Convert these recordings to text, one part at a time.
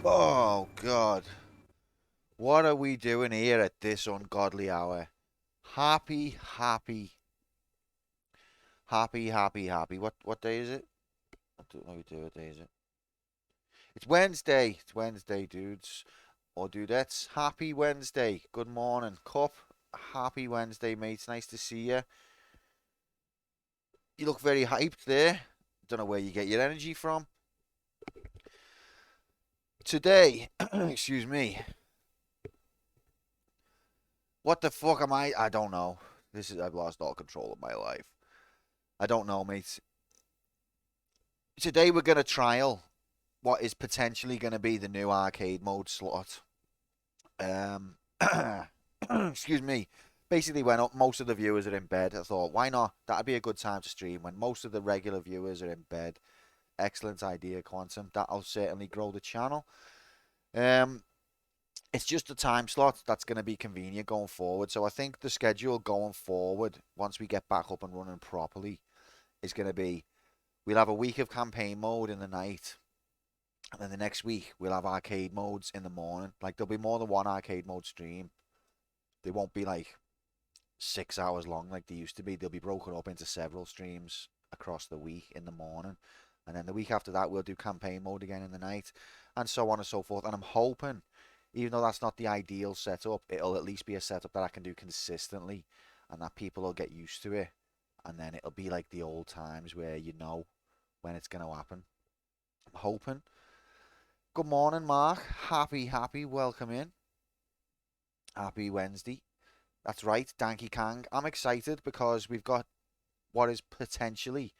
Oh, God. What are we doing here at this ungodly hour? Happy, happy, happy. What day is it? What day is it? It's Wednesday. It's Wednesday, dudes. Or dudettes. Happy Wednesday. Good morning. Cup. Happy Wednesday, mates. Nice to see you. You look very hyped there. Don't know where you get your energy from. Today, excuse me. What the fuck am I? I don't know. I've lost all control of my life. I don't know, mates. Today we're going to trial what is potentially going to be the new arcade mode slot. Um, excuse me. Basically, when most of the viewers are in bed, I thought, why not? That'd be a good time to stream when most of the regular viewers are in bed. Excellent idea, Quantum. That'll certainly grow the channel. Um, it's just a time slot that's going to be convenient going forward. So I think the schedule going forward, once we get back up and running properly, is going to be we'll have a week of campaign mode in the night. And then the next week, we'll have arcade modes in the morning. Like, there'll be more than one arcade mode stream. They won't be like 6 hours long like they used to be. They'll be broken up into several streams across the week in the morning. And then the week after that, we'll do campaign mode again in the night. And so on and so forth. And I'm hoping, even though that's not the ideal setup, it'll at least be a setup that I can do consistently. And that people will get used to it. And then it'll be like the old times where you know when it's going to happen. I'm hoping. Good morning, Mark. Happy. Welcome in. Happy Wednesday. That's right, Danky Kang. I'm excited because we've got what is potentially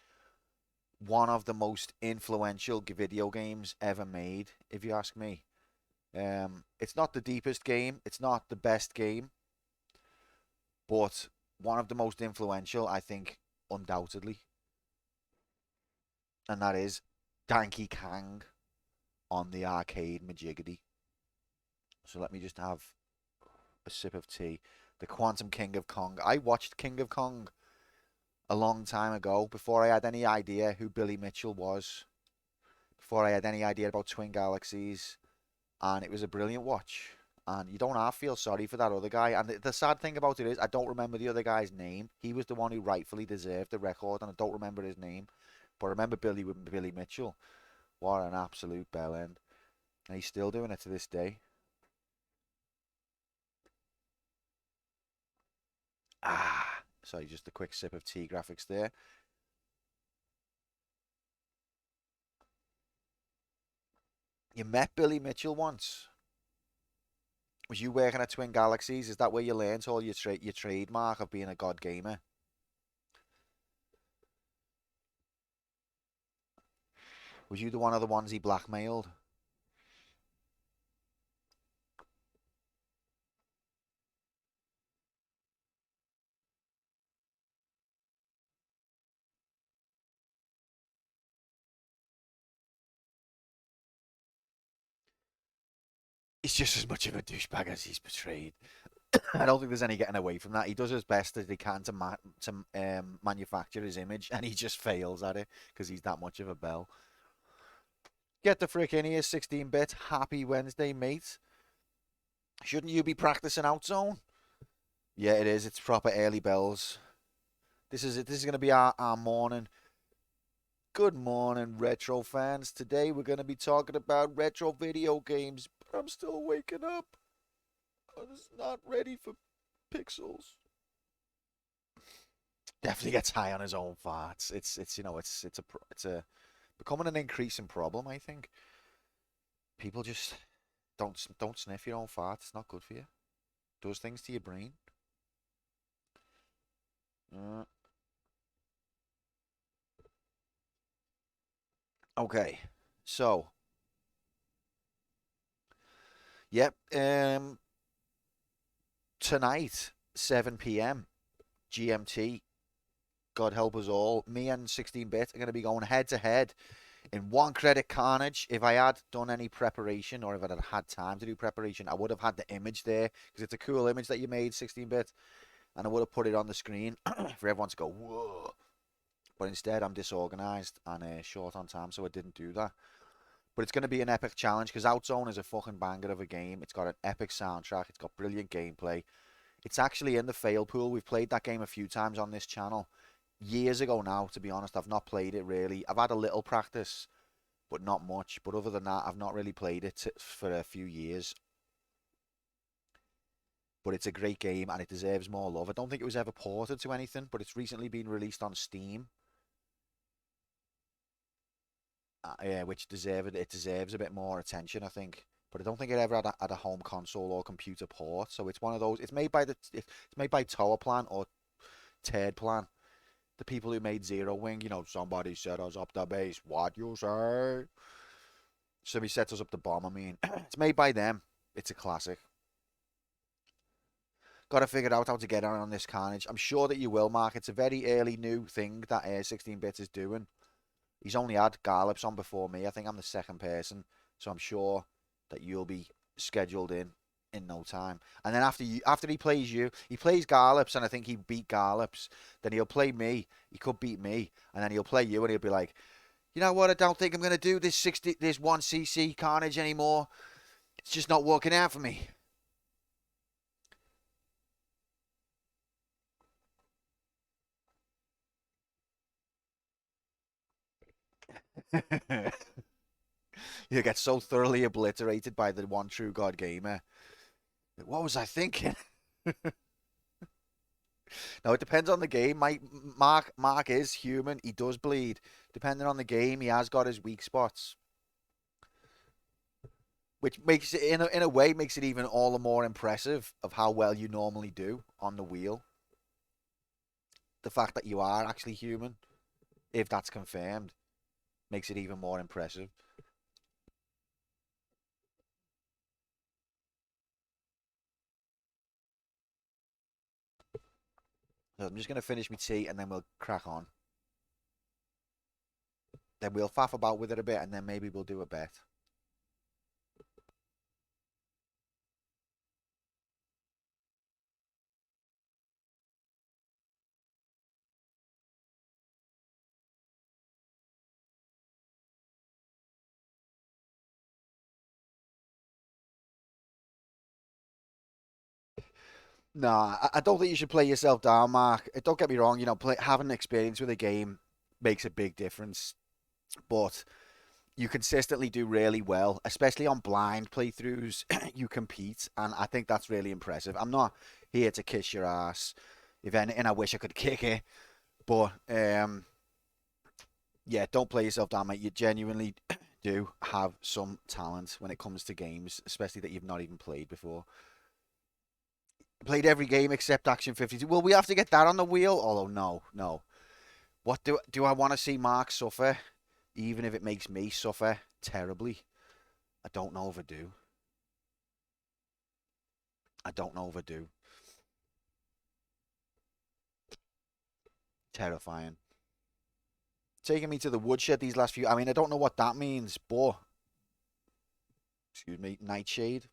one of the most influential video games ever made, if you ask me. It's not the deepest game, it's not the best game, but one of the most influential, I think, undoubtedly. And that is Danky Kang on the arcade Majiggity. So let me just have a sip of tea. The Quantum King of Kong. I watched King of Kong a long time ago before I had any idea who Billy Mitchell was, before I had any idea about Twin Galaxies, and it was a brilliant watch. And you don't half feel sorry for that other guy. And the sad thing about it is, I don't remember the other guy's name. He was the one who rightfully deserved the record, and I don't remember his name. But I remember Billy Mitchell. What an absolute bell end. And he's still doing it to this day. Sorry, just a quick sip of tea graphics there. You met Billy Mitchell once. Was you working at Twin Galaxies? Is that where you learnt all your trademark of being a god gamer? Was you the one of the ones he blackmailed? He's just as much of a douchebag as he's portrayed. I don't think there's any getting away from that. He does his best as he can to manufacture his image, and he just fails at it because he's that much of a bell. Get the frick in here, 16-bit. Happy Wednesday, mate. Shouldn't you be practicing outzone? Yeah, it is. It's proper early bells. This is it. This is going to be our morning. Good morning, retro fans. Today we're going to be talking about retro video games, but I'm still waking up. I'm just not ready for pixels. Definitely gets high on his own farts. It's it's a becoming an increasing problem. I think people just don't sniff your own farts. It's not good for you. Does things to your brain. Uh, okay, so yep. Tonight, 7 p.m. GMT. God help us all. Me and 16-bit are going to be going head to head in one credit carnage. If I had done any preparation or if I had time to do preparation, I would have had the image there because it's a cool image that you made, 16-bit, and I would have put it on the screen for everyone to go, whoa. But instead, I'm disorganized and short on time, so I didn't do that. But it's going to be an epic challenge because Outzone is a fucking banger of a game. It's got an epic soundtrack. It's got brilliant gameplay. It's actually in the fail pool. We've played that game a few times on this channel. Years ago now, to be honest. I've not played it really. I've had a little practice, but not much. But other than that, I've not really played it for a few years. But it's a great game and it deserves more love. I don't think it was ever ported to anything, but it's recently been released on Steam. Yeah, which it deserves a bit more attention, I think. But I don't think it ever had a home console or computer port. So it's one of those. It's made by it's made by Tower Plan or Third Plan, the people who made Zero Wing. You know, somebody set us up the base. What you say? Somebody set us up the bomb. I mean, it's made by them. It's a classic. Got to figure out how to get on this Carnage. I'm sure that you will, Mark. It's a very early new thing that 16-bit is doing. He's only had Garlips on before me. I think I'm the second person, so I'm sure that you'll be scheduled in no time. And then after he plays you, he plays Garlips, and I think he beat Garlips. Then he'll play me. He could beat me, and then he'll play you, and he'll be like, you know what? I don't think I'm gonna do this 1cc Carnage anymore. It's just not working out for me. You get so thoroughly obliterated by the one true God gamer. What was I thinking? No, it depends on the game. Mark is human. He does bleed. Depending on the game, he has got his weak spots, which makes it in a way makes it even all the more impressive of how well you normally do on the wheel. The fact that you are actually human, if that's confirmed, makes it even more impressive. So I'm just gonna finish my tea and then we'll crack on. Then we'll faff about with it a bit and then maybe we'll do a bet. Nah, I don't think you should play yourself down, Mark. Don't get me wrong, you know, having experience with a game makes a big difference. But you consistently do really well, especially on blind playthroughs. You compete, and I think that's really impressive. I'm not here to kiss your ass. If anything, I wish I could kick it. But yeah, don't play yourself down, mate. You genuinely do have some talent when it comes to games, especially that you've not even played before. Played every game except Action 52. Well, we have to get that on the wheel. Although no, no. What do I want to see Mark suffer, even if it makes me suffer terribly? I don't know if I do. I don't know if I do. Terrifying. Taking me to the woodshed these last few. I mean, I don't know what that means, but excuse me, Nightshade.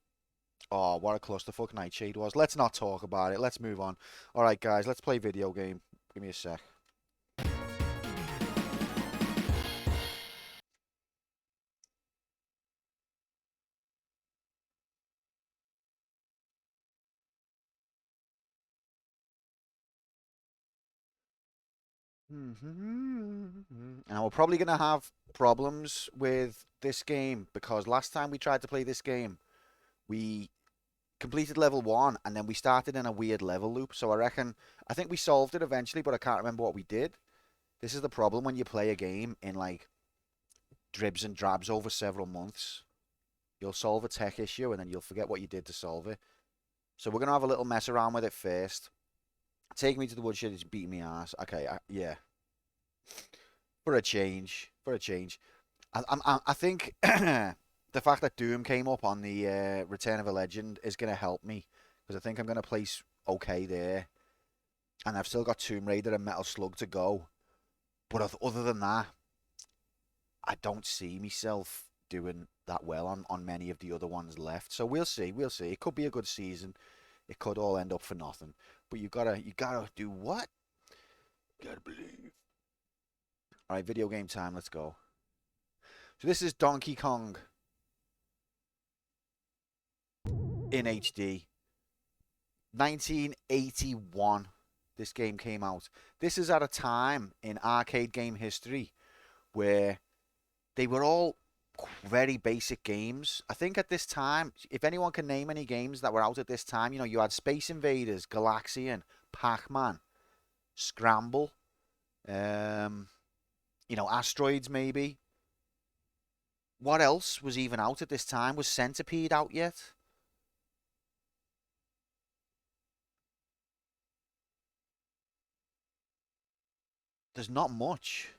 Oh, what a clusterfuck Nightshade was. Let's not talk about it. Let's move on. All right, guys, let's play video game. Give me a sec. And we're probably going to have problems with this game because last time we tried to play this game, we completed level 1 and then we started in a weird level loop. So I think we solved it eventually, but I can't remember what we did. This is the problem when you play a game in like dribs and drabs over several months. You'll solve a tech issue and then you'll forget what you did to solve it. So we're going to have a little mess around with it first. Take me to the woodshed is beating me ass. Okay, yeah. For a change. For a change. I think the fact that Doom came up on the Return of a Legend is going to help me. Because I think I'm going to place okay there. And I've still got Tomb Raider and Metal Slug to go. But other than that, I don't see myself doing that well on many of the other ones left. So we'll see. We'll see. It could be a good season. It could all end up for nothing. But you gotta do what? You gotta believe. All right, video game time. Let's go. So this is Donkey Kong in HD. 1981, this game came out. This is at a time in arcade game history where they were all very basic games. I think at this time, if anyone can name any games that were out at this time, you had Space Invaders, Galaxian, Pac-Man, Scramble, Asteroids maybe. What else was even out at this time? Was Centipede out yet? There's not much.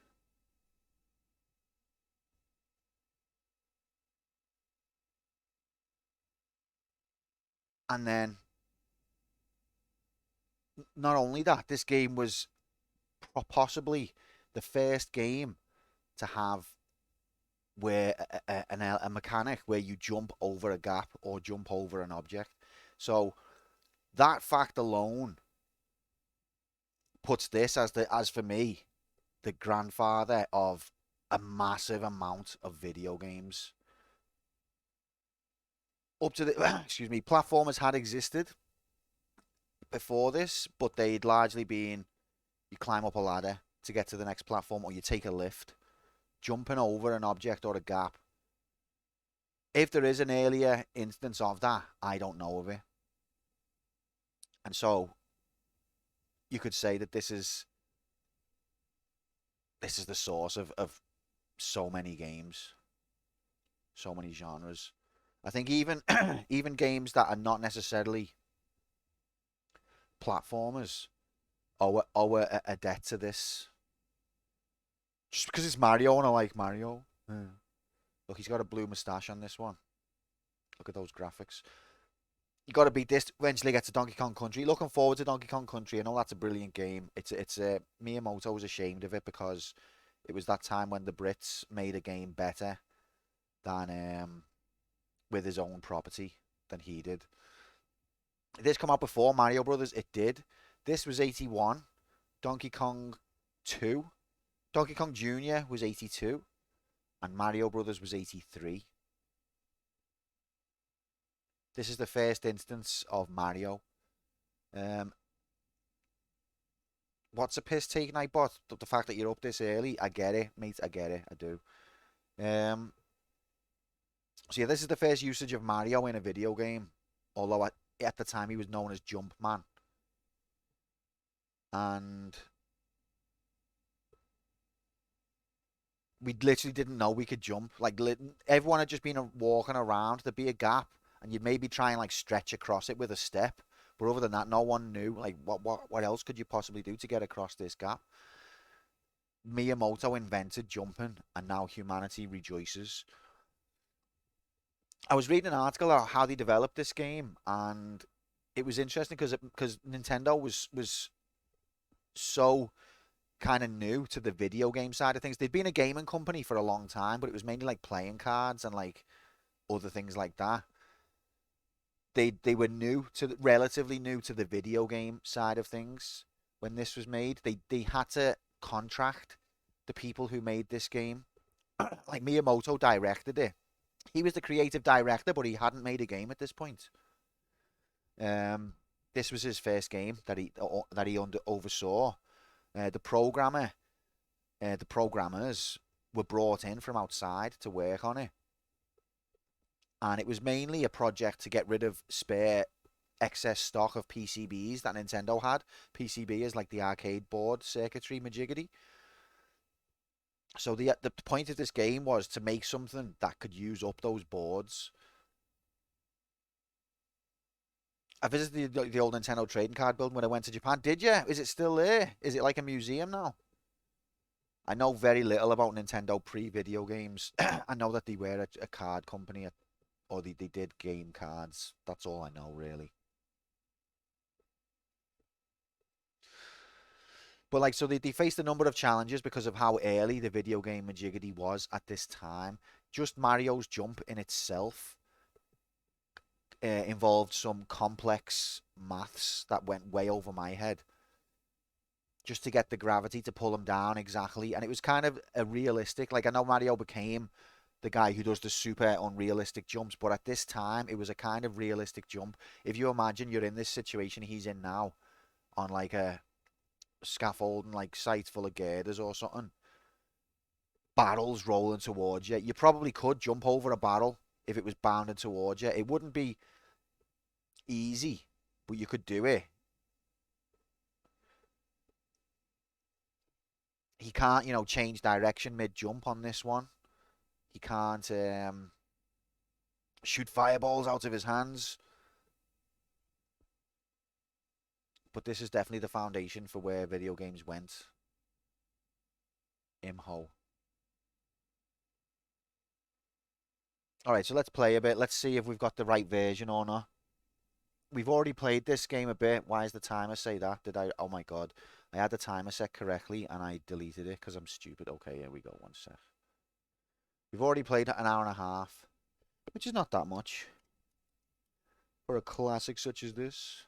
And then, not only that, this game was possibly the first game to have where a mechanic where you jump over a gap or jump over an object. So that fact alone puts this as for me the grandfather of a massive amount of video games. Up to the excuse me, platformers had existed before this, but they'd largely been you climb up a ladder to get to the next platform, or you take a lift. Jumping over an object or a gap. If there is an earlier instance of that, I don't know of it. And so you could say that this is the source of so many games, so many genres. I think even even games that are not necessarily platformers owe a debt to this. Just because it's Mario and I like Mario. Yeah. Look, he's got a blue moustache on this one. Look at those graphics. You got to beat this. Eventually get to Donkey Kong Country. Looking forward to Donkey Kong Country. I know that's a brilliant game. It's Miyamoto was ashamed of it because it was that time when the Brits made a game better than with his own property than he did. This come out before Mario Brothers. It did. This was 81. Donkey Kong 2. Donkey Kong Jr. was 82. And Mario Brothers was 83. This is the first instance of Mario. What's a piss take, Nightbot? The fact that you're up this early, I get it, mate. I get it. I do. So yeah, this is the first usage of Mario in a video game. Although at the time he was known as Jumpman. And we literally didn't know we could jump. Like, everyone had just been walking around. There'd be a gap, and you'd maybe try and like stretch across it with a step. But other than that, no one knew like what else could you possibly do to get across this gap. Miyamoto invented jumping, and now humanity rejoices. I was reading an article about how they developed this game, and it was interesting because Nintendo was so kind of new to the video game side of things. They'd been a gaming company for a long time, but it was mainly like playing cards and like other things like that. They were relatively new to the video game side of things when this was made. They had to contract the people who made this game. Like Miyamoto directed it. He was the creative director, but he hadn't made a game at this point. This was his first game that he oversaw. The programmers were brought in from outside to work on it, and it was mainly a project to get rid of spare excess stock of PCBs that Nintendo had. PCB is like the arcade board circuitry majiggity. So the point of this game was to make something that could use up those boards. I visited the old Nintendo trading card building when I went to Japan. Did you? Is it still there? Is it like a museum now? I know very little about Nintendo pre-video games. I know that they were a card company, or they did game cards. That's all I know, really. But like, so they faced a number of challenges because of how early the video game Majiggy was at this time. Just Mario's jump in itself involved some complex maths that went way over my head. Just to get the gravity to pull him down exactly. And it was kind of a realistic, like I know Mario became the guy who does the super unrealistic jumps. But at this time, it was a kind of realistic jump. If you imagine you're in this situation he's in now, on like a scaffolding like site full of girders or something, barrels rolling towards you, you probably could jump over a barrel if it was bounding towards you. It wouldn't be easy, but you could do it. He can't, you know, change direction mid-jump on this one. He can't shoot fireballs out of his hands. But this is definitely the foundation for where video games went. Imho. Alright, so let's play a bit. Let's see if we've got the right version or not. We've already played this game a bit. Why does the timer say that? Did I? Oh my god. I had the timer set correctly and I deleted it because I'm stupid. Okay, here we go. One sec. We've already played an hour and a half, which is not that much for a classic such as this.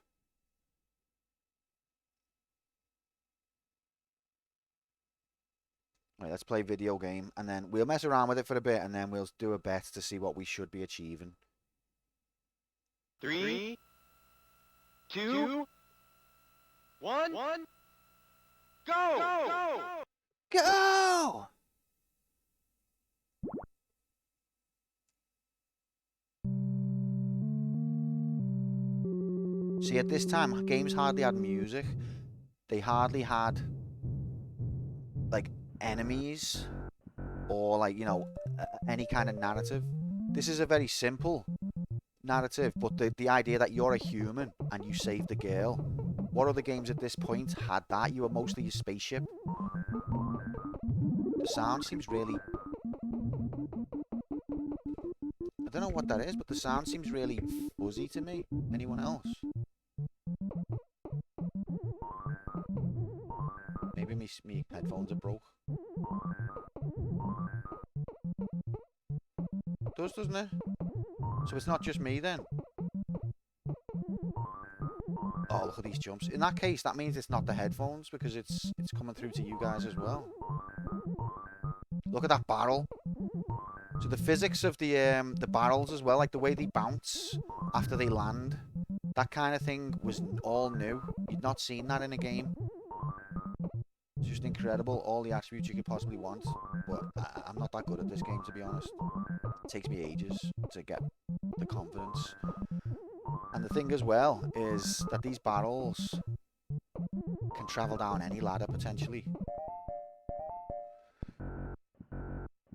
Right, let's play video game and then we'll mess around with it for a bit and then we'll do a bet to see what we should be achieving. 3, 2, 1, go! Go! See, at this time, games hardly had music. They hardly had, like, enemies or, like, you know, any kind of narrative. This is a very simple narrative, but the idea that you're a human and you saved the girl. What other games at this point had that? You were mostly a spaceship. The sound seems really... I don't know what that is, but the sound seems really fuzzy to me. Anyone else? Maybe me headphones are broke. It does, doesn't it? So it's not just me then. Oh, look at these jumps. In that case, that means it's not the headphones because it's coming through to you guys as well. Look at that barrel. So the physics of the barrels as well, like the way they bounce after they land, that kind of thing was all new. You'd not seen that in a game. It's just incredible, all the attributes you could possibly want. But I'm not that good at this game, to be honest. It takes me ages to get the confidence. And the thing as well is that these barrels can travel down any ladder potentially.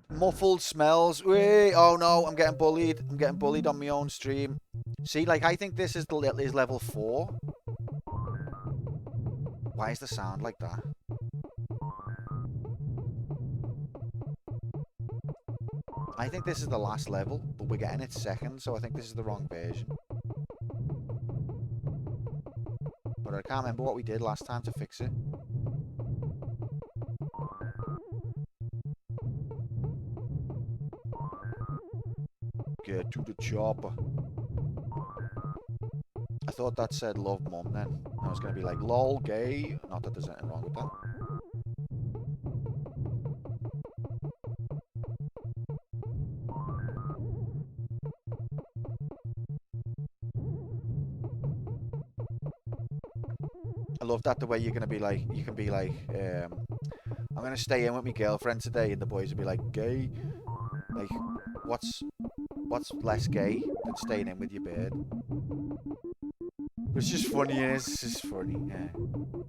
Muffled smells. Wait, oh no, I'm getting bullied. I'm getting bullied on my own stream. See, like, I think this is level 4. Why is the sound like that? I think this is the last level, but we're getting it second, so I think this is the wrong version. But I can't remember what we did last time to fix it. Get to the chopper. I thought that said love mum then. I was going to be like, lol, gay. Not that there's anything wrong with that. I love that the way you're going to be like, you can be like, I'm going to stay in with my girlfriend today, and the boys will be like, gay? Like, what's less gay than staying in with your bird? It's just funny, it's just funny, yeah.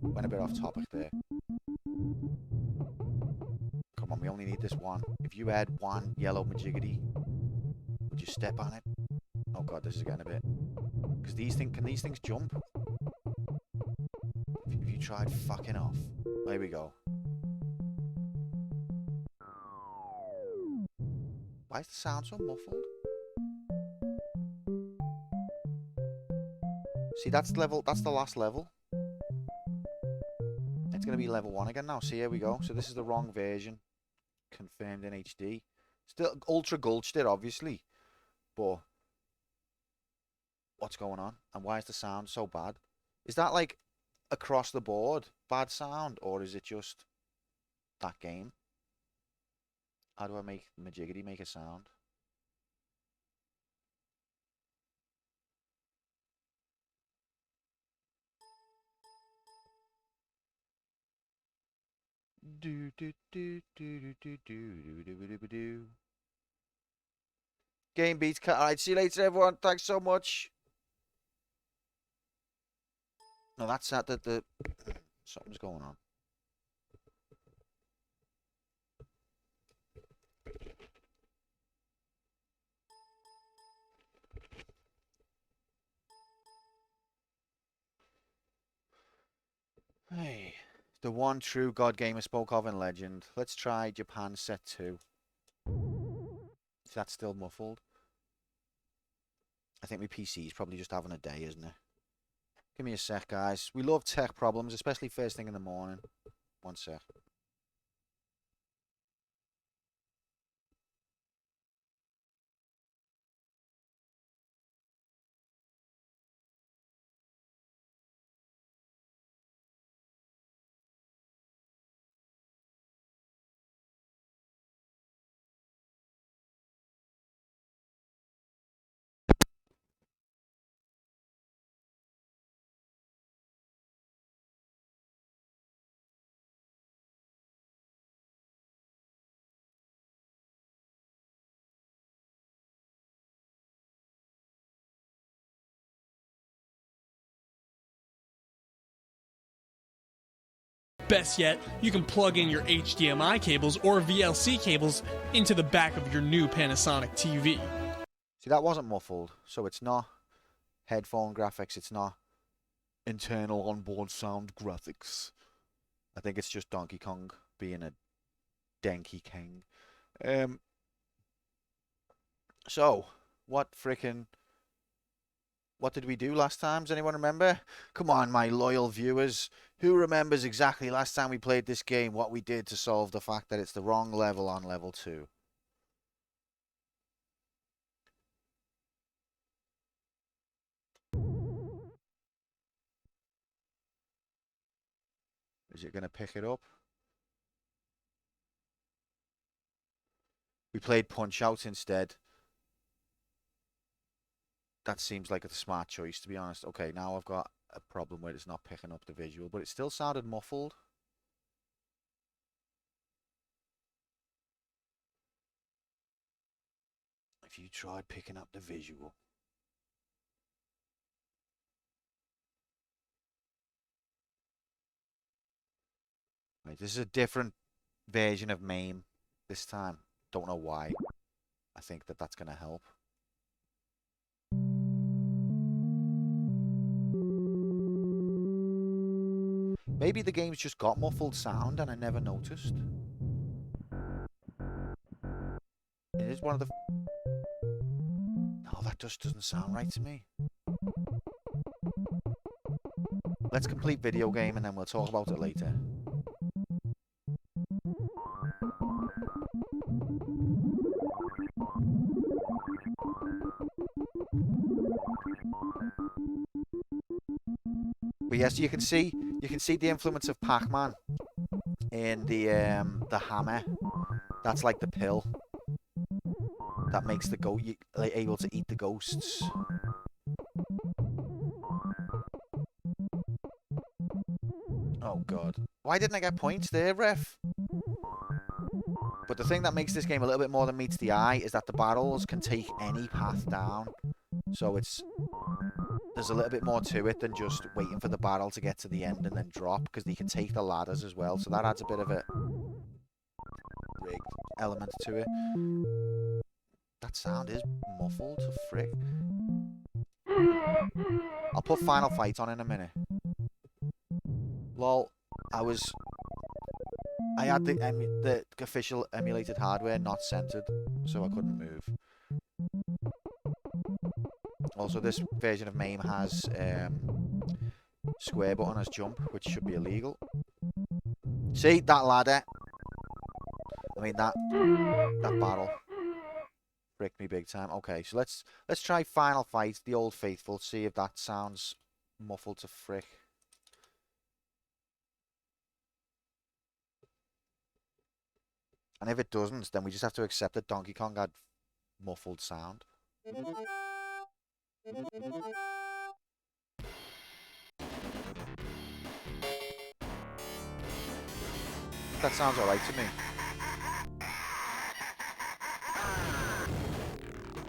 Went a bit off topic there. Come on, we only need this one. If you had one yellow majiggity, would you step on it? Oh god, this is getting a bit... Because these things, can these things jump? If you tried fucking off. There we go. Why is the sound so muffled? See, that's the last level. It's going to be level 1 again now. See, here we go. So this is the wrong version. Confirmed in HD. Still ultra gulched it, obviously. But what's going on? And why is the sound so bad? Is that like across the board bad sound? Or is it just that game? How do I make Majiggity make a sound? Do do do do do do do do do do do. Game beats cut. Alright, see you later, everyone. Thanks so much. No, that's that. The something's going on. Hey, the one true God Gamer spoke of in Legend. Let's try Japan set 2. Is that still muffled? I think my PC is probably just having a day, isn't it? Give me a sec, guys. We love tech problems, especially first thing in the morning. One sec. Best yet, you can plug in your HDMI cables or VLC cables into the back of your new Panasonic TV. See, that wasn't muffled, so it's not headphone graphics, it's not internal onboard sound graphics. I think it's just Donkey Kong being a Denky King. So, what did we do last time? Does anyone remember? Come on, my loyal viewers. Who remembers exactly last time we played this game, what we did to solve the fact that it's the wrong level on level 2? Is it going to pick it up? We played Punch Out instead. That seems like a smart choice, to be honest. Okay, now I've got a problem where it's not picking up the visual, but it still sounded muffled. If you tried picking up the visual. Right, this is a different version of MAME this time. Don't know why. I think that that's going to help. Maybe the game's just got muffled sound and I never noticed. It is one of the... No, that just doesn't sound right to me. Let's complete video game and then we'll talk about it later. But yes, you can see the influence of Pac-Man in the hammer. That's like the pill that makes the goat able to eat the ghosts. Oh god. Why didn't I get points there, ref? But the thing that makes this game a little bit more than meets the eye is that the barrels can take any path down. So there's a little bit more to it than just waiting for the barrel to get to the end and then drop, because they can take the ladders as well. So that adds a bit of a rigged element to it. That sound is muffled to frick. I'll put Final Fight on in a minute. Lol, I had the official emulated hardware not centered, so I couldn't move. Also, this version of MAME has square button as jump, which should be illegal. See, that ladder. I mean, that barrel. Fricked me big time. Okay, so let's try Final Fight, the old faithful, see if that sounds muffled to frick. And if it doesn't, then we just have to accept that Donkey Kong had muffled sound. That sounds alright to me.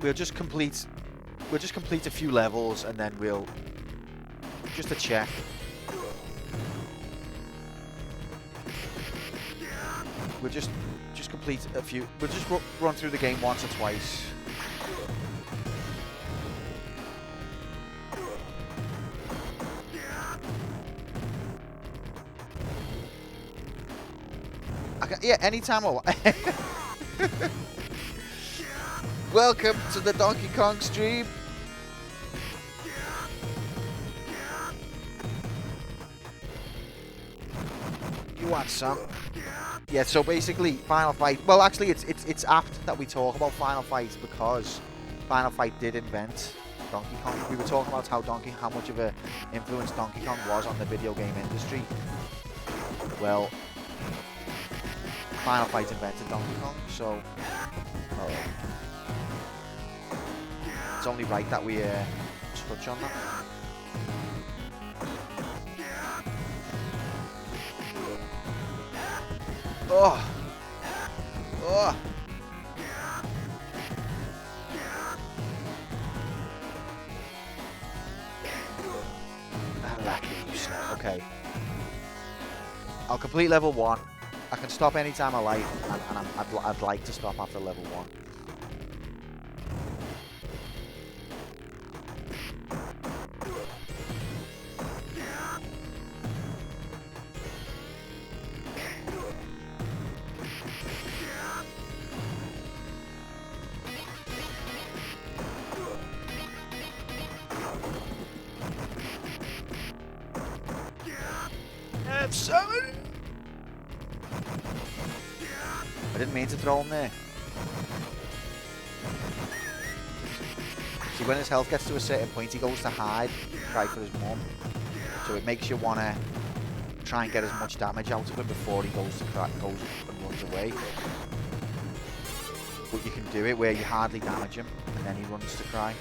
We'll just complete a few levels and then we'll just to check. We'll just complete a few. We'll just run through the game once or twice. Yeah, anytime. Welcome to the Donkey Kong stream. You want some? Yeah. So basically, Final Fight. Well, actually, it's apt that we talk about Final Fight because Final Fight did invent Donkey Kong. We were talking about how much of an influence Donkey Kong was on the video game industry. Well, Final Fight invented Donkey Kong, so it's only right that we touch on that. Oh! Oh! I like it, you slow. Okay. I'll complete level 1. I can stop anytime I like, and I'd like to stop after level 1. F7! I didn't mean to throw him there. See, when his health gets to a certain point, he goes to hide, cry for his mum. So it makes you want to try and get as much damage out of him before he goes and runs away. But you can do it where you hardly damage him, and then he runs to cry.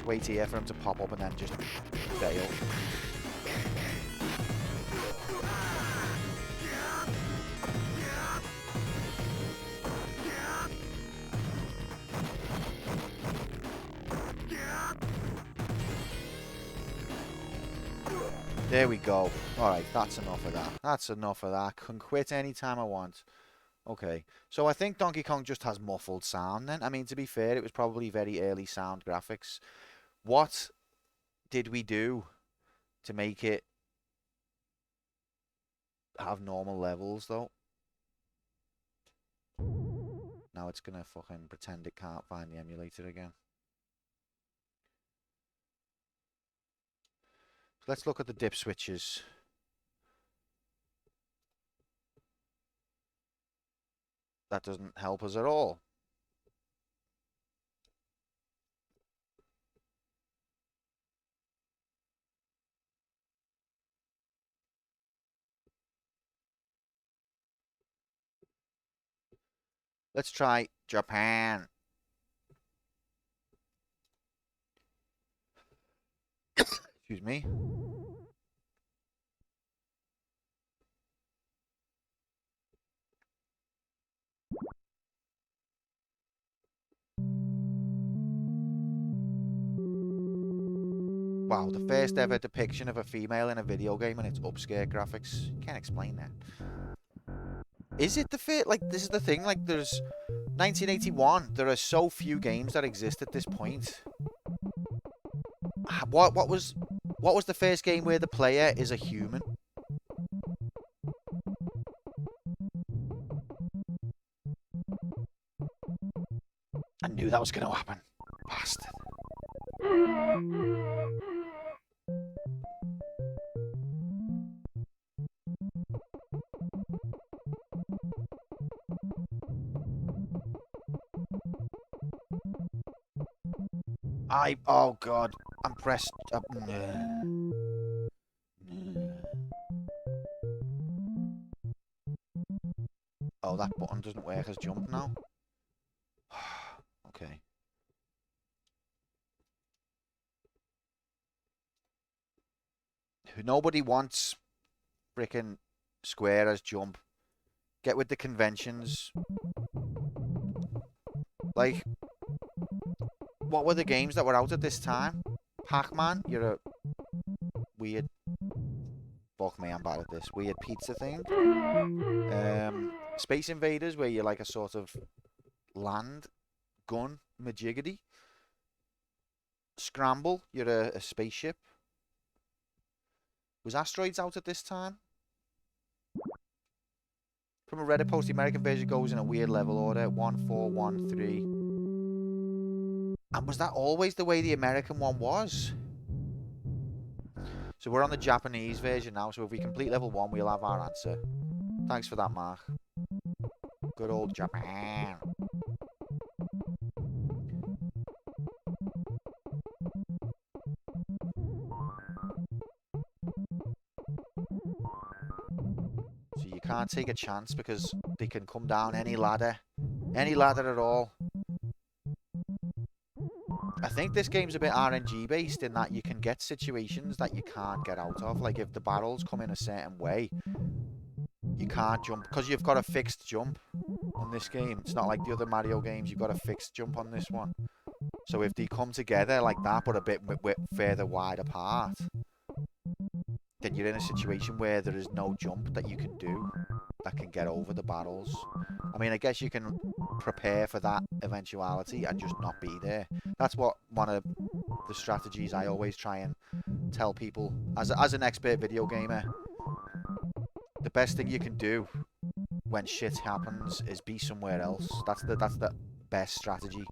Wait here for him to pop up and then just fail. There we go. Alright, that's enough of that. That's enough of that. Can quit anytime I want. Okay, so I think Donkey Kong just has muffled sound then. I mean, to be fair, it was probably very early sound graphics. What did we do to make it have normal levels, though? Now it's gonna fucking pretend it can't find the emulator again. So let's look at the dip switches. That doesn't help us at all. Let's try Japan. Excuse me. Wow, the first ever depiction of a female in a video game and it's upscale graphics. Can't explain that. Is it the fit? Like, this is the thing. Like, there's 1981. There are so few games that exist at this point. What was the first game where the player is a human? I knew that was going to happen. Bastard. Oh god, I'm pressed up. Oh, that button doesn't work as jump now. Okay. Nobody wants frickin' square as jump. Get with the conventions. Like, what were the games that were out at this time? Pac-Man, you're a weird... Fuck me, I'm bad at this. Weird pizza thing. Space Invaders, where you're like a sort of land gun majiggity. Scramble, you're a spaceship. Was Asteroids out at this time? From a Reddit post, the American version goes in a weird level order. 1, 4, 1, 3. And was that always the way the American one was? So we're on the Japanese version now, so if we complete level 1, we'll have our answer. Thanks for that, Mark. Good old Japan. So you can't take a chance because they can come down any ladder. Any ladder at all. I think this game's a bit RNG based in that you can get situations that you can't get out of. Like if the barrels come in a certain way, you can't jump because you've got a fixed jump on this game. It's not like the other Mario games, you've got a fixed jump on this one. So if they come together like that but a bit further wide apart, then you're in a situation where there is no jump that you can do that can get over the barrels. I mean, I guess you can prepare for that eventuality and just not be there. That's what one of the strategies I always try and tell people as an expert video gamer. The best thing you can do when shit happens is be somewhere else. That's the best strategy.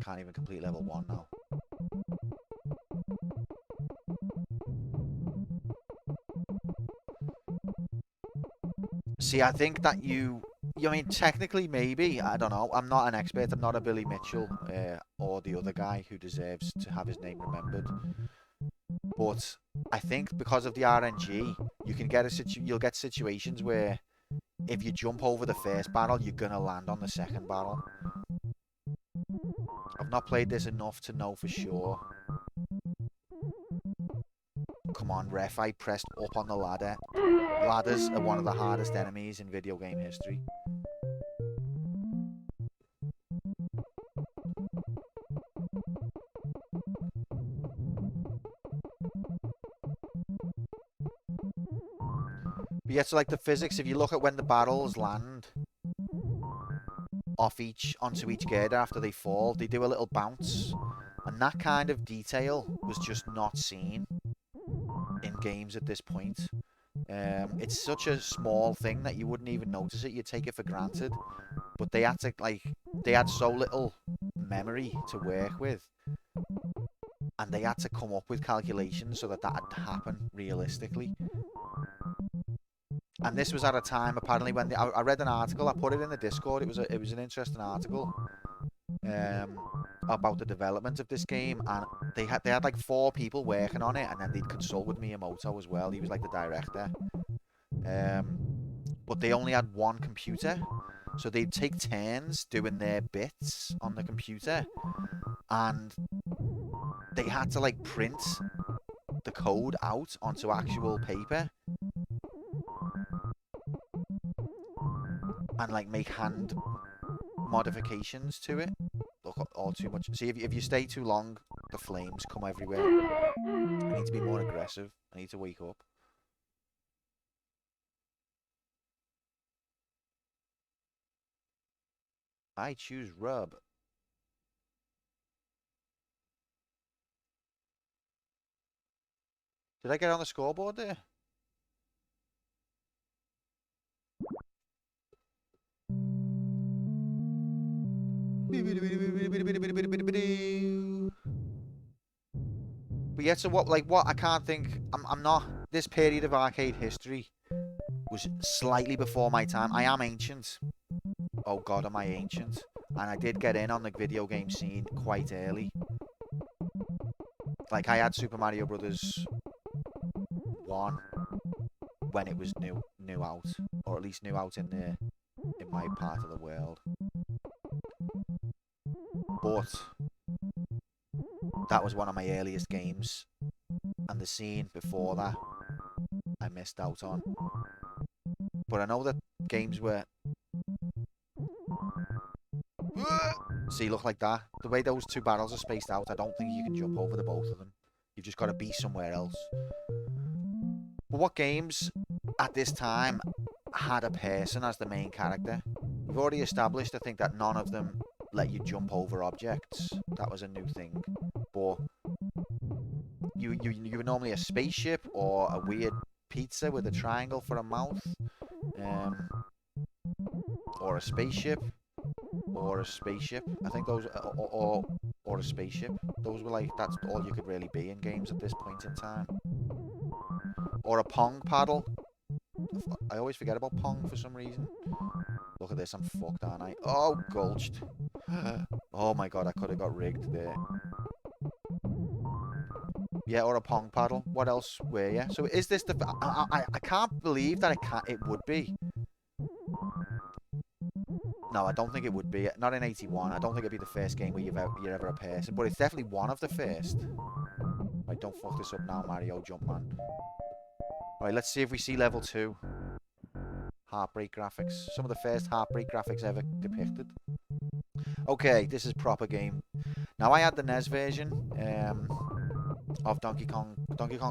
Can't even complete level 1 now. See, I think that I mean, technically, maybe, I don't know. I'm not an expert. I'm not a Billy Mitchell or the other guy who deserves to have his name remembered. But I think because of the RNG, you can get you'll get situations where if you jump over the first barrel, you're gonna land on the second barrel. I've not played this enough to know for sure. Come on, ref, I pressed up on the ladder. Ladders are one of the hardest enemies in video game history. But yeah, so like the physics, if you look at when the barrels land onto each girder after they fall, they do a little bounce. And that kind of detail was just not seen in games at this point. It's such a small thing that you wouldn't even notice it. You'd take it for granted. But they had so little memory to work with. And they had to come up with calculations so that would happen realistically. And this was at a time, apparently, when I read an article. I put it in the Discord. It was an interesting article about the development of this game, and they had like 4 people working on it, and then they'd consult with Miyamoto as well. He was like the director. But they only had 1 computer, so they'd take turns doing their bits on the computer, and they had to like print the code out onto actual paper and like make hand modifications to it. Look, all too much. See, if you stay too long, the flames come everywhere. I need to be more aggressive. I need to wake up. I choose rub. Did I get on the scoreboard there? But yeah, so what I can't think, I'm not, this period of arcade history was slightly before my time. I am ancient. oh god, am I ancient? And I did get in on the video game scene quite early. Like, I had Super Mario Brothers 1 when it was new out, or at least new out in my part of the world. But that was one of my earliest games, and the scene before that I missed out on. But I know that games were see, look like that. The way those two barrels are spaced out, I don't think you can jump over the both of them. You've just got to be somewhere else. But what games at this time had a person as the main character? We've already established, I think, that none of them let you jump over objects. That was a new thing. But you were normally a spaceship or a weird pizza with a triangle for a mouth. Or a spaceship. Or a spaceship. I think those, or a spaceship. Those were like, that's all you could really be in games at this point in time. Or a pong paddle. I always forget about pong for some reason. Look at this, I'm fucked, aren't I? Oh, gulched. Oh my god, I could have got rigged there. Yeah, or a pong paddle. What else were you? So is this the... I can't believe that it would be. No, I don't think it would be. Not in 81. I don't think it'd be the first game where you're ever a person. But it's definitely one of the first. Right, don't fuck this up now, Mario Jumpman. Alright, let's see if we see level 2. Heartbreak graphics. Some of the first Heartbreak graphics ever depicted. Okay, this is proper game. Now, I had the NES version of Donkey Kong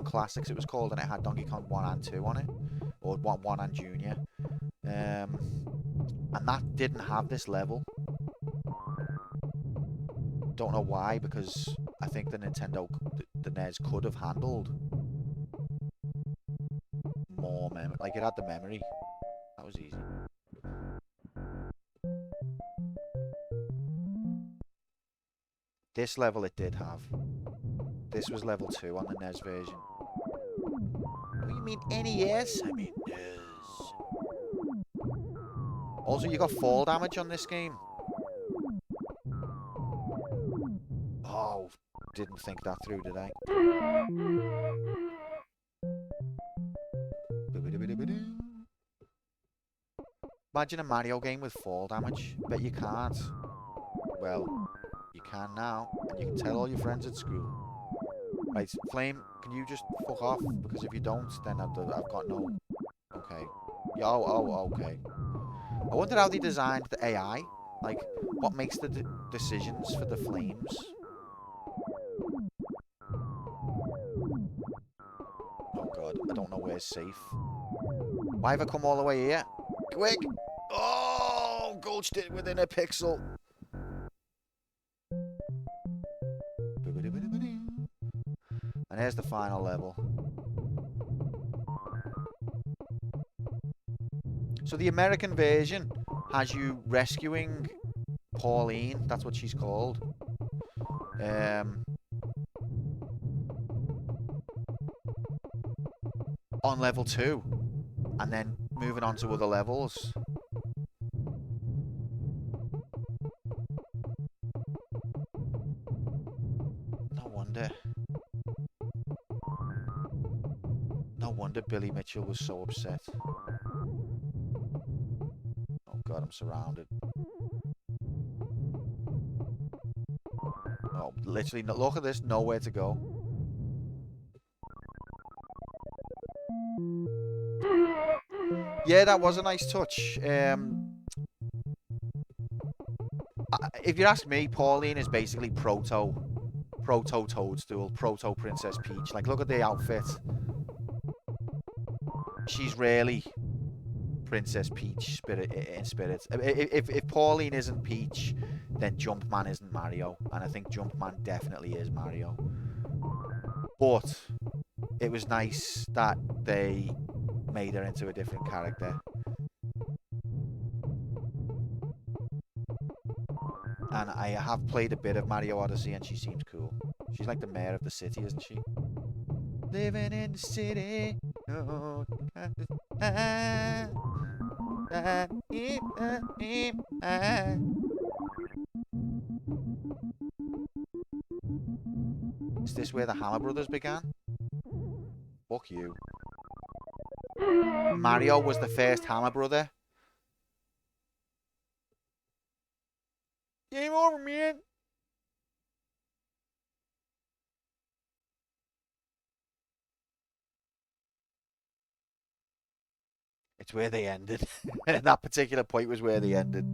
Classics it was called, and it had Donkey Kong 1 and 2 on it. Or 1 and Junior. And that didn't have this level. Don't know why, because I think the NES could have handled more memory. Like, it had the memory. That was easy. This level it did have. This was level 2 on the NES version. What do you mean NES? I mean NES. Also, you got fall damage on this game. Oh, didn't think that through, did I? Imagine a Mario game with fall damage. Bet you can't. Well, you can now, and you can tell all your friends at school. Right, Flame, can you just fuck off? Because if you don't, then I've got no... Okay. Oh, okay. I wonder how they designed the AI. Like, what makes the decisions for the flames? Oh god, I don't know where's safe. Why have I come all the way here? Quick! Oh, gulched it within a pixel. And here's the final level. So the American version has you rescuing Pauline, that's what she's called. On level 2. And then moving on to other levels. No wonder Billy Mitchell was so upset. Oh god, I'm surrounded. Oh, literally, look at this, nowhere to go. Yeah, that was a nice touch. If you ask me, Pauline is basically proto Toadstool, proto Princess Peach. Like, look at the outfit. She's really Princess Peach in spirit. If Pauline isn't Peach, then Jumpman isn't Mario, and I think Jumpman definitely is Mario. But it was nice that they made her into a different character. And I have played a bit of Mario Odyssey, and she seems cool. She's like the mayor of the city, isn't she? Living in the city. Oh, Is this where the Hammer Brothers began? Fuck you. Mario was the first Hammer Brother. Game over, man. It's where they ended. That particular point was where they ended.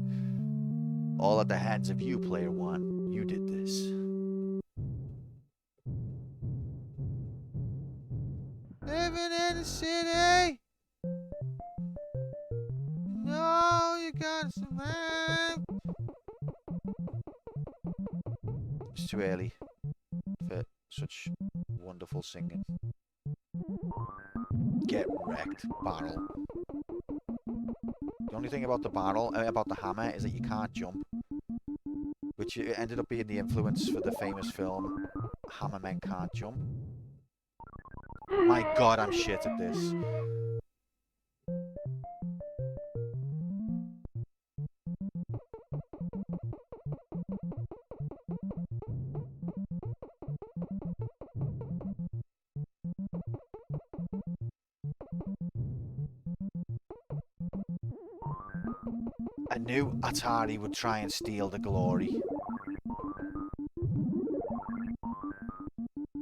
All at the hands of you, player one. You did this. Living in the city. No, you gotta survive. It's too early for such wonderful singing. Get wrecked, barrel. The only thing about the barrel, about the hammer, is that you can't jump. Which ended up being the influence for the famous film Hammer Men Can't Jump. My god, I'm shit at this. I knew Atari would try and steal the glory.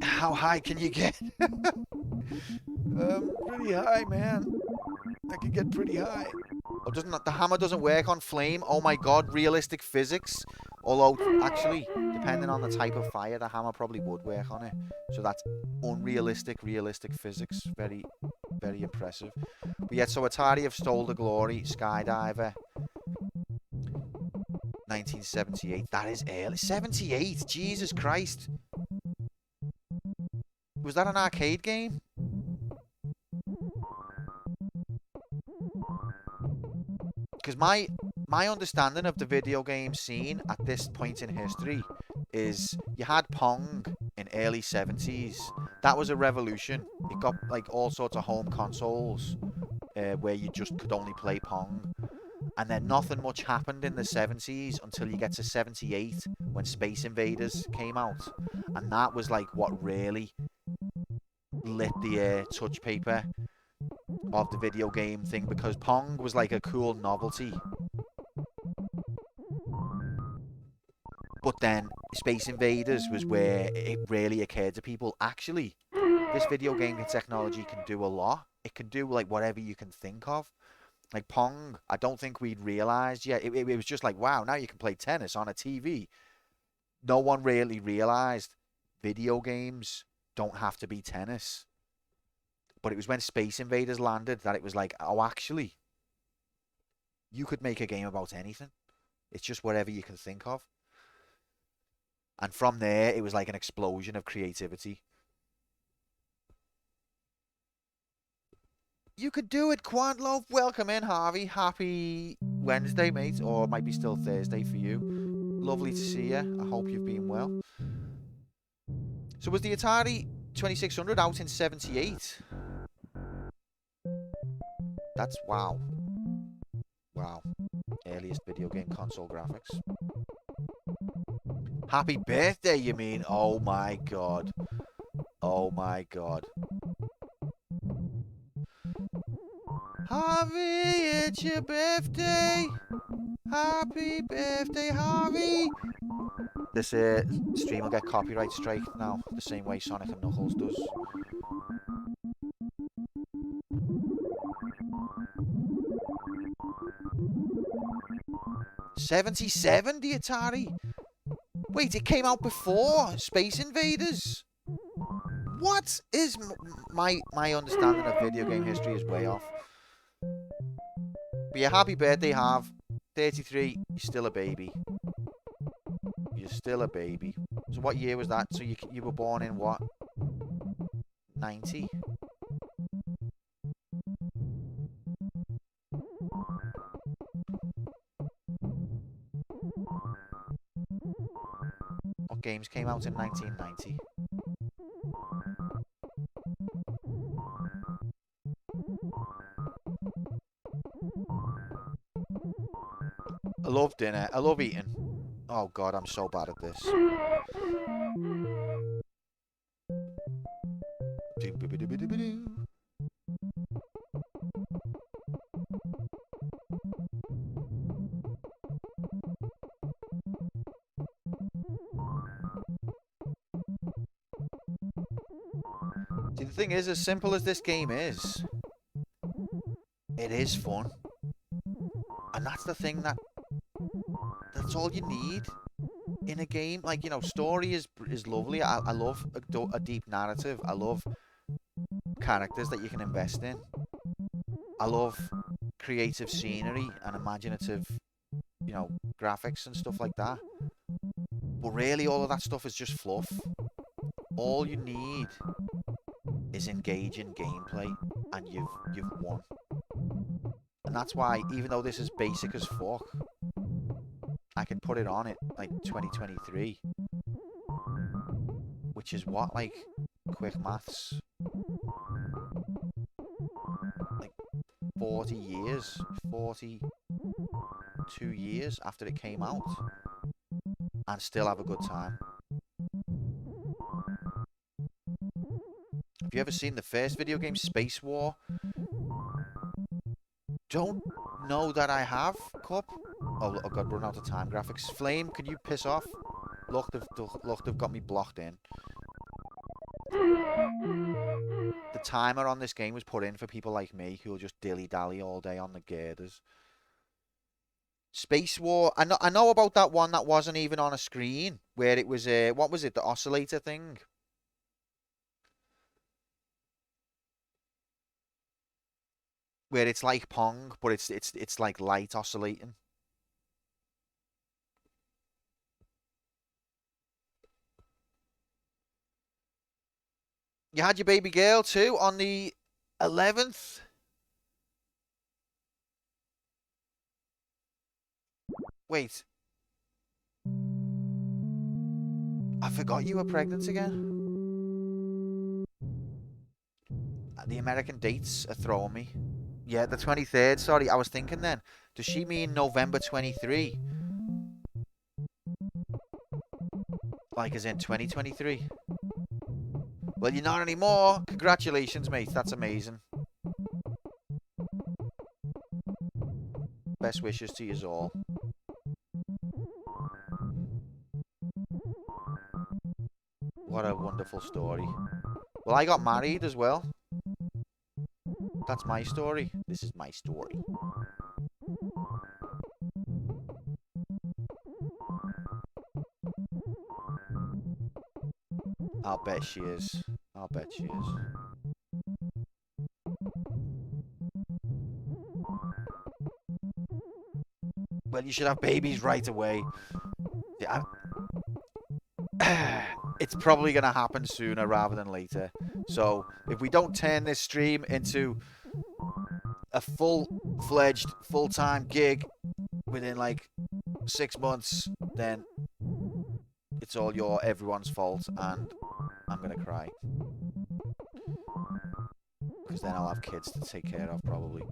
How high can you get? Pretty high, man. I can get pretty high. Oh, the hammer doesn't work on flame? Oh my god, realistic physics. Although, actually, depending on the type of fire, the hammer probably would work on it. So that's unrealistic, realistic physics. Very, very impressive. But yeah, so Atari have stole the glory. Skydiver. 1978. That is early. 78? Jesus Christ. Was that an arcade game? Because my understanding of the video game scene at this point in history is you had Pong in early 70s. That was a revolution. It got like all sorts of home consoles where you just could only play Pong. And then nothing much happened in the 70s until you get to 78 when Space Invaders came out. And that was like what really lit the touch paper of the video game thing, because Pong was like a cool novelty. But then Space Invaders was where it really occurred to people, actually, this video game technology can do a lot. It can do like whatever you can think of. Like Pong, I don't think we'd realised yet. It was just like, wow, now you can play tennis on a TV. No one really realised video games don't have to be tennis. But it was when Space Invaders landed that it was like, oh, actually, you could make a game about anything. It's just whatever you can think of. And from there, it was like an explosion of creativity. You could do it, Quantlove. Welcome in, Harvey. Happy Wednesday, mate. Or it might be still Thursday for you. Lovely to see you. I hope you've been well. So was the Atari 2600 out in 78? That's wow. Wow. Earliest video game console graphics. Happy birthday, you mean? Oh my god. Oh my god. Harvey, it's your birthday. Happy birthday, Harvey. This stream will get copyright strike now, the same way Sonic and Knuckles does. '77, the Atari. Wait, it came out before Space Invaders. What is my understanding of video game history is way off. But yeah, happy birthday, Harv. 33. You're still a baby. You're still a baby. So what year was that? So you were born in what? 90? What games came out in 1990? I love dinner. I love eating. Oh god, I'm so bad at this. See, the thing is, as simple as this game is, it is fun. And that's the thing that's all you need in a game. Like, you know, story is lovely. I love a deep narrative. I love characters that you can invest in. I love creative scenery and imaginative, you know, graphics and stuff like that. But really, all of that stuff is just fluff. All you need is engaging gameplay, and you've won. And that's why, even though this is basic as fuck, I can put it on it like 2023, which is what, like, quick maths, like 42 years after it came out, and still have a good time. Have you ever seen the first video game, Space War? Don't know that I have, Cup. Oh, I've got run out of time graphics. Flame, can you piss off? Look, they've got me blocked in. The timer on this game was put in for people like me who will just dilly-dally all day on the girders. Space War, I know about that one that wasn't even on a screen, where it was, what was it, the oscillator thing? Where it's like Pong, but it's like light oscillating. You had your baby girl too on the 11th. Wait. I forgot you were pregnant again. The American dates are throwing me. Yeah, the 23rd, sorry. I was thinking then. Does she mean November 23? Like as in 2023? Well, you're not anymore. Congratulations, mate. That's amazing. Best wishes to you all. What a wonderful story. Well, I got married as well. That's my story. This is my story. I'll bet she is. I'll bet she is. Well, you should have babies right away. Yeah, it's probably going to happen sooner rather than later. So, if we don't turn this stream into a full-fledged, full-time gig within like 6 months, then it's all everyone's fault, and I'm going to cry. Because then I'll have kids to take care of, probably.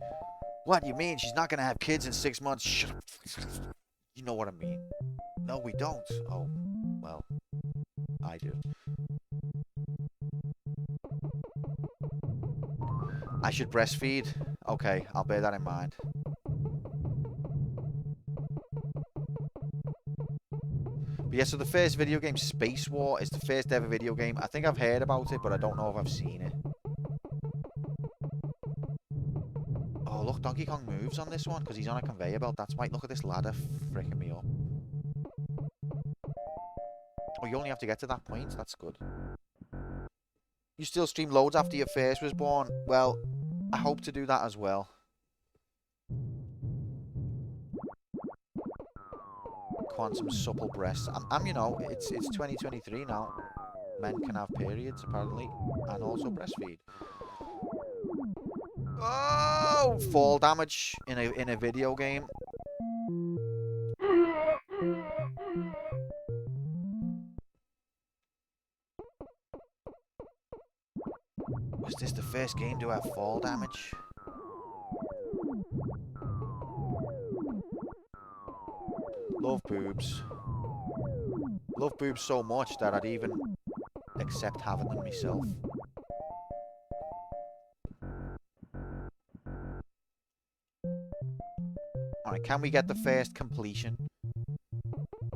What, you mean she's not going to have kids in 6 months? Shut up. You know what I mean. No, we don't. Oh, well, I do. I should breastfeed. Okay, I'll bear that in mind. But yeah, so the first video game, Space War, is the first ever video game. I think I've heard about it, but I don't know if I've seen it. Oh, look, Donkey Kong moves on this one because he's on a conveyor belt. That's why. Look at this ladder freaking me up. Oh, you only have to get to that point. That's good. You still stream loads after your first was born. Well, I hope to do that as well. Quantum supple breasts. I'm you know, it's 2023 now. Men can have periods apparently, and also breastfeed. Oh, fall damage in a video game. Was this the first game to have fall damage? Love boobs. Love boobs so much that I'd even accept having them myself. Alright, can we get the first completion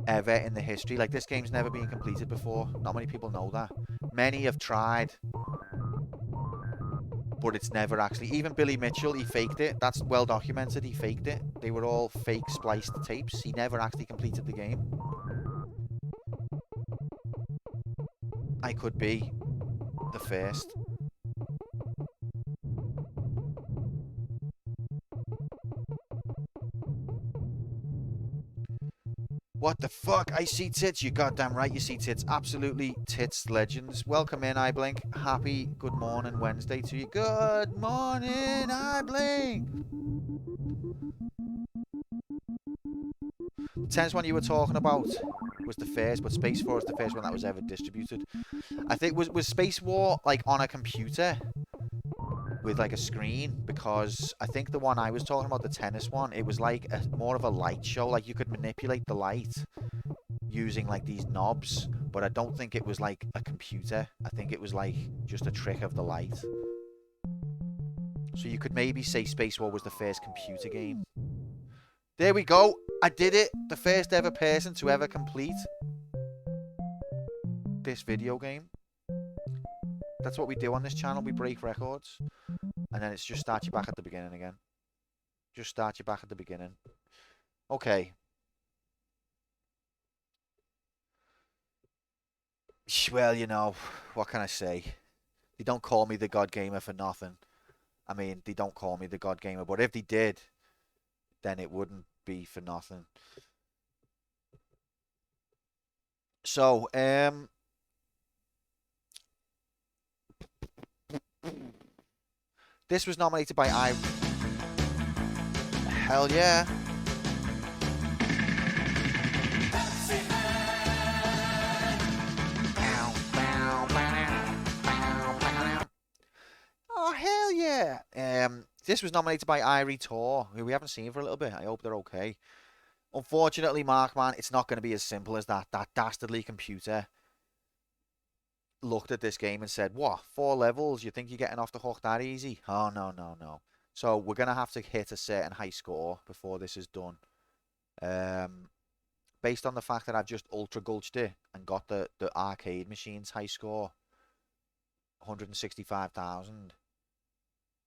ever in the history? Like, this game's never been completed before. Not many people know that. Many have tried, but it's never actually... Even Billy Mitchell, he faked it. That's well documented. He faked it. They were all fake spliced tapes. He never actually completed the game. I could be the first. What the fuck? I see tits. You goddamn right you see tits. Absolutely tits legends. Welcome in, iBlink. Happy good morning Wednesday to you. Good morning, iBlink. The tennis one you were talking about was the first, but Space War is the first one that was ever distributed. I think was Space War like on a computer with like a screen, because I think the one I was talking about, the tennis one, it was like more of a light show. Like you could manipulate the light using like these knobs, but I don't think it was like a computer. I think it was like just a trick of the light. So you could maybe say Space War was the first computer game. There we go. I did it. The first ever person to ever complete this video game. That's what we do on this channel. We break records. And then it's just start you back at the beginning again. Just start you back at the beginning. Okay. Well, you know, what can I say? They don't call me the God Gamer for nothing. I mean, they don't call me the God Gamer, but if they did, then it wouldn't be for nothing. So, this was nominated by Hell yeah. Oh, hell yeah. This was nominated by Irie Tor, who we haven't seen for a little bit. I hope they're okay. Unfortunately, Markman, it's not going to be as simple as that. That dastardly computer looked at this game and said, what, 4 levels? You think you're getting off the hook that easy? Oh, no, no, no. So we're going to have to hit a certain high score before this is done. Based on the fact that I've just ultra gulched it and got the arcade machine's high score, 165,000.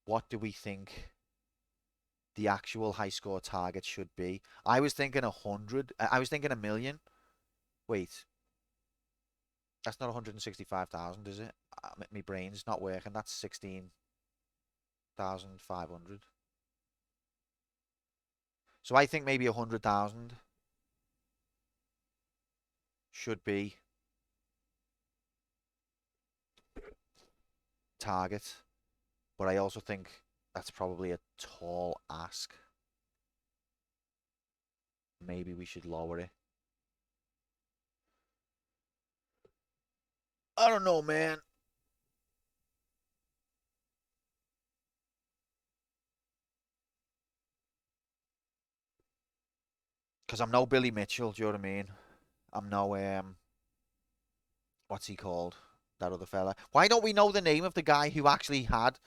What do we think the actual high score target should be? I was thinking 100. I was thinking 1 million. Wait. That's not 165,000, is it? My brain's not working. That's 16,500. So I think maybe 100,000 should be target. But I also think that's probably a tall ask. Maybe we should lower it. I don't know, man. Because I'm no Billy Mitchell, do you know what I mean? I'm no, what's he called? That other fella. Why don't we know the name of the guy who actually had,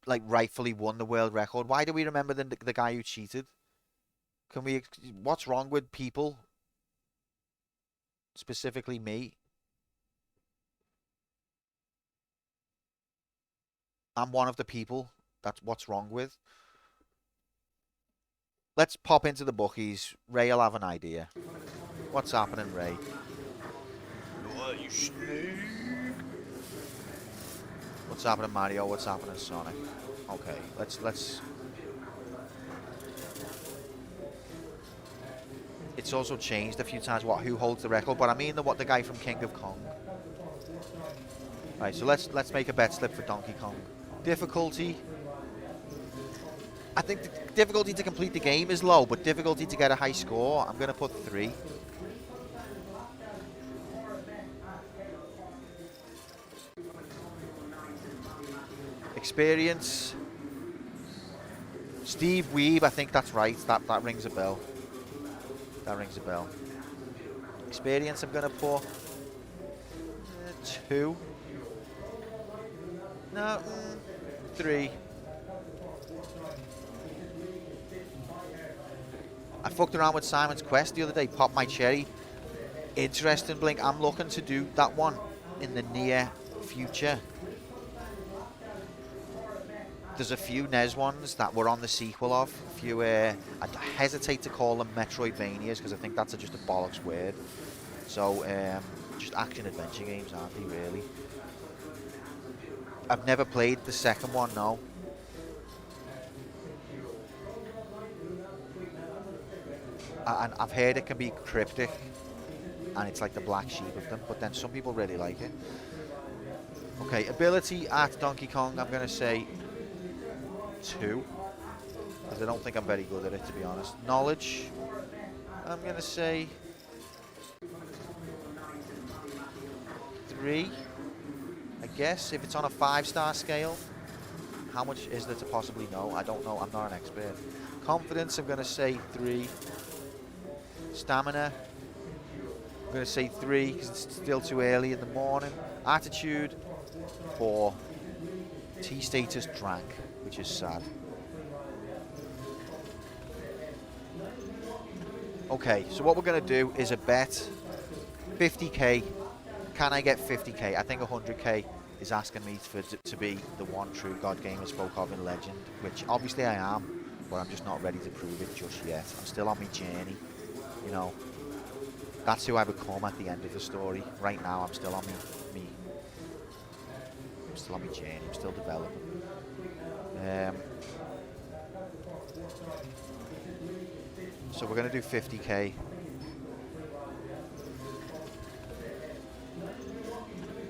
like, rightfully won the world record? Why do we remember the guy who cheated? Can we, what's wrong with people? Specifically me. I'm one of the people. That's what's wrong with. Let's pop into the bookies. Ray will have an idea. What's happening, Ray? What, you snake? What's happening, Mario? What's happening, Sonic? Okay, let's. It's also changed a few times. What? Who holds the record? But I mean the guy from King of Kong. Right. So let's make a bet slip for Donkey Kong. Difficulty. I think the difficulty to complete the game is low, but difficulty to get a high score, I'm gonna put 3. Experience. Steve Weeb, I think that's right. That rings a bell. That rings a bell. Experience, I'm going to put 2. No, 3. I fucked around with Simon's Quest the other day, popped my cherry. Interesting, Blink. I'm looking to do that one in the near future. There's a few NES ones that we're on the sequel of. A few, I hesitate to call them Metroidvanias because I think that's just a bollocks word. So, just action-adventure games, aren't they, really? I've never played the second one, no. And I've heard it can be cryptic, and it's like the black sheep of them, but then some people really like it. Okay, ability at Donkey Kong, I'm going to say 2, because I don't think I'm very good at it, to be honest. Knowledge, I'm going to say 3, I guess. If it's on a 5-star scale, how much is there to possibly know? I don't know, I'm not an expert. Confidence, I'm going to say 3. Stamina, I'm going to say 3 because it's still too early in the morning. Attitude, 4. T-status, drank, which is sad. Okay, so what we're going to do is a bet. 50k. Can I get 50k? I think 100k is asking me to be the one true God Gamer spoke of in Legend, which obviously I am, but I'm just not ready to prove it just yet. I'm still on my journey. You know, that's who I become at the end of the story. Right now, I'm still on I'm still on my journey. I'm still developing. So we're going to do 50k.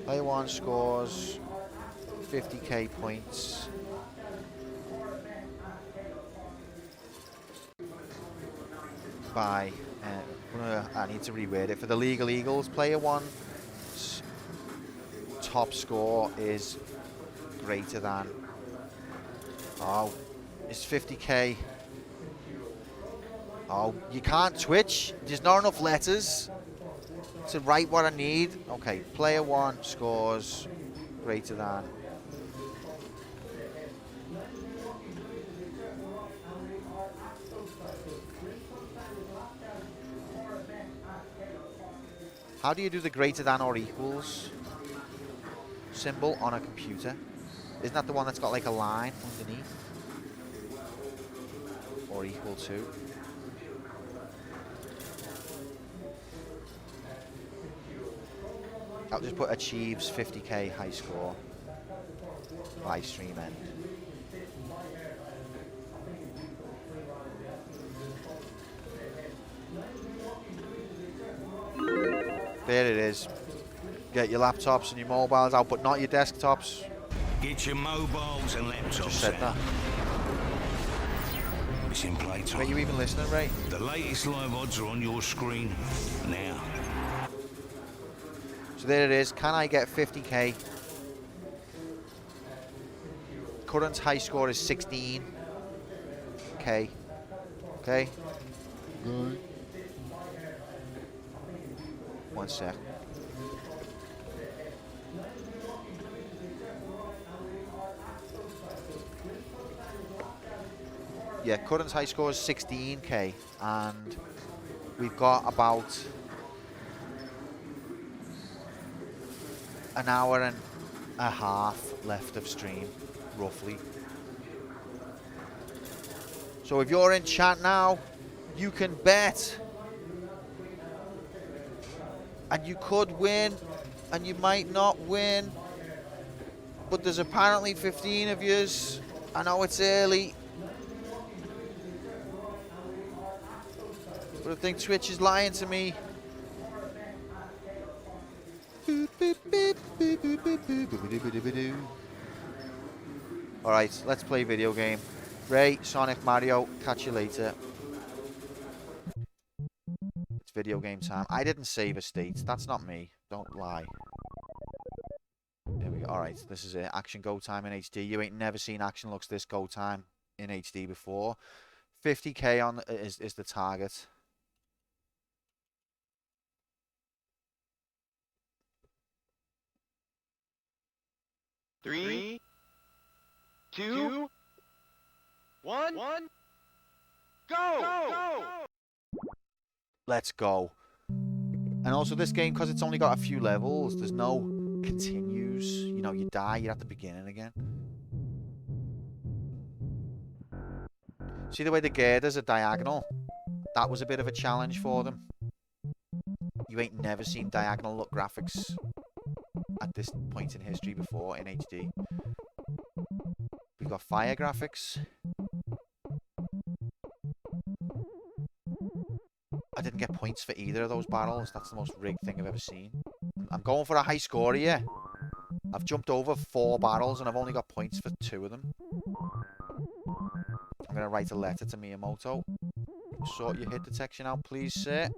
Player 1 scores 50k points. By I need to reword it. For the Legal Eagles, player 1's top score is greater than, it's 50k. Oh, you can't Twitch. There's not enough letters to write what I need. Okay, player 1 scores greater than. How do you do the greater than or equals symbol on a computer? Isn't that the one that's got like a line underneath? Or equal to? I'll just put achieves 50k high score by stream end. There it is. Get your laptops and your mobiles out, but not your desktops. Get your mobiles and laptops Just said that. It's in playtime. Are you even listening, Ray? The latest live odds are on your screen now. So there it is. Can I get 50k? Current high score is 16k. Okay. Good. One sec. Yeah, current high score is 16k, and we've got about an hour and a half left of stream, roughly. So if you're in chat now, you can bet. And you could win, and you might not win. But there's apparently 15 of yous. I know it's early. But I think Twitch is lying to me. Alright, let's play video game. Ray, Sonic, Mario, catch you later. It's video game time. I didn't save a state. That's not me. Don't lie. There we go. Alright, this is it. Action go time in HD. You ain't never seen action looks this go time in HD before. 50k on is the target. 3, 2, 1, go! Let's go. And also this game, because it's only got a few levels, there's no continues. You know, you die, you're at the beginning again. See the way the girders are diagonal? That was a bit of a challenge for them. You ain't never seen diagonal look graphics at this point in history before in HD. We've got fire graphics. I didn't get points for either of those barrels. That's the most rigged thing I've ever seen. I'm going for a high score here. I've jumped over 4 barrels and I've only got points for 2 of them. I'm going to write a letter to Miyamoto. Sort your hit detection out, please, sir.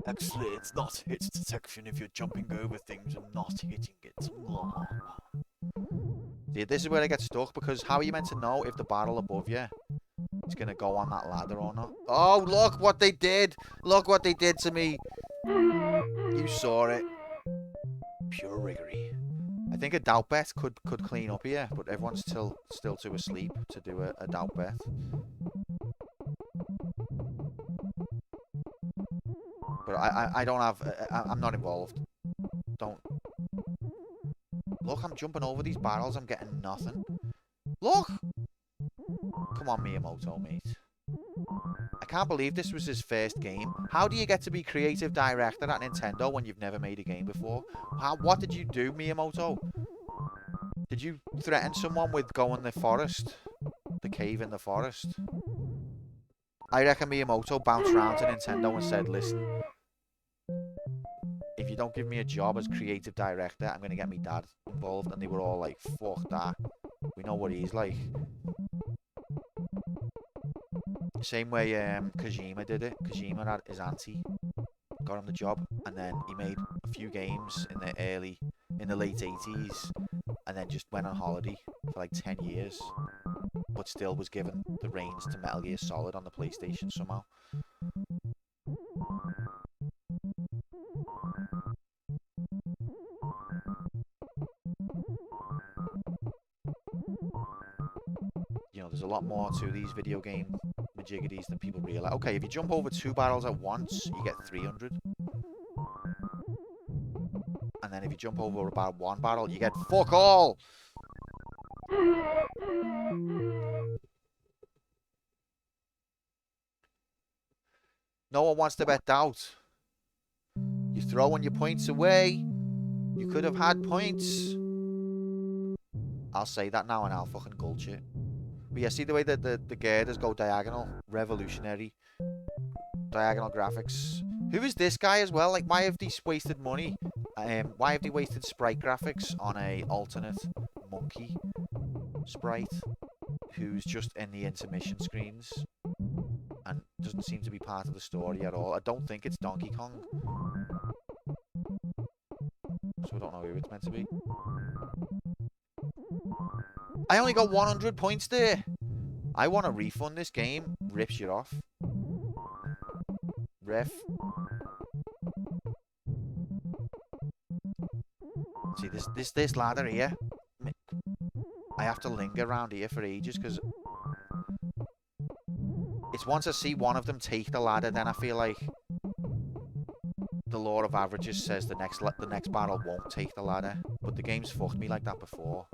Actually, it's not hit detection if you're jumping over things and not hitting it. See, this is where I get stuck, because how are you meant to know if the barrel above you is going to go on that ladder or not? Oh, look what they did! Look what they did to me! You saw it. Pure riggery. I think a doubt bet could clean up here, but everyone's still too asleep to do a doubt bet. But I don't have... I'm not involved. Don't... Look, I'm jumping over these barrels. I'm getting nothing. Look! Come on, Miyamoto, mate. I can't believe this was his first game. How do you get to be creative director at Nintendo when you've never made a game before? What did you do, Miyamoto? Did you threaten someone with going the forest? The cave in the forest? I reckon Miyamoto bounced round to Nintendo and said, listen, if you don't give me a job as creative director, I'm going to get my dad involved. And they were all like, fuck that. We know what he's like. Same way Kojima did it. Kojima had his auntie, got him the job, and then he made a few games in the late 80s, and then just went on holiday for like 10 years, but still was given the reins to Metal Gear Solid on the PlayStation somehow. You know, there's a lot more to these video game majiggities than people realize. Okay, if you jump over 2 barrels at once, you get 300. And then if you jump over about 1 barrel, you get fuck all! No one wants to bet doubt. You're throwing your points away. You could have had points. I'll say that now and I'll fucking gulch it. But yeah, see the way that the girders go diagonal? Revolutionary. Diagonal graphics. Who is this guy as well? Like, why have they wasted money? Why have they wasted sprite graphics on a alternate monkey sprite who's just in the intermission screens and doesn't seem to be part of the story at all? I don't think it's Donkey Kong. So I don't know who it's meant to be. I only got 100 points there. I want to refund this game. Rips you off. Ref. See, this ladder here. I have to linger around here for ages because it's once I see one of them take the ladder, then I feel like the law of averages says the next barrel won't take the ladder. But the game's fucked me like that before.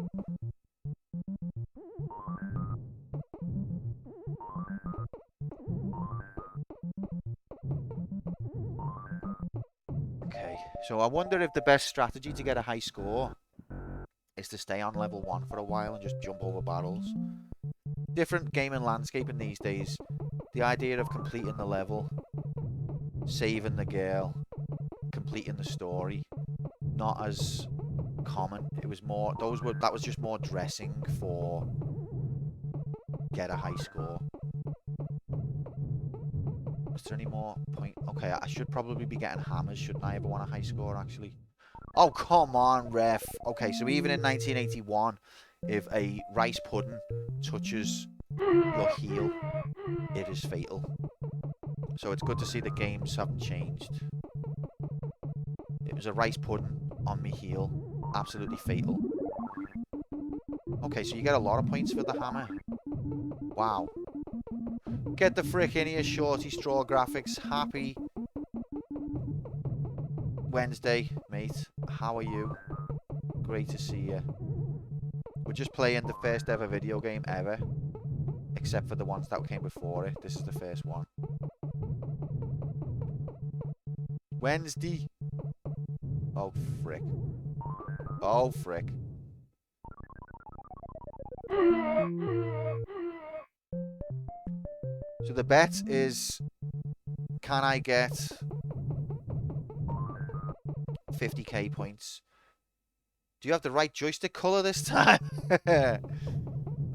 Okay, so I wonder if the best strategy to get a high score is to stay on level 1 for a while and just jump over barrels. Different gaming landscape in these days. The idea of completing the level, saving the girl, completing the story, not as common. It was more, that was just more dressing for get a high score. Is there any more point? Okay, I should probably be getting hammers, shouldn't I, ever want a high score, actually? Oh, come on, ref. Okay, so even in 1981, if a rice pudding touches your heel, it is fatal. So it's good to see the games haven't changed. It was a rice pudding on me heel. absolutely fatal. Okay, so you get a lot of points for the hammer. Wow. Get the frick in here, Shorty Straw Graphics. Happy Wednesday, mate. How are you? Great to see you. We're just playing the first ever video game ever. Except for the ones that came before it. This is the first one. Wednesday. Oh, frick. Oh, frick. So the bet is, can I get 50k points? Do you have the right joystick color this time? I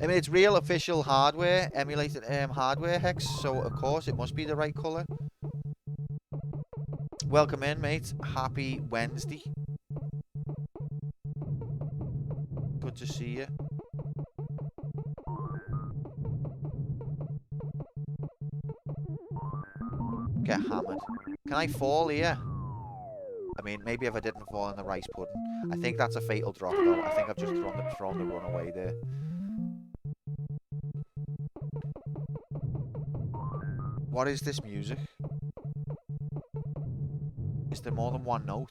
mean, it's real official hardware, emulated hardware, Hex, so of course it must be the right color. Welcome in, mate. Happy Wednesday. Good to see you. Get hammered. Can I fall here? I mean, maybe if I didn't fall in the rice pudding. I think that's a fatal drop, though. I think I've just thrown the run away there. What is this music? Is there more than one note?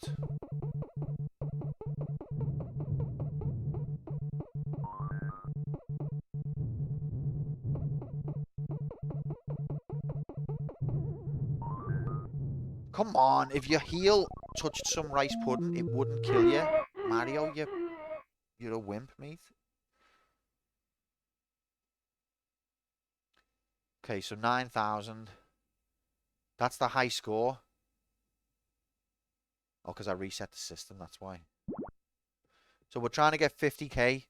Come on, if your heel touched some rice pudding, it wouldn't kill you. Mario, you're a wimp, mate. Okay, so 9,000. That's the high score. Oh, because I reset the system, that's why. So we're trying to get 50k.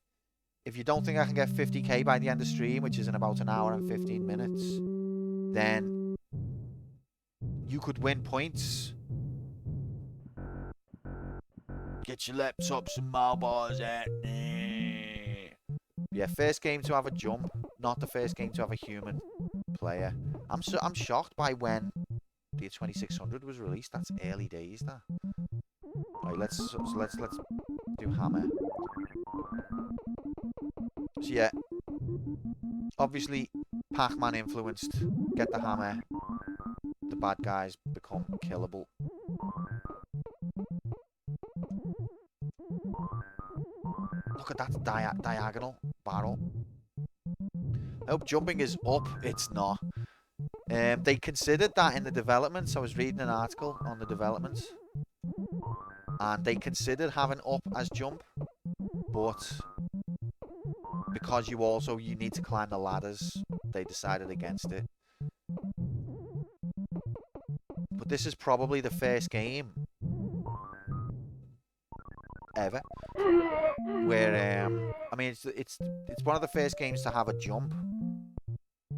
If you don't think I can get 50k by the end of stream, which is in about an hour and 15 minutes, then you could win points. Get your laptops and mobiles out. Yeah, first game to have a jump, not the first game to have a human player. I'm shocked by when the 2600 was released. That's early days, that. Right, let's do hammer. So yeah, obviously Pac-Man influenced. Get the hammer. The bad guys become killable. Look at that diagonal barrel. I hope jumping is up. It's not. They considered that in the developments. I was reading an article on the developments, and they considered having up as jump, but because you need to climb the ladders, they decided against it. But this is probably the first game ever where I mean it's one of the first games to have a jump.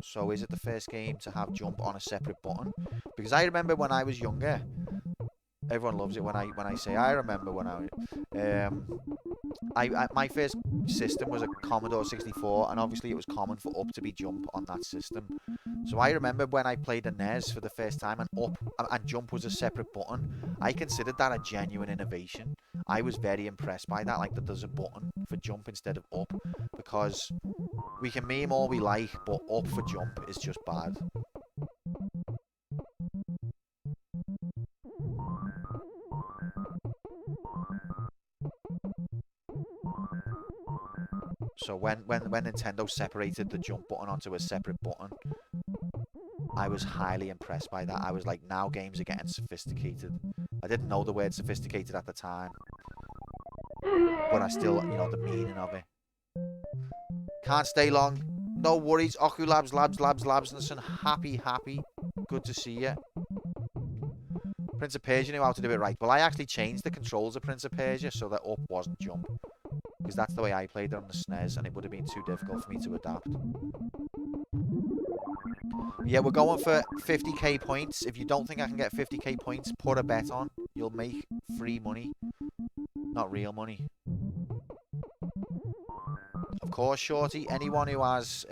So is it the first game to have jump on a separate button? Because I remember when I was younger, everyone loves it when I say I remember when my first system was a Commodore 64, and obviously it was common for up to be jump on that system. So I remember when I played the NES for the first time and up and jump was a separate button, I considered that a genuine innovation. I was very impressed by that, like that there's a button for jump instead of up, because we can meme all we like, but up for jump is just bad. So when Nintendo separated the jump button onto a separate button, I was highly impressed by that. I was like, now games are getting sophisticated. I didn't know the word sophisticated at the time, but I still, you know, the meaning of it. Can't stay long. No worries. Oculabs, Labsonson. Happy. Good to see you. Prince of Persia knew how to do it right. Well, I actually changed the controls of Prince of Persia so that up wasn't jump, because that's the way I played it on the SNES, and it would have been too difficult for me to adapt. Yeah, we're going for 50k points. If you don't think I can get 50k points, put a bet on. You'll make free money, not real money. Of course, Shorty, anyone who has...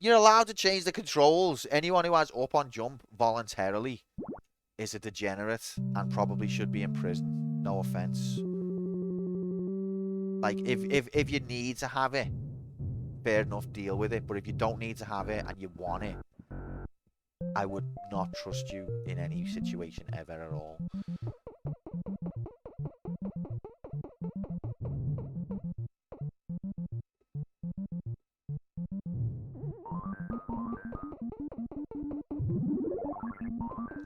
You're allowed to change the controls. Anyone who has up on jump voluntarily is a degenerate and probably should be in prison. No offense. Like, if you need to have it, fair enough, deal with it. But if you don't need to have it and you want it, I would not trust you in any situation ever at all.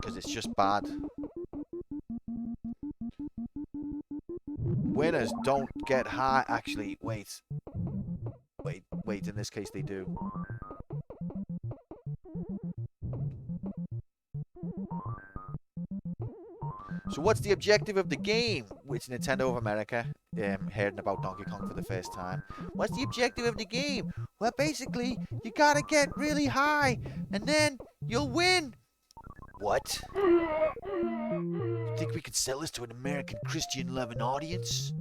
Because it's just bad. Winners don't get high. Actually, wait. In this case, they do. So what's the objective of the game? Which Nintendo of America, hearing about Donkey Kong for the first time. What's the objective of the game? Well, basically, you gotta get really high, and then you'll win. What? You think we could sell this to an American Christian-loving audience?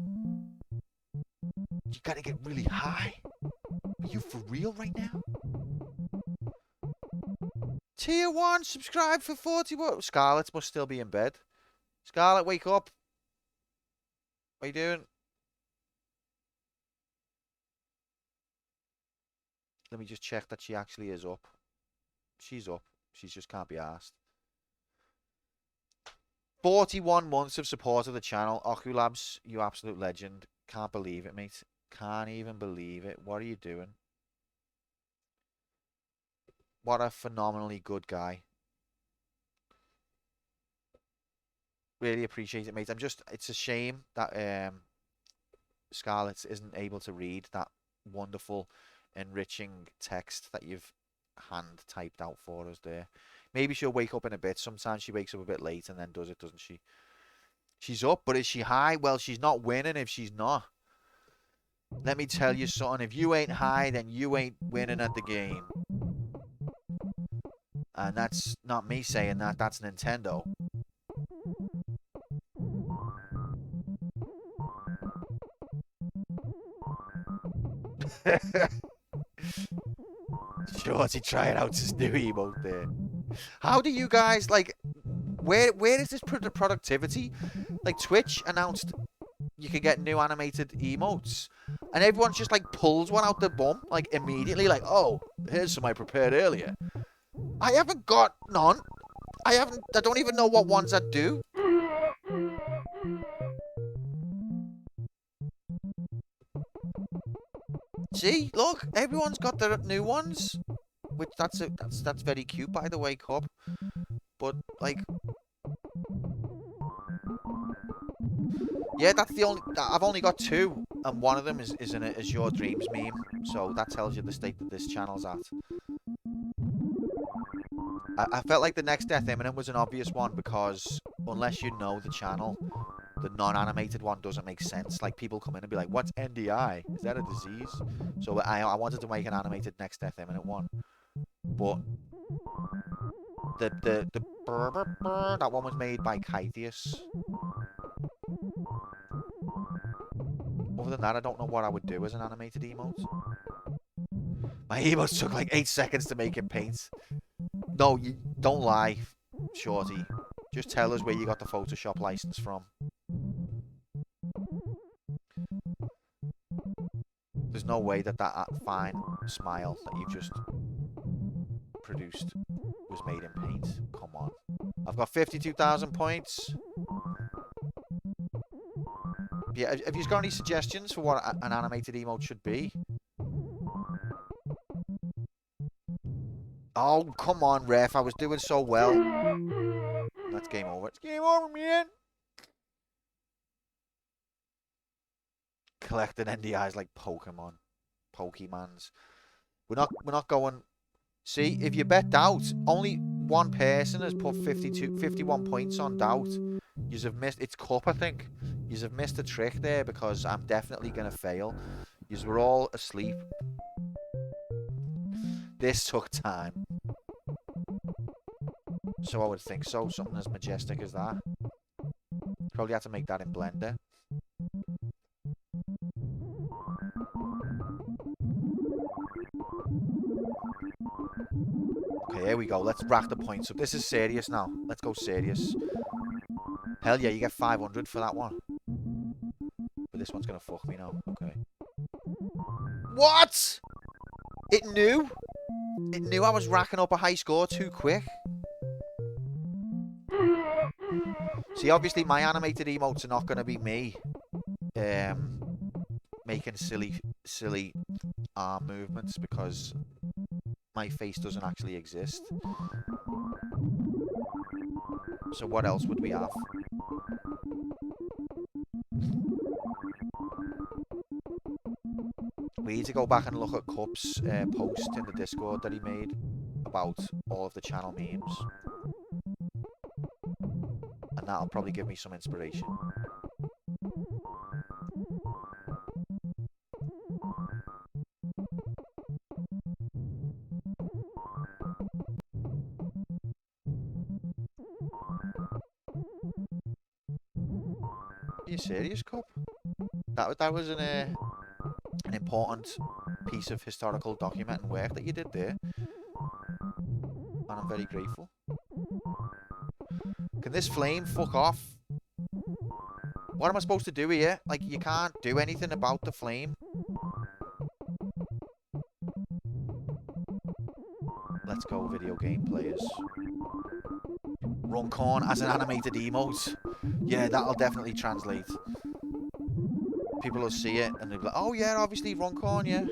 You gotta get really high? Are you for real right now? Tier 1, subscribe for 40 what? Scarlet must still be in bed. Scarlet, wake up. What are you doing? Let me just check that she actually is up. She's up. She just can't be asked. 41 months of support of the channel. Oculabs, you absolute legend. Can't believe it, mate. Can't even believe it. What are you doing? What a phenomenally good guy. Really appreciate it, mate. It's a shame that Scarlett isn't able to read that wonderful, enriching text that you've hand typed out for us there. Maybe she'll wake up in a bit. Sometimes she wakes up a bit late and then does it, doesn't she? She's up, but is she high? Well, she's not winning if she's not. Let me tell you something. If you ain't high, then you ain't winning at the game. And that's not me saying that. That's Nintendo. Shorty trying out his new emote there. How do you guys, like, where is this productivity? Like, Twitch announced you can get new animated emotes, and everyone just, like, pulls one out the bum, like, immediately, like, oh, here's some I prepared earlier. I haven't got none. I don't even know what ones I do. See, look, everyone's got their new ones, which that's very cute, by the way, Cub. But like, yeah, that's the only. I've only got two, and one of them is in a Is Your Dreams meme. So that tells you the state that this channel's at. I felt like the Next Death Imminent was an obvious one because unless you know the channel, the non-animated one doesn't make sense. Like, people come in and be like, what's NDI? Is that a disease? So I wanted to make an animated Next Death Imminent one. But that one was made by Kythius. Other than that, I don't know what I would do as an animated emote. My emotes took like 8 seconds to make in Paint. No, you don't lie, Shorty. Just tell us where you got the Photoshop license from. There's no way that fine smile that you've just produced was made in Paint. Come on. I've got 52,000 points. Yeah, have you got any suggestions for what an animated emote should be? Oh, come on, ref. I was doing so well. That's game over. It's game over, man. Collecting NDIs like Pokemon. Pokemons. We're not going. See, if you bet Doubt, only one person has put 51 points on Doubt. Yous have missed. It's Cup, I think. Yous have missed a trick there because I'm definitely gonna fail. Yous were all asleep. This took time. So I would think so. Something as majestic as that. Probably had to make that in Blender. Okay, here we go. Let's rack the points up. This is serious now. Let's go serious. Hell yeah, you get 500 for that one. But this one's gonna fuck me now. Okay. What? It knew? It knew I was racking up a high score too quick. See, obviously my animated emotes are not gonna be me making silly arm movements because my face doesn't actually exist. So what else would we have? We need to go back and look at Cup's post in the Discord that he made about all of the channel memes. And that'll probably give me some inspiration. Are you serious, Cup? That was an important piece of historical documenting work that you did there. And I'm very grateful. Can this flame fuck off? What am I supposed to do here? Like, you can't do anything about the flame. Let's go, video game players. Runcorn as an animated emote. Yeah, that'll definitely translate. People will see it and they'll be like, oh yeah, obviously Runcorn, yeah.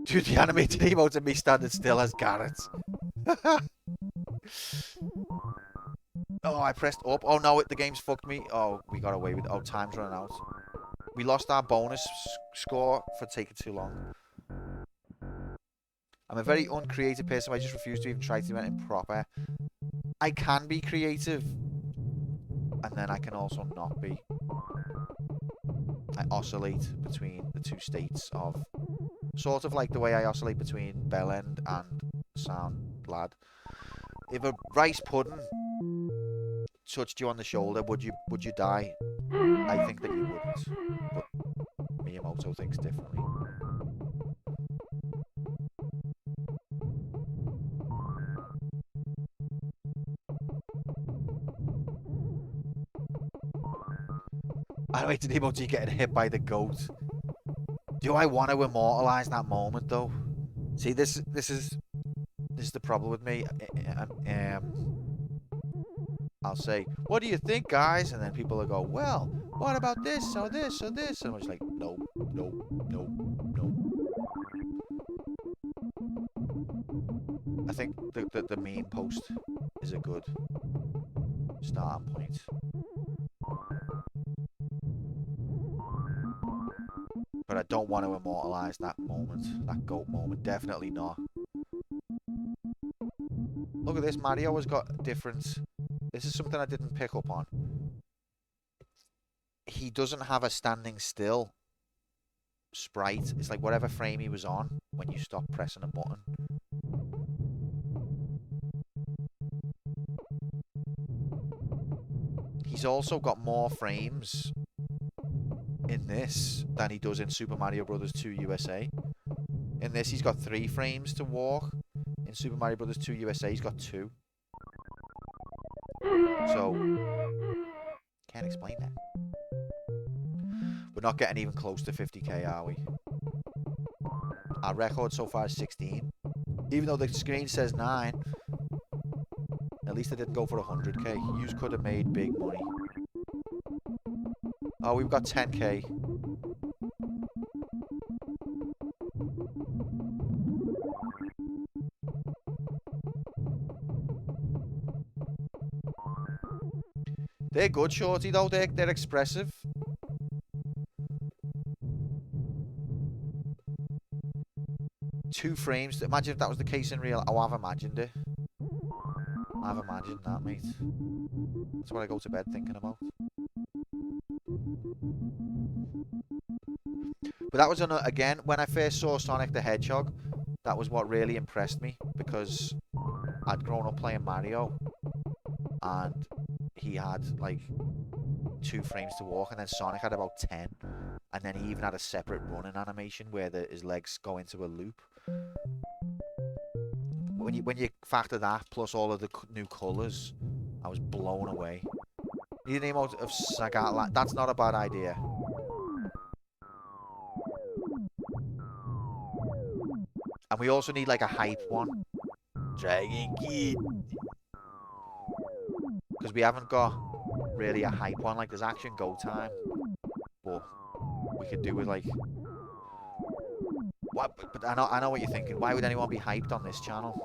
Dude, the animated emotes of me standing still as Garrett. Oh, I pressed up. Oh no, the game's fucked me. Oh, we got away with it. Oh, time's running out. We lost our bonus score for taking too long. I'm a very uncreative person. I just refuse to even try to do anything proper. I can be creative. And then I can also not be. I oscillate between the two states of... Sort of like the way I oscillate between Bellend and Sound Lad. If a rice pudding touched you on the shoulder, would you die? I think that you wouldn't. But Miyamoto thinks differently. Animated emoji getting hit by the goat. Do I want to immortalize that moment though? See, this is the problem with me. I'll say, what do you think, guys? And then people will go, well, what about this or this or this? And I'm just like, no, no, no, no. I think the meme post is a good starting point. But I don't want to immortalize that moment, that goat moment. Definitely not. Look at this, Mario has got different... This is something I didn't pick up on. He doesn't have a standing still sprite. It's like whatever frame he was on when you stop pressing a button. He's also got more frames in this than he does in Super Mario Bros. 2 USA. In this, he's got 3 frames to walk. In Super Mario Bros. 2 USA, he's got 2. So, can't explain that. We're not getting even close to 50k, are we? Our record so far is 16. Even though the screen says 9, at least I didn't go for 100k. You could have made big money. Oh, we've got 10k. They're good, Shorty, though. They're expressive. Two frames. Imagine if that was the case in real. Oh, I've imagined it. I've imagined that, mate. That's what I go to bed thinking about. But that was, again, when I first saw Sonic the Hedgehog, that was what really impressed me. Because I'd grown up playing Mario. And he had, like, 2 frames to walk. And then Sonic had about 10. And then he even had a separate running animation where his legs go into a loop. when you factor that plus all of the new colours, I was blown away. Need an emote of Sagat. That's not a bad idea. And we also need like a hype one. Dragon Kid. Because we haven't got really a hype one. Like there's Action Go Time. But we could do with like... What? But I know what you're thinking. Why would anyone be hyped on this channel?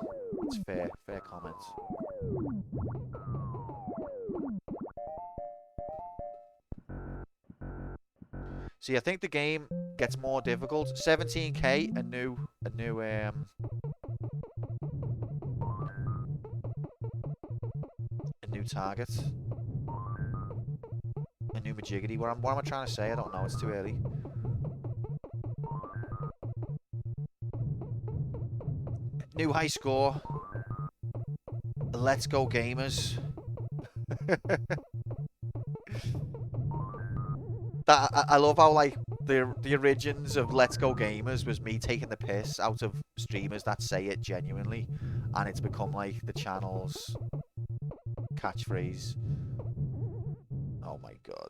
It's fair comment. See, I think the game gets more difficult. 17k, a new target. A new Majigity. What am I trying to say? I don't know. It's too early. New high score. Let's go gamers. I love how like the origins of Let's Go Gamers was me taking the piss out of streamers that say it genuinely, and it's become like the channel's catchphrase. Oh my god.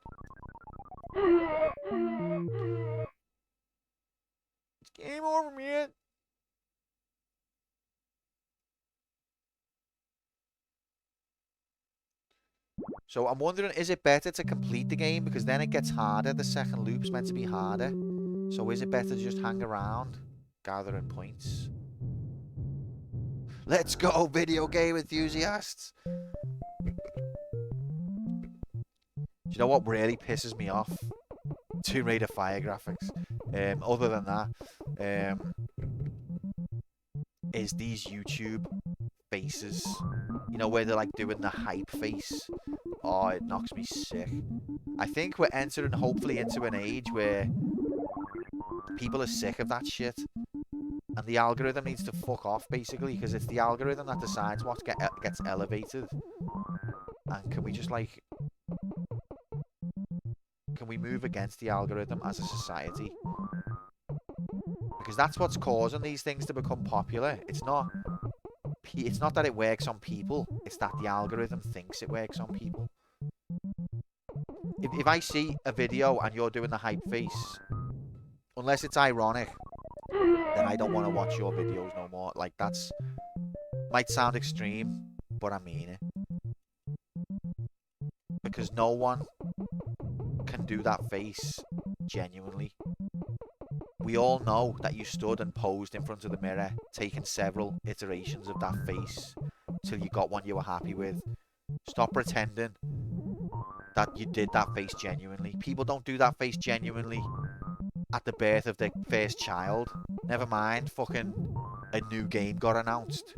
It's game over, man. So I'm wondering, is it better to complete the game? Because then it gets harder. The second loop's meant to be harder. So is it better to just hang around, gathering points? Let's go, video game enthusiasts! Do you know what really pisses me off? Tomb Raider Fire graphics. Other than that, is these YouTube faces. You know, where they're like doing the hype face. Oh, it knocks me sick. I think we're entering, hopefully, into an age where people are sick of that shit. And the algorithm needs to fuck off, basically, because it's the algorithm that decides what gets elevated. And can we just, like... Can we move against the algorithm as a society? Because that's what's causing these things to become popular. It's not that it works on people, it's that the algorithm thinks it works on people. If I see a video and you're doing the hype face, unless it's ironic, then I don't want to watch your videos no more. Like, that's... Might sound extreme, but I mean it. Because no one can do that face genuinely. We all know that you stood and posed in front of the mirror, taking several iterations of that face till you got one you were happy with. Stop pretending that you did that face genuinely. People don't do that face genuinely at the birth of their first child. Never mind, fucking a new game got announced.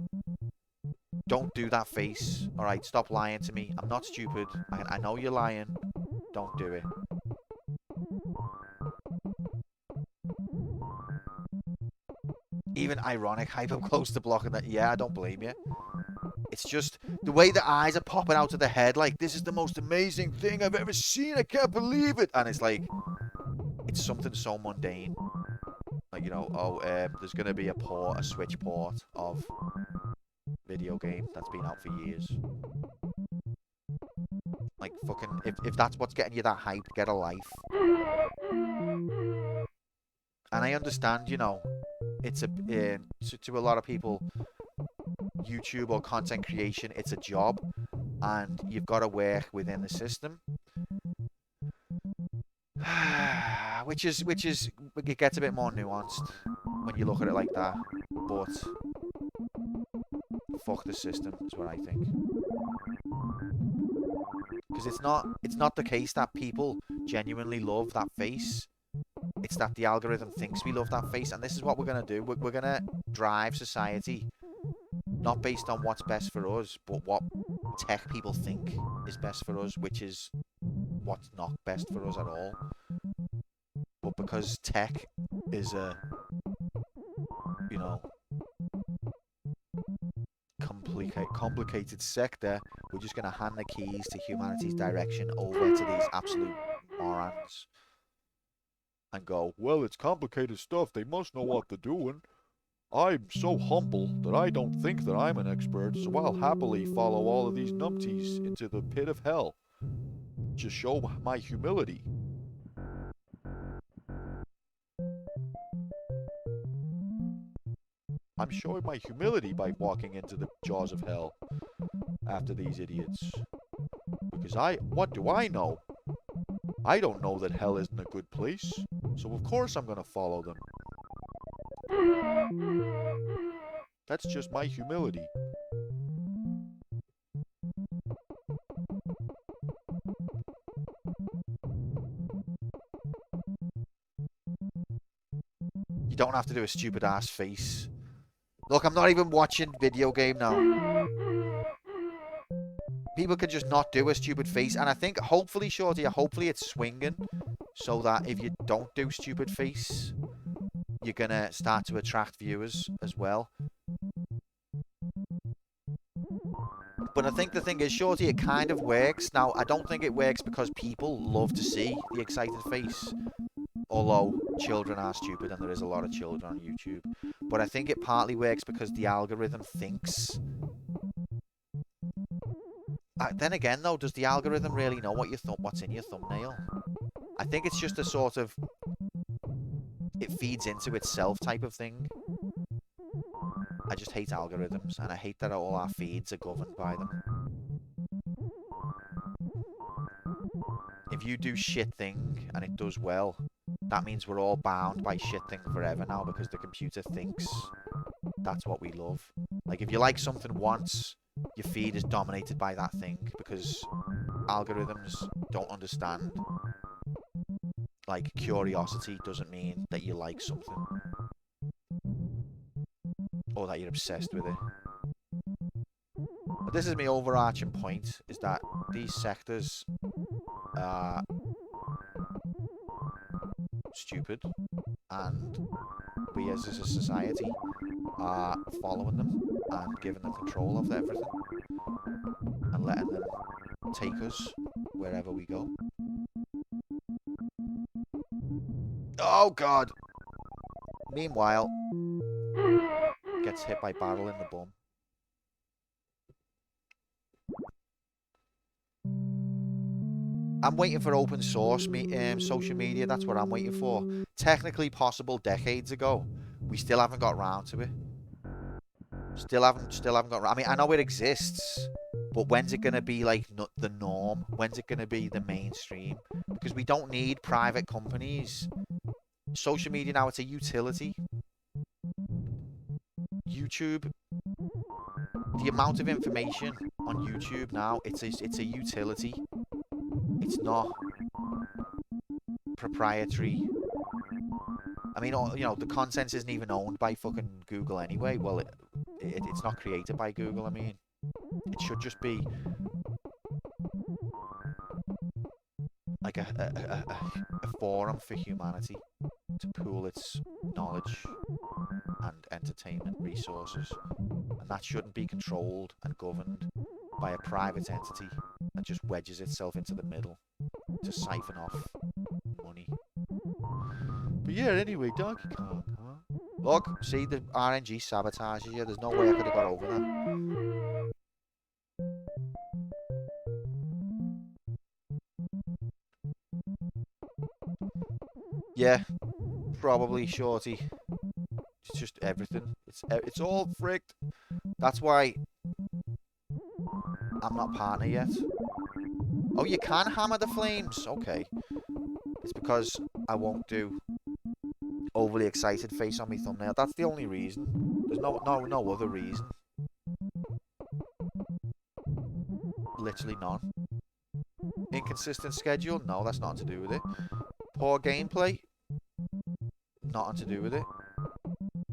Don't do that face. Alright, stop lying to me. I'm not stupid. I know you're lying. Don't do it. Even ironic hype up close to blocking that. Yeah, I don't blame you. It's just the way the eyes are popping out of the head, like, this is the most amazing thing I've ever seen. I can't believe it. And it's like, it's something so mundane. Like, you know, there's going to be a Switch port of video game that's been out for years. Like, fucking, if that's what's getting you that hype, get a life. And I understand, you know, it's to a lot of people, YouTube or content creation, it's a job, and you've got to work within the system. which is it gets a bit more nuanced when you look at it like that. But fuck the system is what I think. Because it's not the case that people genuinely love that face. It's that the algorithm thinks we love that face, and this is what we're going to do. We're going to drive society, not based on what's best for us, but what tech people think is best for us, which is what's not best for us at all. But because tech is a, you know, complicated sector, we're just going to hand the keys to humanity's direction over to these absolute morons. And go, well, it's complicated stuff. They must know what they're doing. I'm so humble that I don't think that I'm an expert, so I'll happily follow all of these numpties into the pit of hell. Just show my humility. I'm showing my humility by walking into the jaws of hell after these idiots. Because what do I know? I don't know that hell isn't a good place, so of course I'm gonna follow them. That's just my humility. You don't have to do a stupid ass face. Look, I'm not even watching video game now. People can just not do a stupid face, and I think hopefully, Shorty, hopefully it's swinging, so that if you don't do stupid face, you're gonna start to attract viewers as well. But I think the thing is, Shorty, it kind of works. Now, I don't think it works because people love to see the excited face. Although children are stupid and there is a lot of children on YouTube. But I think it partly works because the algorithm thinks. Then again, though, does the algorithm really know what's in your thumbnail? I think it's just a sort of... it feeds into itself type of thing. I just hate algorithms, and I hate that all our feeds are governed by them. If you do shit thing and it does well, that means we're all bound by shit thing forever now, because the computer thinks that's what we love. Like, if you like something once, your feed is dominated by that thing, because algorithms don't understand. Like, curiosity doesn't mean that you like something, or that you're obsessed with it. But this is my overarching point, is that these sectors are stupid, and we as a society are following them and giving them control of everything and letting them take us wherever we go. Oh god! Meanwhile, gets hit by barrel in the bum. I'm waiting for open source social media. That's what I'm waiting for. Technically possible decades ago. We still haven't got round to it. Still haven't got. I mean, I know it exists, but when's it gonna be like the norm? When's it gonna be the mainstream? Because we don't need private companies. Social media now, it's a utility. YouTube, the amount of information on YouTube now, it's a utility. It's not proprietary. I mean, you know, the content isn't even owned by fucking Google anyway. Well, it's not created by Google. I mean, it should just be like a forum for humanity to pool its knowledge and entertainment resources, and that shouldn't be controlled and governed by a private entity that just wedges itself into the middle to siphon off money. But yeah, anyway, Donkey Kong, huh? Look, see, the RNG sabotages you. There's no way I could have got over that. Yeah, probably, Shorty. It's just everything. It's all fricked. That's why I'm not partner yet. Oh, you can hammer the flames. Okay. It's because I won't do overly excited face on my thumbnail. That's the only reason. There's no other reason. Literally none. Inconsistent schedule? No, that's nothing to do with it. Poor gameplay? Nothing to do with it.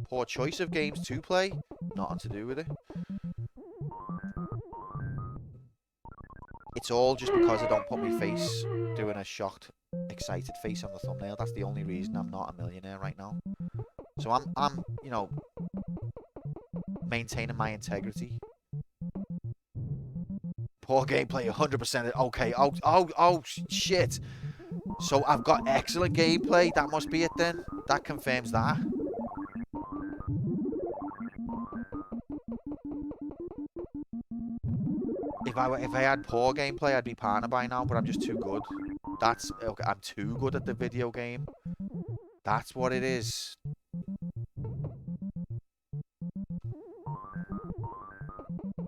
Poor choice of games to play? Nothing to do with it. It's all just because I don't put my face doing a shocked, excited face on the thumbnail. That's the only reason I'm not a millionaire right now. So I'm, you know, maintaining my integrity. Poor gameplay, 100%. Okay. Oh, shit. So I've got excellent gameplay. That must be it then. That confirms that. if I had poor gameplay, I'd be partner by now, but I'm just too good. That's okay, I'm too good at the video game. That's what it is.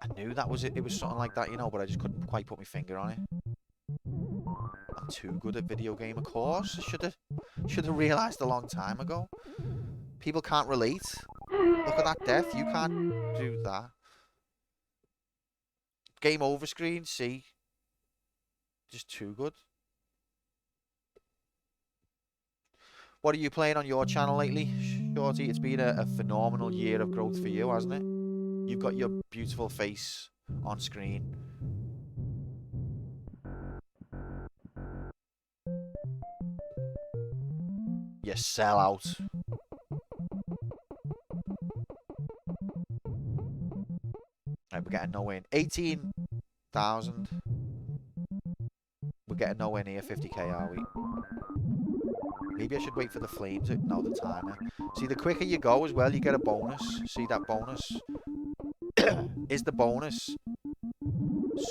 I knew that was it. It was something like that, you know, but I just couldn't quite put my finger on it. I'm too good at video game, of course. Should have realized a long time ago. People can't relate. Look at that death. You can't do that. Game over screen, see? Just too good. What are you playing on your channel lately, Shorty? It's been a phenomenal year of growth for you, hasn't it? You've got your beautiful face on screen. You sell out. Right, we're getting nowhere in 18,000. We're getting nowhere near 50k, are we? Maybe I should wait for the flame to know the timer. See, the quicker you go as well, you get a bonus. See that bonus? Is the bonus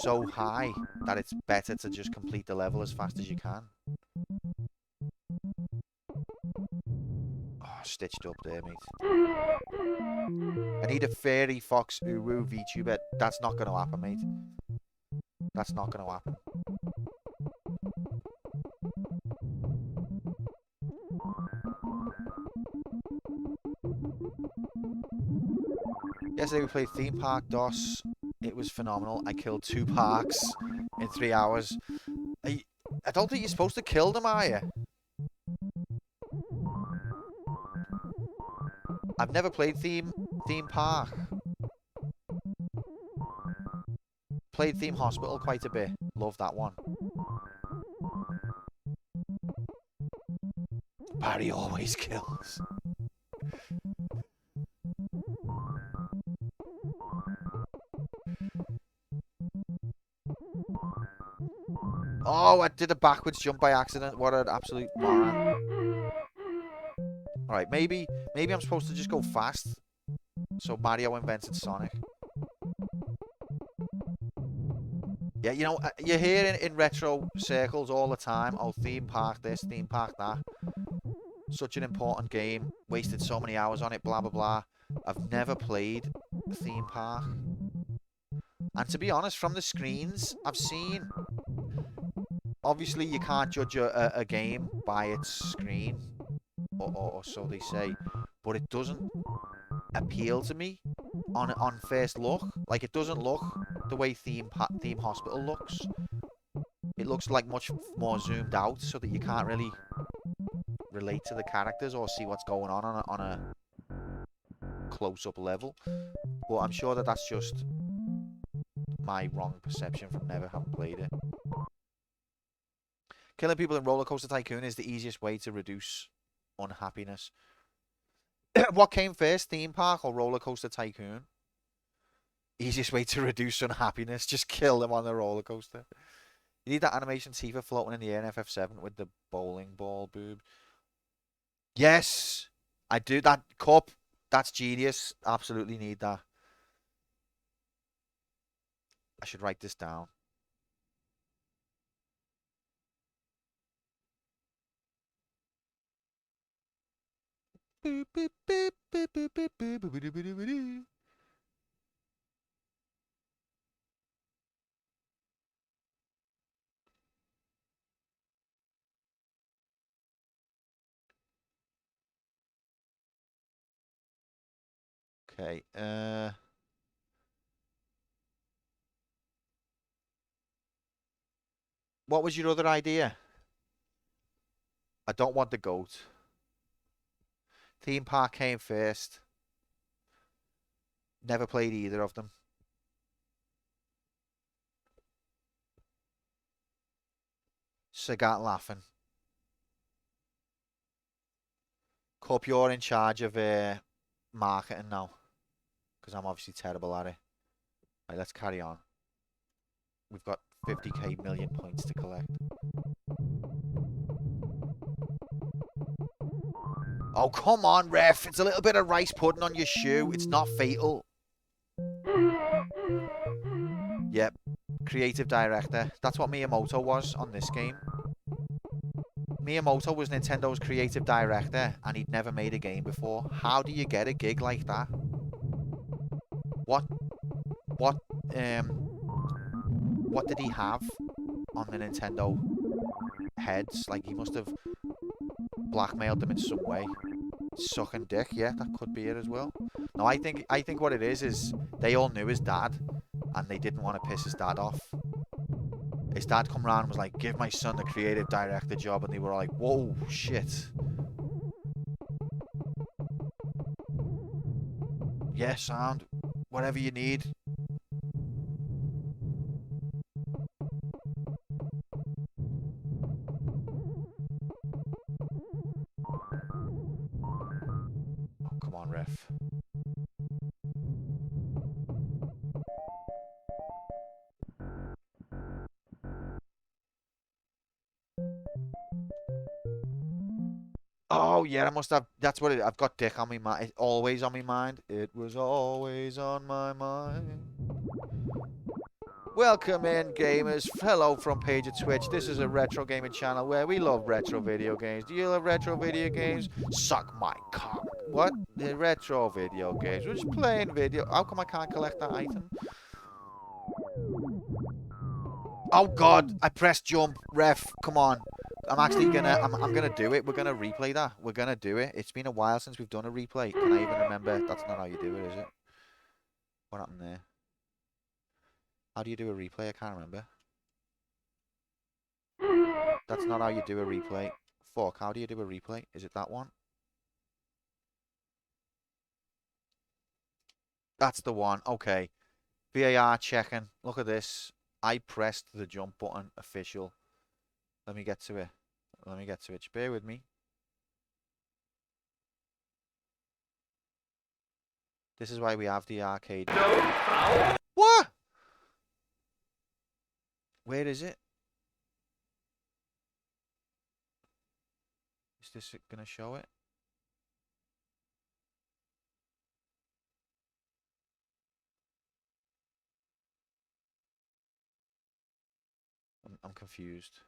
so high that it's better to just complete the level as fast as you can? Oh, stitched up there, mate. I need a Fairy Fox Uru VTuber. That's not going to happen, mate. That's not going to happen. Yesterday we played Theme Park DOS. It was phenomenal. I killed 2 parks in 3 hours. I don't think you're supposed to kill them, are you? I've never played Theme Park. Played Theme Hospital quite a bit. Love that one. Barry always kills. Oh, I did a backwards jump by accident. What an absolute moron. Alright, maybe I'm supposed to just go fast. So Mario invented Sonic. Yeah, you know, you hear in retro circles all the time, oh, Theme Park this, Theme Park that. Such an important game. Wasted so many hours on it, blah, blah, blah. I've never played Theme Park. And to be honest, from the screens I've seen, obviously you can't judge a game by its screen, or so they say, but it doesn't appeal to me on first look. Like, it doesn't look the way Theme Hospital looks. It looks like much more zoomed out, so that you can't really relate to the characters or see what's going on a close-up level. But I'm sure that that's just my wrong perception from never having played it. Killing people in Roller Coaster Tycoon is the easiest way to reduce unhappiness. What came first, Theme Park or Roller Coaster Tycoon? Easiest way to reduce unhappiness, just kill them on the roller coaster. You need that animation Tifa floating in the air in FF7 with the bowling ball boob. Yes, I do. That cup, that's genius. Absolutely need that. I should write this down. Okay, what was your other idea? I don't want the goat. Theme Park came first. Never played either of them. Sagat laughing. Cup, you're in charge of marketing now, because I'm obviously terrible at it. Right, let's carry on. We've got 50k million points to collect. Oh, come on, ref. It's a little bit of rice pudding on your shoe. It's not fatal. Yep. creative director. That's what Miyamoto was on this game. Miyamoto was Nintendo's creative director, and he'd never made a game before. How do you get a gig like that? What did he have on the Nintendo heads? Like, he must have blackmailed them in some way. Sucking dick, yeah, that could be it as well. No, I think what it is they all knew his dad, and they didn't want to piss his dad off. His dad come round and was like, give my son the creative director job, and they were like, whoa, shit. Yeah, sound. Whatever you need. Oh, come on, ref. Oh, yeah, I must have. That's what I've got dick on my mind. It's always on my mind. It was always on my mind. Welcome in, gamers. Hello from Page of Twitch. This is a retro gaming channel where we love retro video games. Do you love retro video games? Suck my cock. What? The retro video games. We're just playing video. How come I can't collect that item? Oh, God. I pressed jump. Ref, come on. I'm actually gonna, I'm gonna do it. We're gonna replay that. We're gonna do it. It's been a while since we've done a replay. Can I even remember? That's not how you do it, is it? What happened there? How do you do a replay? I can't remember. That's not how you do a replay. Fuck, how do you do a replay? Is it that one? That's the one. Okay. VAR checking. Look at this. I pressed the jump button. Official. Let me get to it. Let me get to it. Just bear with me. This is why we have the arcade. What? Where is it? Is this gonna show it? I'm confused.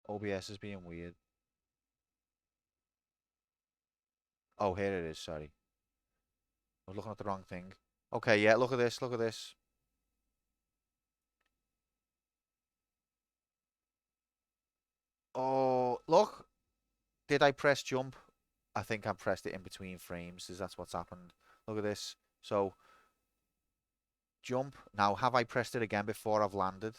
OBS is being weird. Oh, here it is, sorry. I was looking at the wrong thing. Okay, yeah, look at this, look at this. Oh, look. Did I press jump? I think I pressed it in between frames. That's what's happened. Look at this. So, jump. Now, have I pressed it again before I've landed?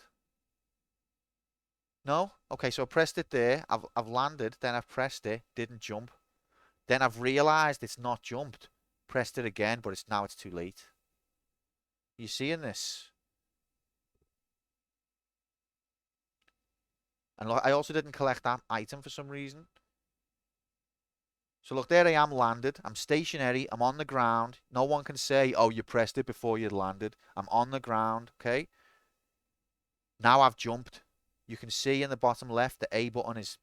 No? Okay, so I pressed it there. I've landed. Then I've pressed it. Didn't jump. Then I've realised it's not jumped. Pressed it again, but now it's too late. You seeing this? And look, I also didn't collect that item for some reason. So look, there I am landed. I'm stationary. I'm on the ground. No one can say, oh, you pressed it before you landed. I'm on the ground, okay? Now I've jumped. You can see in the bottom left, the A button is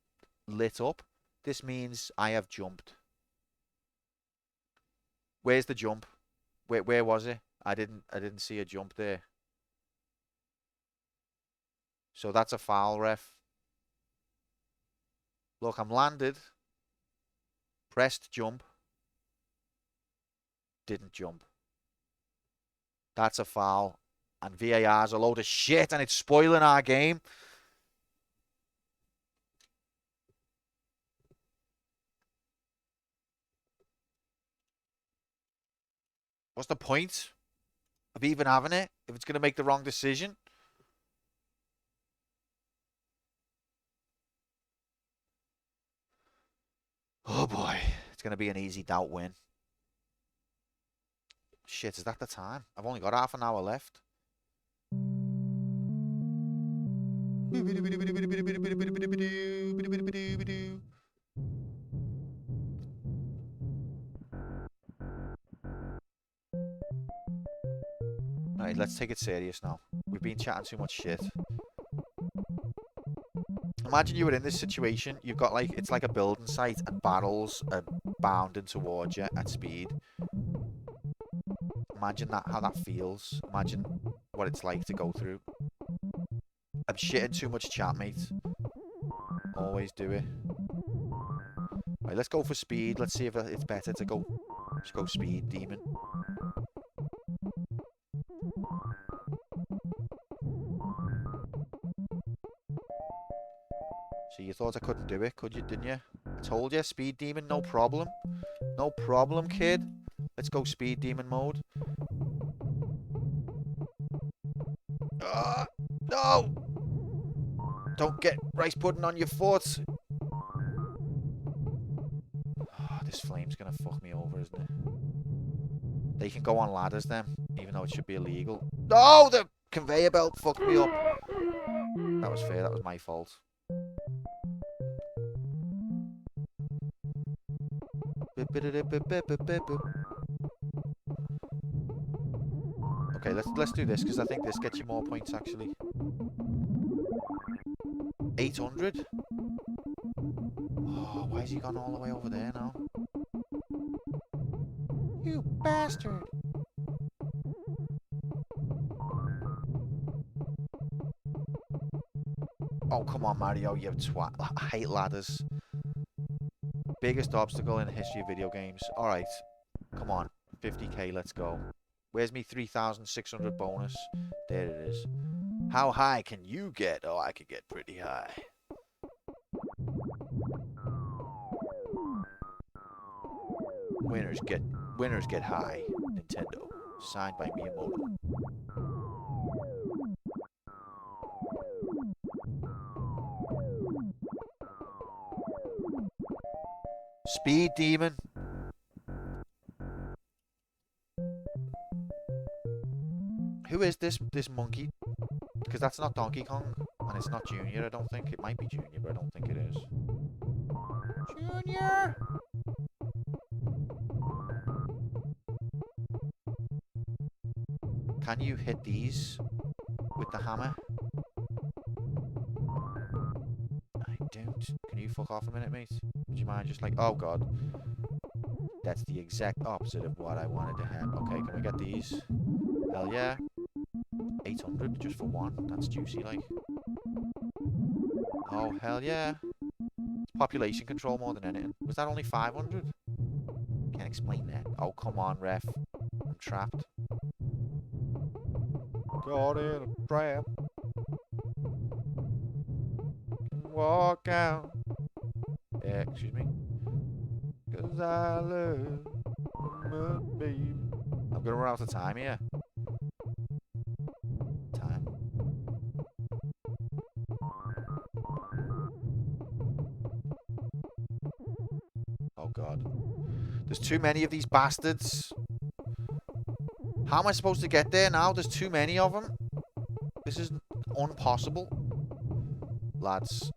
lit up. This means I have jumped. Where's the jump? Where was it? I didn't see a jump there. So that's a foul, ref. Look, I'm landed. Pressed jump. Didn't jump. That's a foul. And VAR's a load of shit, and it's spoiling our game. What's the point of even having it if it's going to make the wrong decision? Oh boy, it's going to be an easy doubt win. Shit, is that the time? I've only got half an hour left. Alright, let's take it serious now. We've been chatting too much shit. Imagine you were in this situation. You've got like, it's like a building site and barrels are bounding towards you at speed. Imagine that, how that feels. Imagine what it's like to go through. I'm shitting too much chat, mate. Always do it. Right, let's go for speed. Let's see if it's better to go. Let's go speed, demon. So you thought I couldn't do it, could you? Didn't you? I told you, speed demon, no problem. No problem, kid. Let's go speed demon mode. No! Don't get rice pudding on your foot. Oh, this flame's gonna fuck me over, isn't it? They can go on ladders then, even though it should be illegal. No! The conveyor belt fucked me up. That was fair, that was my fault. Okay, let's do this, because I think this gets you more points, actually. 800? Oh, why has he gone all the way over there now? You bastard! Oh, come on, Mario, you twat. I hate ladders. Biggest obstacle in the history of video games. Alright, come on. 50k, let's go. Where's me 3,600 bonus? There it is. How high can you get? Oh, I could get pretty high. Winners get high. Nintendo. Signed by Miyamoto. Speed demon. Who is this monkey? Because that's not Donkey Kong, and it's not Junior, I don't think. It might be Junior, but I don't think it is. Junior! Can you hit these with the hammer? I don't. Can you fuck off a minute, mate? Would you mind just like... Oh, God. That's the exact opposite of what I wanted to have. Okay, can we get these? Hell yeah. 800 just for one. That's juicy, like. Oh, hell yeah. It's population control more than anything. Was that only 500? Can't explain that. Oh, come on, ref. I'm trapped. Caught in a trap. Walk out. Yeah, excuse me. 'Cause I love my baby. I'm gonna run out of time here. Oh god. There's too many of these bastards. How am I supposed to get there now? There's too many of them. This is impossible. Lads.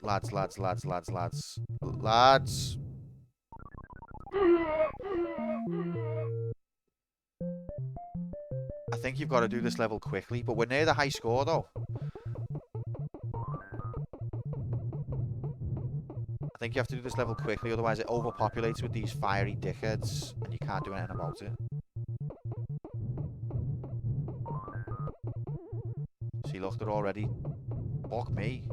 I think you've got to do this level quickly, but we're near the high score though. I think you have to do this level quickly, otherwise it overpopulates with these fiery dickheads, and you can't do anything about it. See, look, they're already... Fuck me.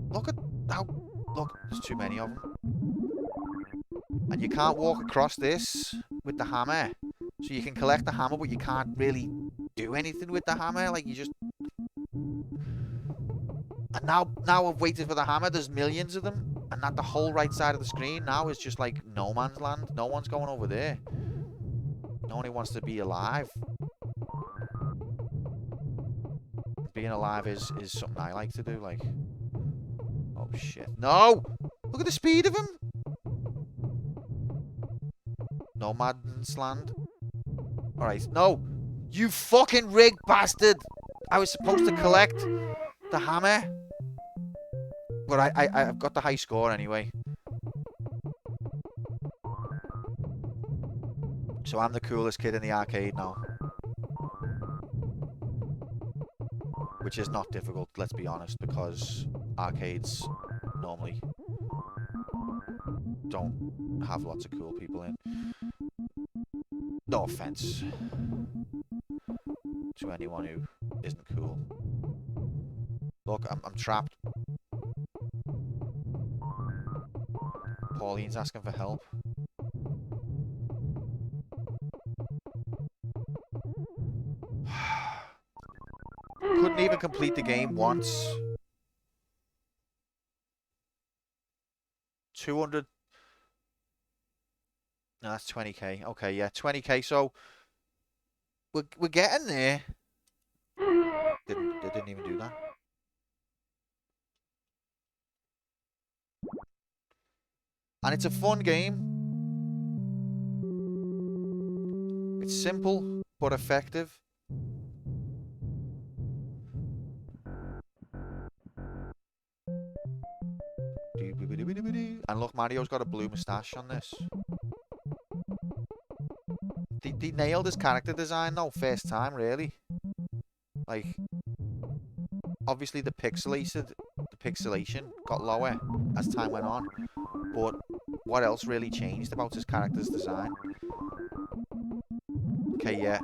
Look at how... Look, there's too many of them. And you can't walk across this with the hammer. So you can collect the hammer, but you can't really do anything with the hammer. Like, you just... And now I've waited for the hammer. There's millions of them. And that the whole right side of the screen now is just like no man's land. No one's going over there. No one wants to be alive. Being alive is something I like to do, like... Oh, shit. No! Look at the speed of him! No man's land. Alright, no! You fucking rigged bastard! I was supposed to collect the hammer. But I've got the high score anyway. So I'm the coolest kid in the arcade now. which is not difficult, let's be honest, because arcades normally don't have lots of cool people in. No offense to anyone who isn't cool. Look, I'm trapped. Pauline's asking for help. Couldn't even complete the game once. 200. No, that's 20k. Okay, yeah, 20k. So we're getting there. They didn't even do that. And it's a fun game. It's simple but effective. And look, Mario's got a blue moustache on this. They nailed his character design though, first time really. Like, obviously the pixelation got lower as time went on. But what else really changed about his character's design? Okay, yeah.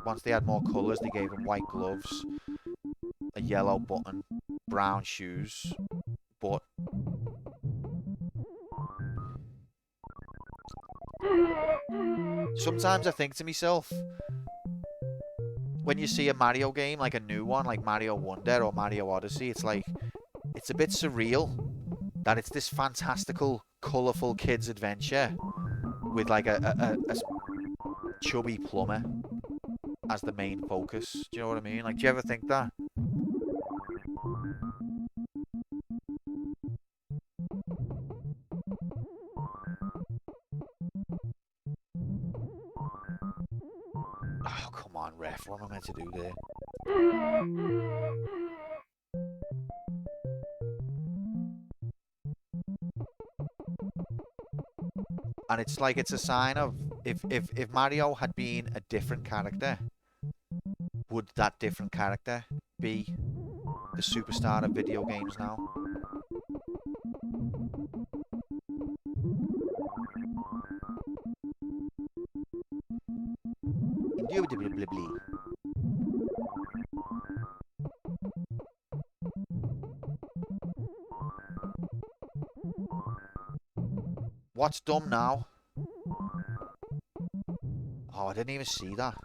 Once they had more colours, they gave him white gloves, a yellow button, brown shoes, but sometimes I think to myself, when you see a Mario game, like a new one, like Mario Wonder or Mario Odyssey, it's like, it's a bit surreal that it's this fantastical, colourful kid's adventure with like a chubby plumber as the main focus. Do you know what I mean? Like, do you ever think that? Oh, come on, ref. What am I meant to do there? And it's like, it's a sign of, if Mario had been a different character, would that different character be the superstar of video games now? Indubitably. What's dumb now? Oh, I didn't even see that.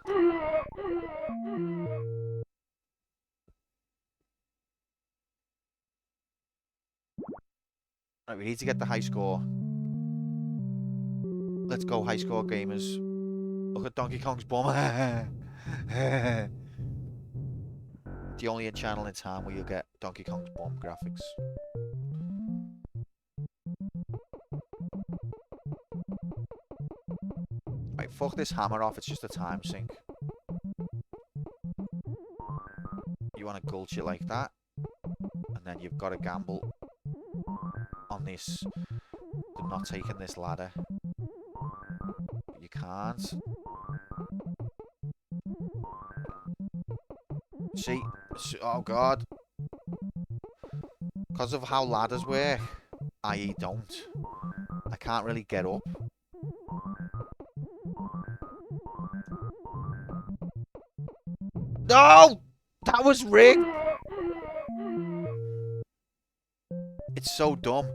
Right, we need to get the high score. Let's go, high score gamers. Look at Donkey Kong's bum. The only channel in town where you'll get Donkey Kong's bum graphics. Right, fuck this hammer off, it's just a time sink. You want to gulch it like that, and then you've got to gamble on this, them not taking this ladder. But you can't. See, oh god. Because of how ladders work, i.e. don't, I can't really get up. No! That was rigged! It's so dumb.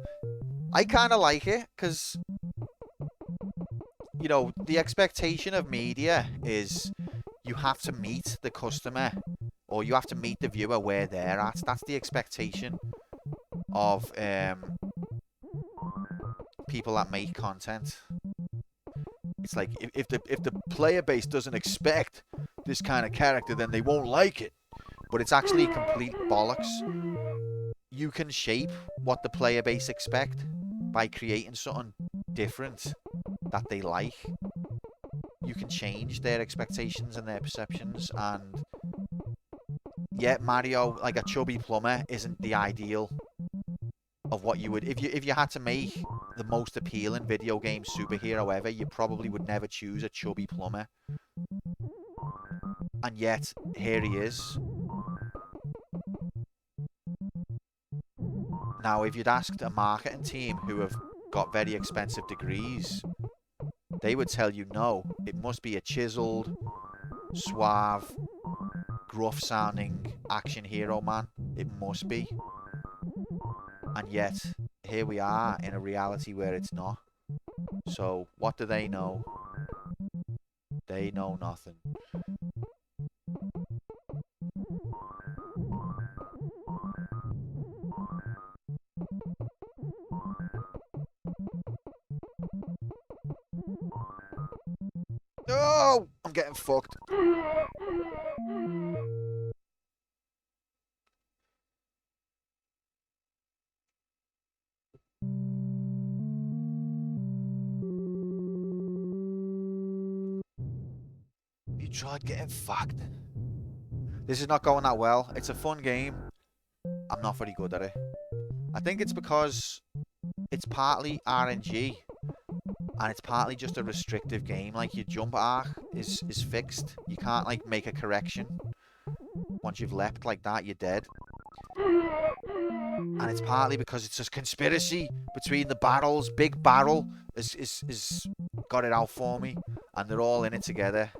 I kind of like it, because, you know, the expectation of media is you have to meet the customer, or you have to meet the viewer where they're at. That's the expectation of people that make content. It's like, if the player base doesn't expect this kind of character, then they won't like it. But it's actually complete bollocks. You can shape what the player base expect by creating something different that they like. You can change their expectations and their perceptions, and yeah, Mario, like a chubby plumber, isn't the ideal of what you would, if you had to make the most appealing video game superhero ever, you probably would never choose a chubby plumber. And yet, here he is. Now, if you'd asked a marketing team who have got very expensive degrees, they would tell you no, it must be a chiseled, suave, gruff-sounding action hero, man. It must be. And yet, here we are in a reality where it's not. So, what do they know? They know nothing. No! I'm getting fucked. You tried getting fucked. This is not going that well. It's a fun game. I'm not very good at it. I think it's because it's partly RNG and it's partly just a restrictive game. Like, your jump arc is fixed. You can't, like, make a correction. Once you've leapt like that, you're dead. And it's partly because it's a conspiracy between the barrels. Big Barrel is got it out for me, and they're all in it together.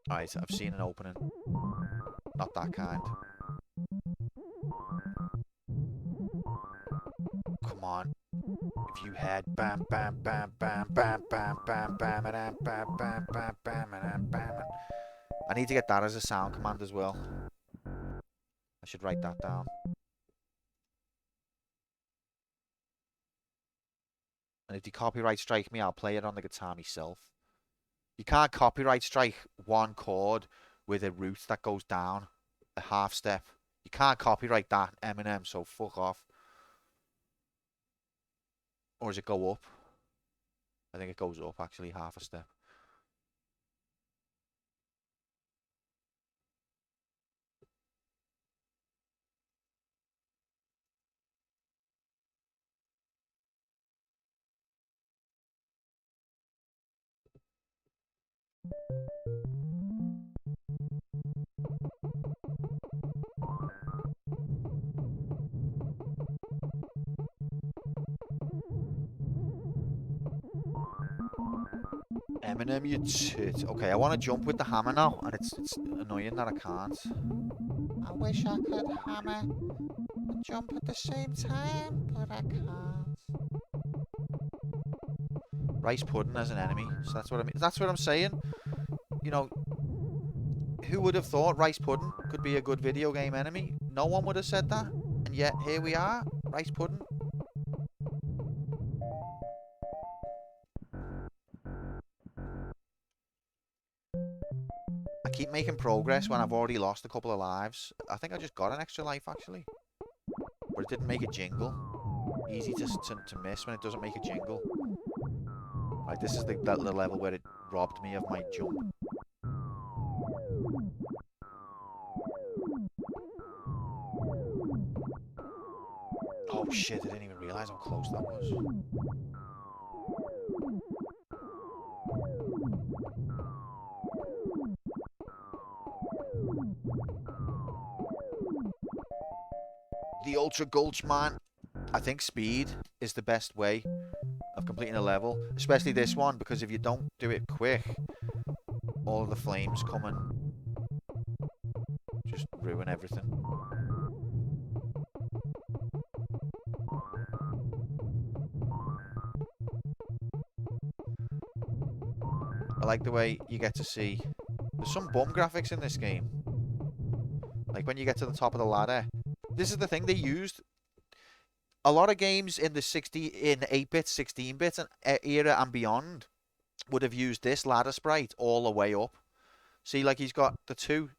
Alright, I've seen an opening. Not that kind. Come on. If you had bam bam bam bam bam bam bam bam bam bam bam bam bam bam. I need to get that as a sound command as well. I should write that down. And if they copyright strike me, I'll play it on the guitar myself. You can't copyright strike one chord with a root that goes down a half step. You can't copyright that, Eminem, so fuck off. Or does it go up? I think it goes up, actually, half a step. Eminem, you tit. Okay, I want to jump with the hammer now, and it's annoying that I can't. I wish I could hammer and jump at the same time, but I can't. Rice pudding as an enemy, so that's what I mean. That's what I'm saying. You know, who would have thought rice pudding could be a good video game enemy? No one would have said that, and yet here we are, rice pudding. I keep making progress when I've already lost a couple of lives. I think I just got an extra life, actually. But it didn't make a jingle. Easy to miss when it doesn't make a jingle. Right, this is the level where it robbed me of my jump. Oh shit, I didn't even realise how close that was. The Ultra Gulch, man. I think speed is the best way of completing a level, especially this one, because if you don't do it quick, all of the flames come and just ruin everything. I like the way you get to see. There's some bum graphics in this game. Like when you get to the top of the ladder. This is the thing they used. A lot of games in the 8-bit, 16-bit era and beyond would have used this ladder sprite all the way up. See, like he's got the two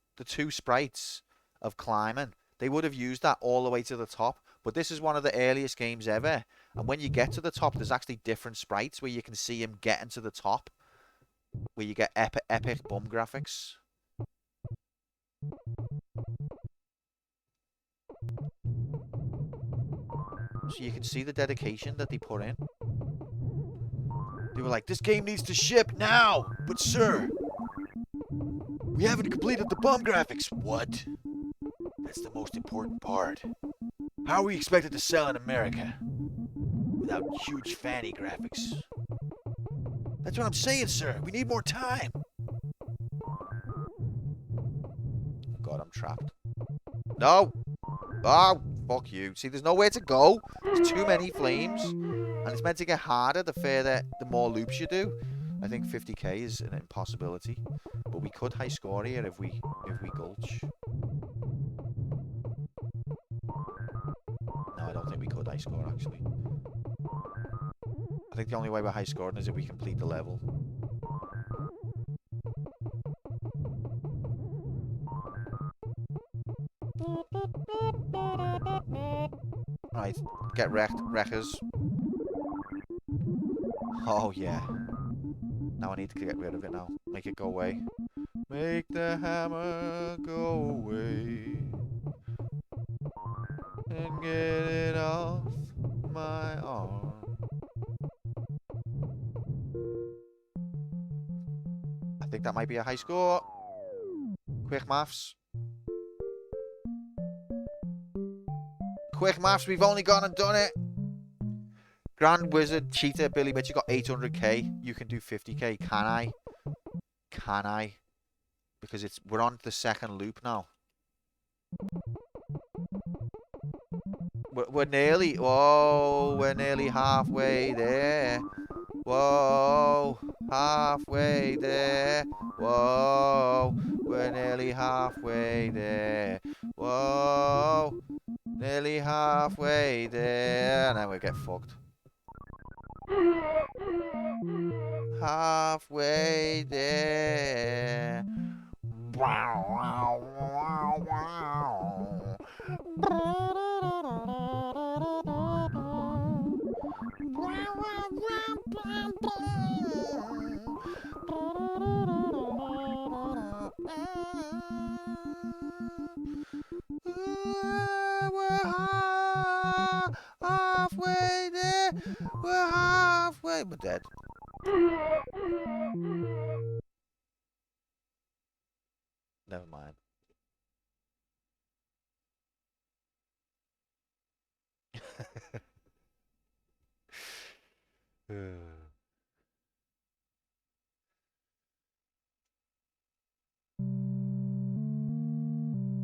sprites of climbing. They would have used that all the way to the top. But this is one of the earliest games ever. And when you get to the top, there's actually different sprites where you can see him getting to the top. Where you get epic bum graphics. So you can see the dedication that they put in. They were like, this game needs to ship now. But sir, we haven't completed the bomb graphics. What? That's the most important part. How are we expected to sell in America without huge fanny graphics? That's what I'm saying, sir. We need more time. God, I'm trapped. No! Oh, fuck you. See, there's nowhere to go. There's too many flames. And it's meant to get harder the more loops you do. I think 50k is an impossibility. But we could high score here if we gulch. No, I don't think we could high score, actually. I think the only way we're high scoring is if we complete the level. Right, get wrecked, wreckers. Oh yeah. Now I need to get rid of it now. Make it go away. Make the hammer go away. And get it off my arm. I think that might be a high score. Quick maths. Quick maths, we've only gone and done it. Grand Wizard, Cheetah, Billy Mitchell got 800k. You can do 50k. Can I? Can I? Because we're on the second loop now. We're nearly, whoa, we're nearly halfway there. Whoa, halfway there. Whoa, we're nearly halfway there. Whoa, nearly halfway there. And then we get fucked. Halfway there. Wow, wow, wow, wow. We're halfway there. We're halfway. We're dead. Never mind.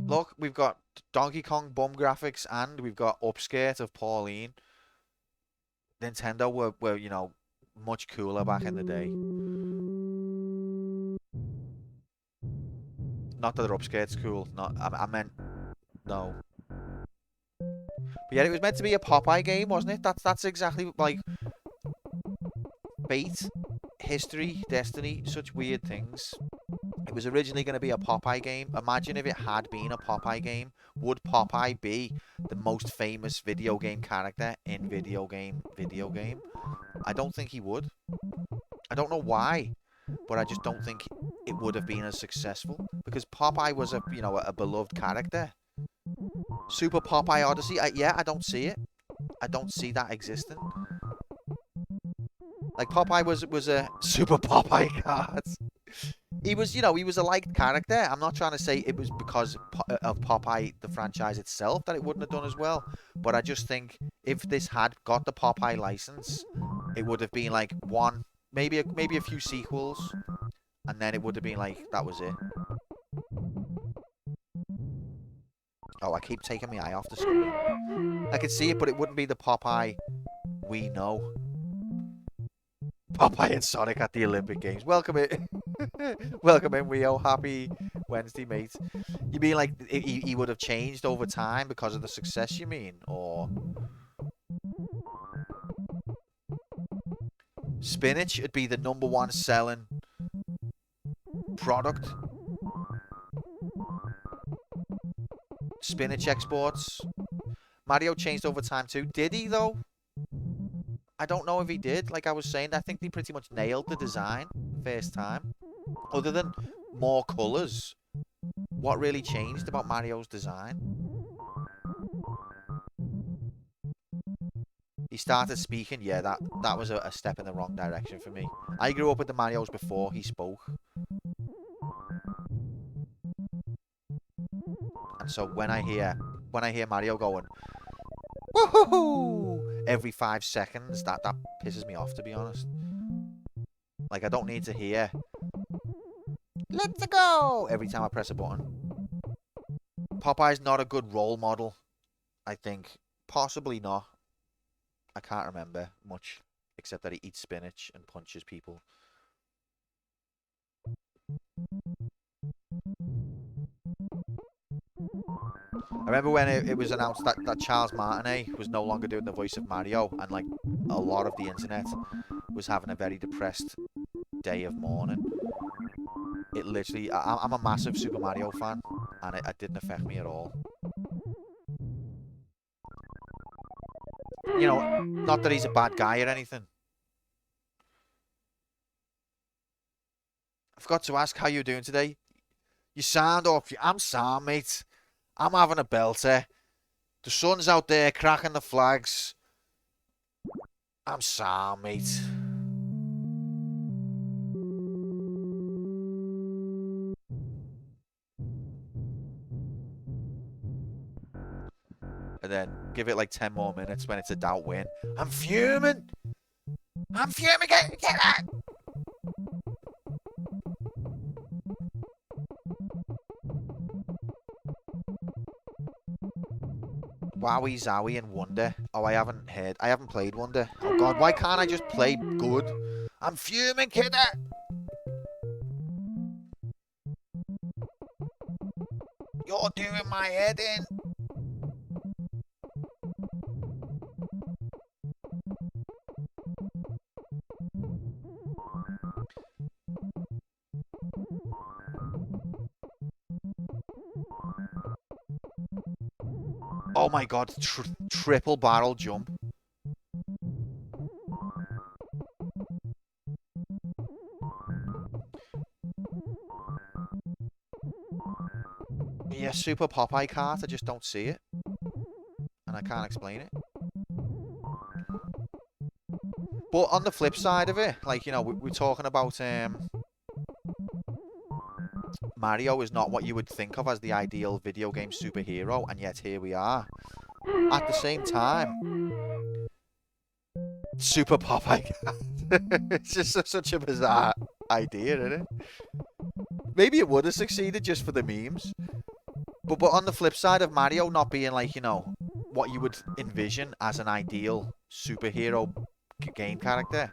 Look, we've got Donkey Kong bum graphics and we've got Upskirt of Pauline. Nintendo were, you know, much cooler back in the day. Not that their Upskirt's cool. Not, I meant, no. But yeah, it was meant to be a Popeye game, wasn't it? That's exactly like fate, history, destiny, such weird things. It was originally going to be a Popeye game. Imagine if it had been a Popeye game. Would Popeye be the most famous video game character in video game? I don't think he would. I don't know why, but I just don't think it would have been as successful because Popeye was a beloved character. Super Popeye Odyssey, I don't see it. I don't see that existing. Like Popeye was a Super Popeye card. He was, he was a liked character. I'm not trying to say it was because of Popeye, the franchise itself, that it wouldn't have done as well. But I just think if this had got the Popeye license, it would have been like one, maybe a few sequels, and then it would have been like that was it. Oh, I keep taking my eye off the screen. I can see it, but it wouldn't be the Popeye we know. Popeye and Sonic at the Olympic Games. Welcome in. Welcome in, Weo. Happy Wednesday, mate. You mean like he would have changed over time because of the success, you mean? Or spinach would be the #1 selling product. Spinach exports. Mario changed over time too. Did he though? I don't know if he did. Like I was saying, I think they pretty much nailed the design first time. Other than more colours, what really changed about Mario's design? he started speaking, yeah, that was a step in the wrong direction for me. I grew up with the Marios before he spoke. And so when I hear Mario going, woohoo, every 5 seconds, that pisses me off, to be honest. Like, I don't need to hear, let's go, every time I press a button. Popeye's not a good role model, I think. Possibly not. I can't remember much, except that he eats spinach and punches people. I remember when it was announced that Charles Martinet was no longer doing the voice of Mario, and like a lot of the internet was having a very depressed day of mourning. It literally, I'm a massive Super Mario fan, and it didn't affect me at all. You know, not that he's a bad guy or anything. I forgot to ask how you're doing today. You sound off. I'm sound, mate. I'm having a belter. The sun's out there cracking the flags. I'm sound, mate. And then give it like 10 more minutes when it's a doubt win. I'm fuming. I'm fuming. Get that. Wowie Zowie and Wonder. Oh, I haven't played Wonder. Oh god, why can't I just play good? I'm fuming, kidder. You're doing my head in. Oh my god, triple barrel jump. Yeah, Super Popeye cart, I just don't see it. And I can't explain it. But on the flip side of it, like, you know, we're talking about Mario is not what you would think of as the ideal video game superhero, and yet here we are. At the same time, Super Popeye. It's just such a bizarre idea, isn't it? Maybe it would have succeeded just for the memes. But on the flip side of Mario not being like, you know, what you would envision as an ideal superhero game character,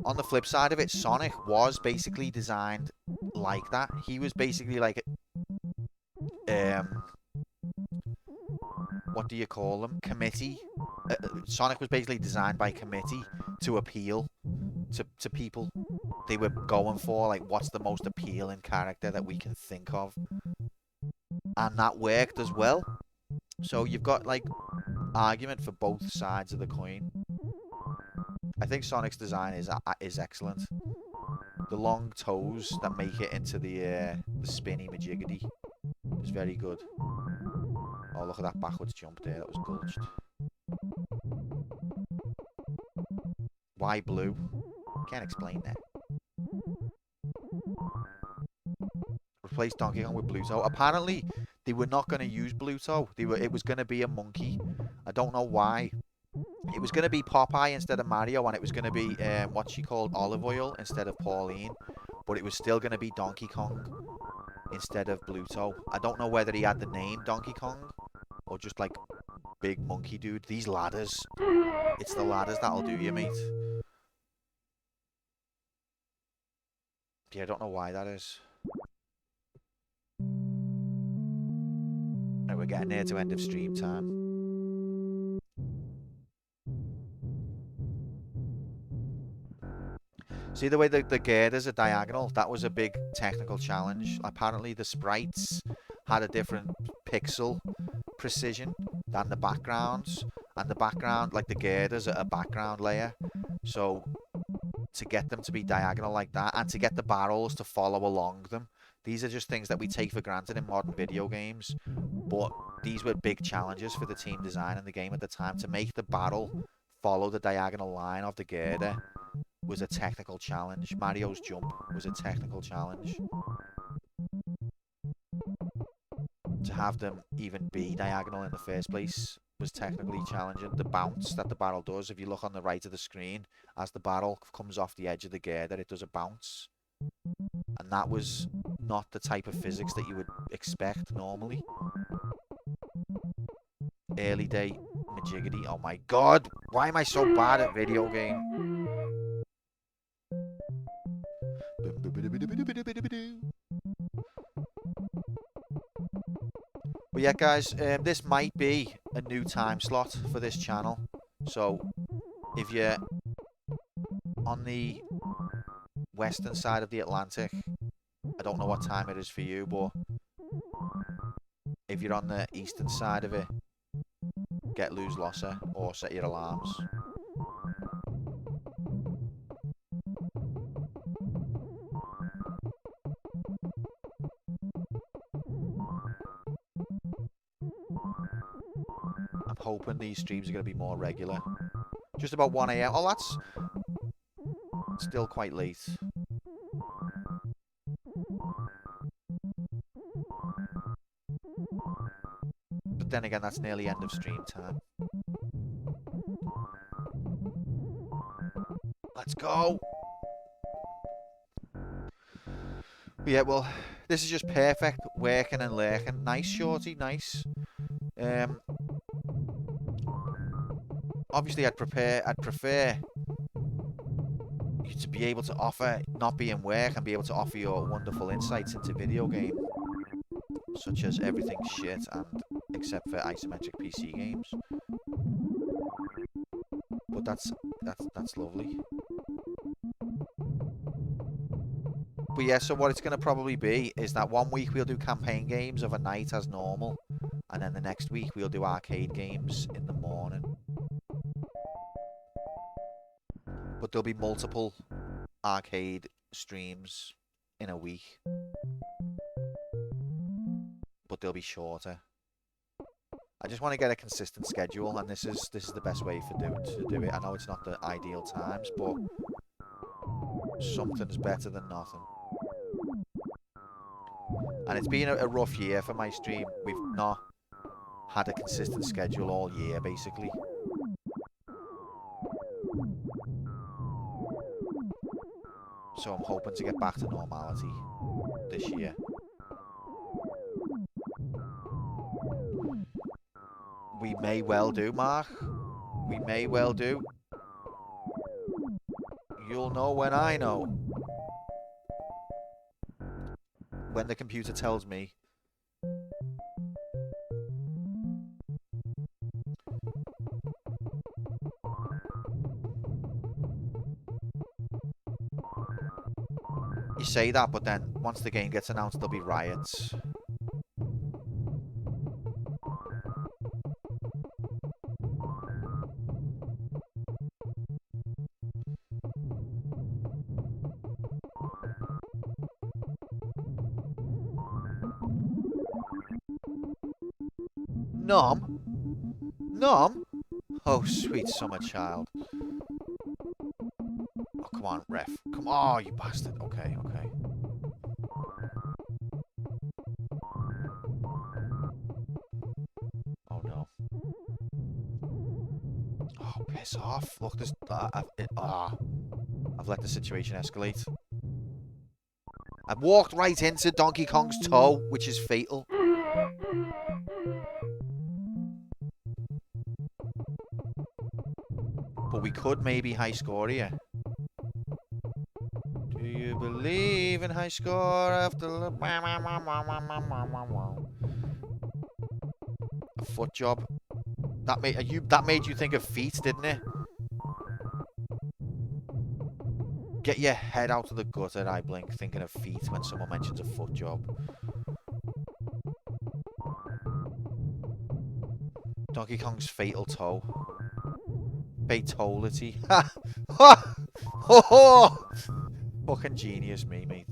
on the flip side of it, Sonic was basically designed like that. He was basically like, what do you call them? Committee. Sonic was basically designed by committee to appeal to people. They were going for, like, what's the most appealing character that we can think of. And that worked as well. So you've got, like, argument for both sides of the coin. I think Sonic's design is excellent. The long toes that make it into the spinny majiggity is very good. Oh, look at that backwards jump there. That was gulched. Why blue? Can't explain that. Replace Donkey Kong with Bluto. Apparently, they were not going to use Bluto. It was going to be a monkey. I don't know why. It was going to be Popeye instead of Mario, and it was going to be what she called Olive Oil instead of Pauline. But it was still going to be Donkey Kong instead of Bluto. I don't know whether he had the name Donkey Kong or just like big monkey dude. These ladders. It's the ladders that'll do you, mate. Yeah, I don't know why that is. Right, we're getting near to end of stream time. See the way the girders are diagonal? That was a big technical challenge. Apparently the sprites had a different pixel precision than the backgrounds. And the background, like the girders, are a background layer. So to get them to be diagonal like that, and to get the barrels to follow along them, these are just things that we take for granted in modern video games. But these were big challenges for the team designing the game at the time, to make the barrel follow the diagonal line of the girder was a technical challenge. Mario's jump was a technical challenge. To have them even be diagonal in the first place was technically challenging. The bounce that the barrel does, if you look on the right of the screen, as the barrel comes off the edge of the girder, it does a bounce. And that was not the type of physics that you would expect normally. Early day Majiggity. Oh my god, why am I so bad at video game? But yeah, guys, this might be a new time slot for this channel. So if you're on the western side of the Atlantic, I don't know what time it is for you, but if you're on the eastern side of it, get Lose Losser or set your alarms. I'm hoping these streams are going to be more regular. Just about 1 AM. Oh, that's still quite late. But then again, that's nearly end of stream time. Let's go. But yeah, well, this is just perfect. Working and lurking. Nice, Shorty, nice. Obviously, I'd prefer you to be able to offer, not be in work, and be able to offer your wonderful insights into video game, such as everything's shit, and except for isometric PC games. But that's lovely. But yeah, so what it's going to probably be is that 1 week we'll do campaign games of a night as normal, and then the next week we'll do arcade games in the morning. But there'll be multiple arcade streams in a week. But they'll be shorter. I just want to get a consistent schedule, and this is the best way to do it. I know it's not the ideal times, but something's better than nothing. And it's been a rough year for my stream. We've not had a consistent schedule all year, basically. So I'm hoping to get back to normality this year. We may well do, Mark. We may well do. You'll know when I know. When the computer tells me. You say that, but then once the game gets announced, there'll be riots. Nom? Nom? Oh, sweet summer child. Oh, come on, ref. Come on, oh, you bastard. Okay, okay. Oh, no. Oh, piss off. Look, this... I've let the situation escalate. I've walked right into Donkey Kong's toe, which is fatal. But we could maybe high score here. Do you believe in high score after the... A foot job. That made you think of feet, didn't it? Get your head out of the gutter, I blink, thinking of feet when someone mentions a foot job. Donkey Kong's fatal toe. Fatality. Ha! Ha! Ho ho! Fucking genius, me, mate.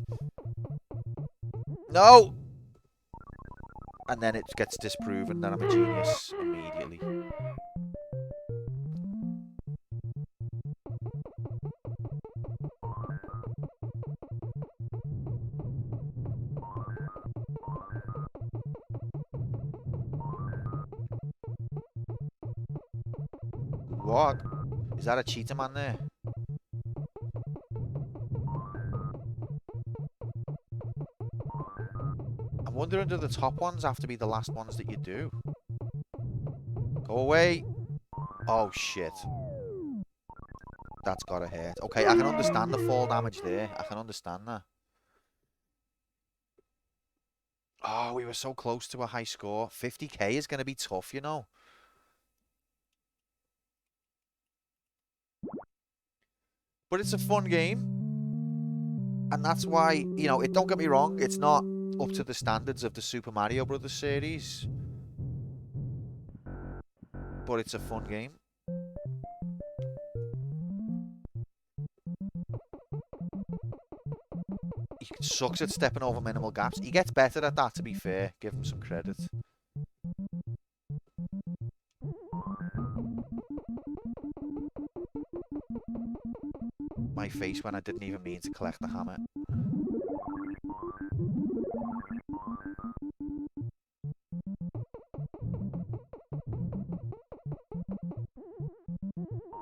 No! And then it gets disproven that I'm a genius immediately. What? Is that a cheetah man there? I'm wondering, do the top ones have to be the last ones that you do? Go away. Oh, shit. That's gotta hurt. Okay, I can understand the fall damage there. I can understand that. Oh, we were so close to a high score. 50k is gonna be tough, you know. But it's a fun game. And that's why, you know, don't get me wrong, it's not up to the standards of the Super Mario Brothers series. But it's a fun game. He sucks at stepping over minimal gaps. He gets better at that, to be fair. Give him some credit. My face when I didn't even mean to collect the hammer.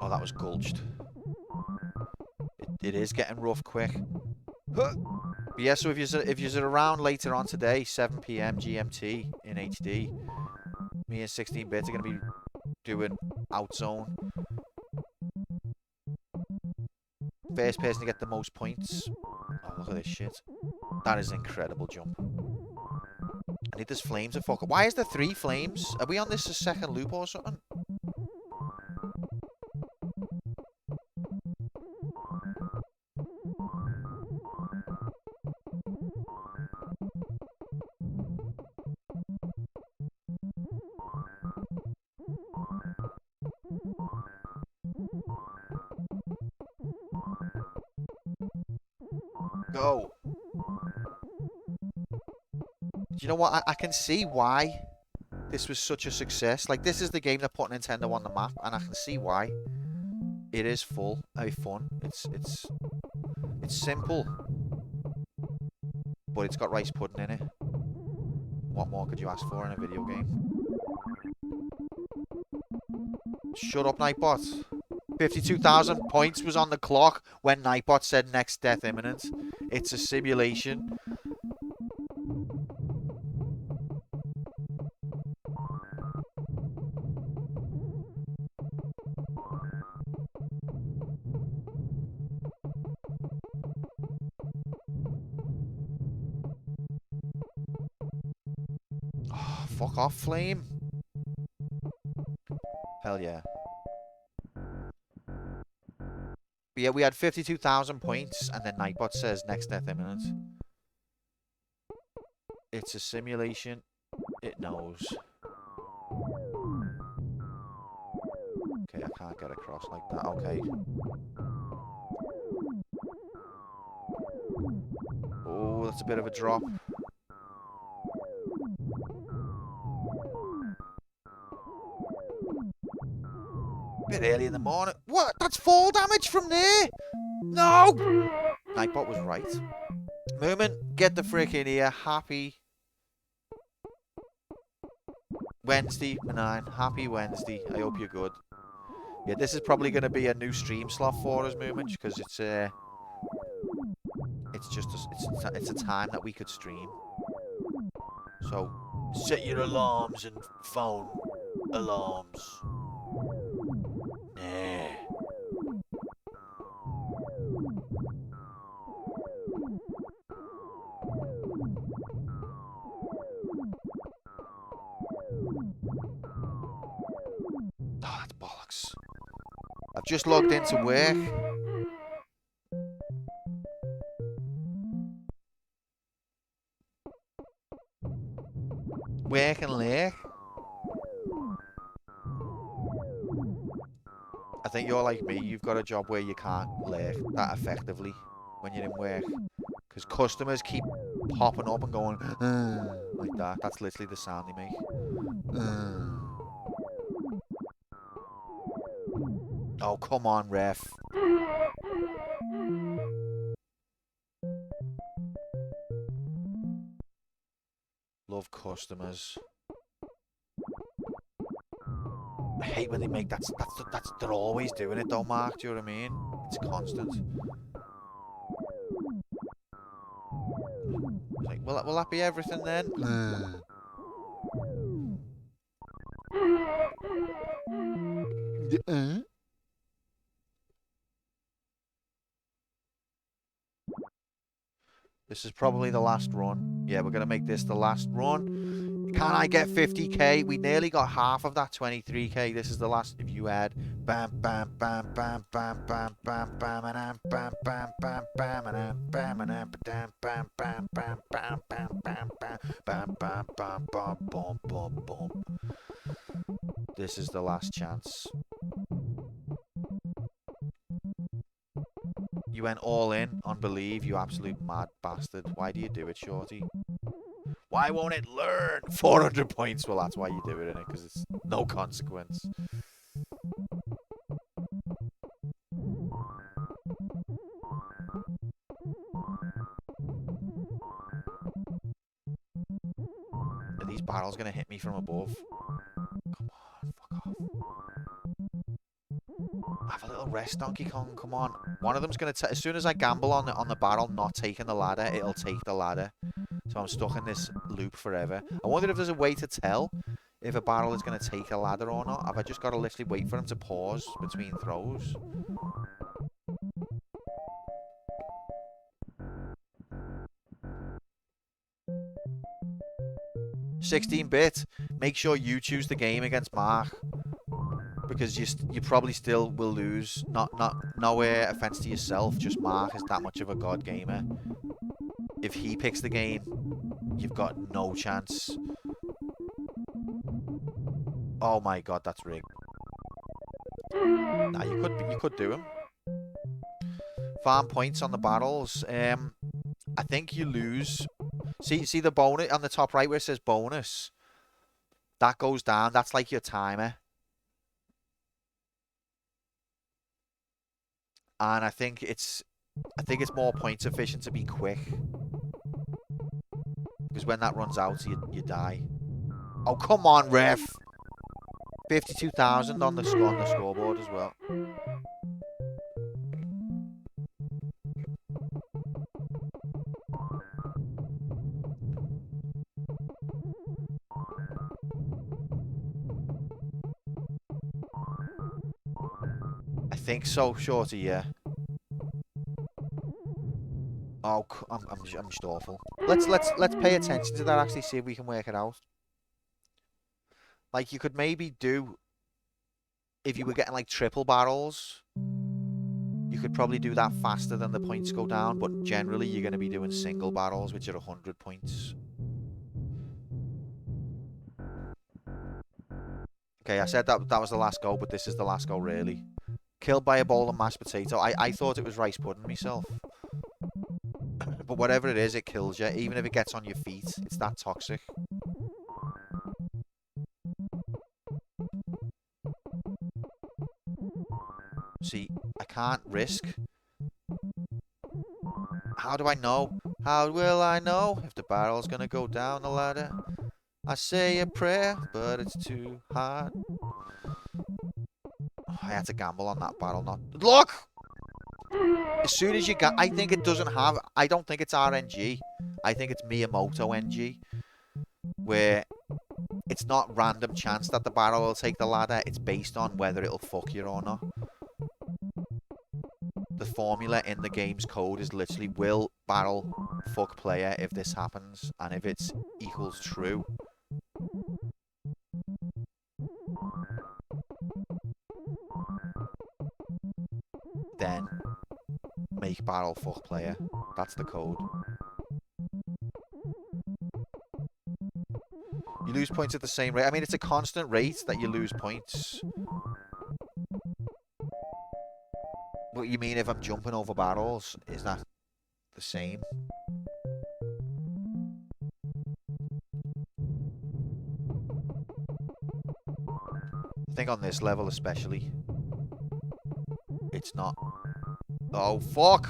Oh, that was gulched. It is getting rough quick. But yeah, so if you're around later on today, 7 PM GMT in HD, me and 16-bit are going to be doing Outzone. First person to get the most points. Oh, look at this shit. That is an incredible jump. I need this flame to fuck up. Why is there 3 flames? Are we on this second loop or something? Go. Do you know what? I can see why this was such a success. Like, this is the game that put Nintendo on the map, and I can see why. It is fun. It's simple, but it's got rice pudding in it. What more could you ask for in a video game? Shut up, Nightbot. 52,000 points was on the clock when Nightbot said next death imminent. It's a simulation. Oh, fuck off, Flame. Hell yeah. But yeah, we had 52,000 points, and then Nightbot says next death imminent. It's a simulation. It knows. Okay, I can't get across like that. Okay. Oh, that's a bit of a drop. Bit early in the morning. What? That's fall damage from there? No! Nightbot was right. Moomin, get the frick in here. Happy Wednesday, Benign. Happy Wednesday. I hope you're good. Yeah, this is probably going to be a new stream slot for us, Moomin, because it's just it's a time that we could stream. So set your alarms and phone alarms. Nah. Oh, that's bollocks. I've just logged into work. Work and lurk. I think you're like me. You've got a job where you can't lurk that effectively when you're in work. Because customers keep popping up and going, like that. That's literally the sound they make. Oh, come on, ref. Love customers. I hate when they make that's they're always doing it though, Mark. Do you know what I mean? It's constant. Like, will that be everything then? This is probably the last run. Yeah, we're gonna make this the last run. Can I get 50k? We nearly got half of that 23k. This is the last. If you add bam bam bam bam bam bam bam bam and bam bam bam bam and bam and bam bam bam bam bam bam bam bam bam bam bam boom boom boom. This is the last chance. You went all in on Believe, you absolute mad bastard. Why do you do it, Shorty? Why won't it learn? 400 points. Well, that's why you do it, innit? Because it's no consequence. Are these barrels going to hit me from above? Come on, fuck off. Have a little rest, Donkey Kong. Come on. One of them's going to... As soon as I gamble on the barrel not taking the ladder, it'll take the ladder. So I'm stuck in this loop forever. I wonder if there's a way to tell if a barrel is going to take a ladder or not. Have I just got to literally wait for him to pause between throws? $16-bit. Make sure you choose the game against Mark, because you probably still will lose. No offense to yourself, just Mark is that much of a god gamer. If he picks the game, you've got no chance. Oh my god, that's rigged. Nah, you could do him. Farm points on the barrels. I think you lose. See the bonus on the top right where it says bonus? That goes down. That's like your timer. And I think it's more points efficient to be quick. Because when that runs out, you die. Oh, come on, ref. 52,000 on the scoreboard as well. I think so, Shorty, yeah. Oh, I'm just awful. Let's pay attention to that, actually, see if we can work it out. Like, you could maybe do, if you were getting like triple barrels, you could probably do that faster than the points go down, but generally you're going to be doing single barrels, which are 100 points. Okay, I said that was the last go, but this is the last go, really. Killed by a bowl of mashed potato. I thought it was rice pudding myself. But whatever it is, it kills you. Even if it gets on your feet, it's that toxic. See, I can't risk. How do I know? How will I know if the barrel's gonna go down the ladder? I say a prayer, but it's too hard. I had to gamble on that barrel. Not look. As soon as you get, I think it doesn't have. I don't think it's RNG. I think it's Miyamoto NG, where it's not random chance that the barrel will take the ladder. It's based on whether it'll fuck you or not. The formula in the game's code is literally will barrel fuck player if this happens, and if it's equals true. Then make barrel fuck player. That's the code. You lose points at the same rate. I mean, it's a constant rate that you lose points. What you mean if I'm jumping over barrels? Is that the same? I think on this level especially, it's not. Oh, fuck!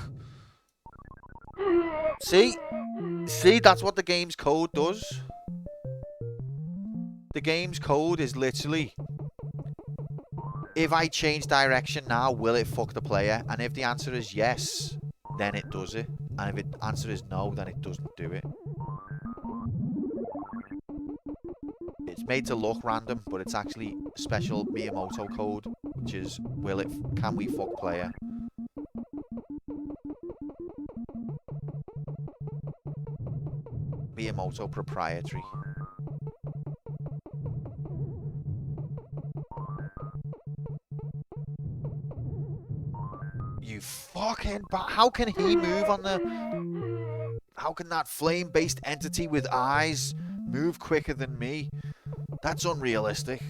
See? See, that's what the game's code does. The game's code is literally if I change direction now, will it fuck the player? And if the answer is yes, then it does it. And if the answer is no, then it doesn't do it. It's made to look random, but it's actually special Miyamoto code, which is can we fuck player? Miyamoto proprietary. You fucking how can he move on the... How can that flame-based entity with eyes move quicker than me? That's unrealistic.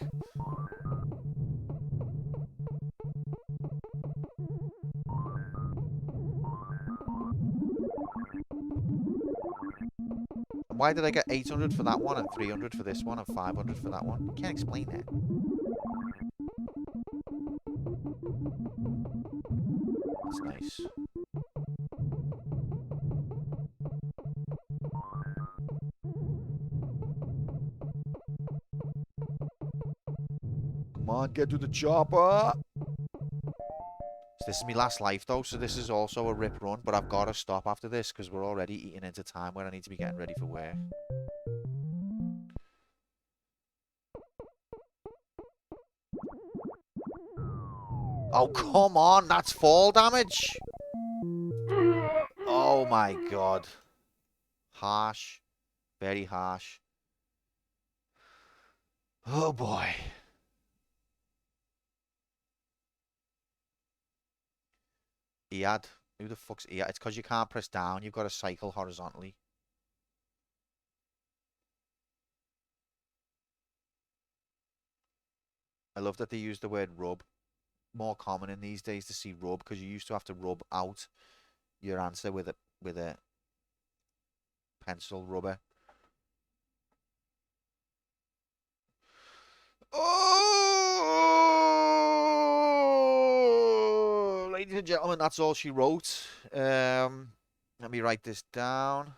Why did I get 800 for that one and 300 for this one and 500 for that one? Can't explain that. That's nice. Come on, get to the chopper. So this is my last life though, so this is also a rip run, but I've got to stop after this because we're already eating into time where I need to be getting ready for work. Oh, come on, that's fall damage. Oh my god. Harsh. Very harsh. Oh boy. Iad. Who the fuck's Iad? It's because you can't press down. You've got to cycle horizontally. I love that they use the word rub. More common in these days to see rub because you used to have to rub out your answer with a pencil rubber. Oh, ladies and gentlemen, that's all she wrote. Let me write this down.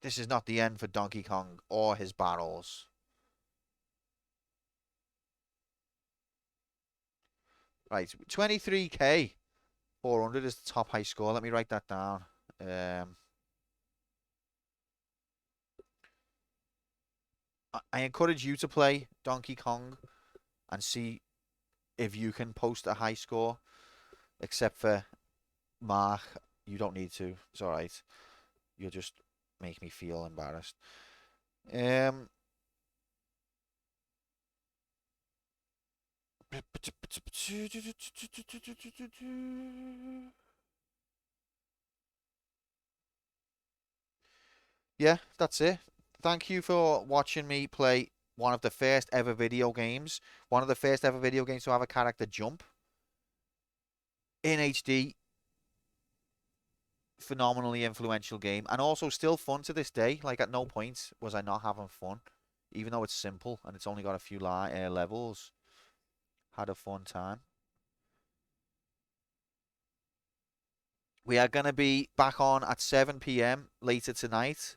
This is not the end for Donkey Kong or his barrels. Right, 23k 400 is the top high score. Let me write that down. I encourage you to play Donkey Kong and see if you can post a high score. Except for Mark, you don't need to. It's all right. You'll just make me feel embarrassed. Yeah, that's it. Thank you for watching me play one of the first ever video games. One of the first ever video games to have a character jump in HD. Phenomenally influential game. And also still fun to this day. Like, at no point was I not having fun. Even though it's simple and it's only got a few levels. Had a fun time. We are going to be back on at 7 p.m. later tonight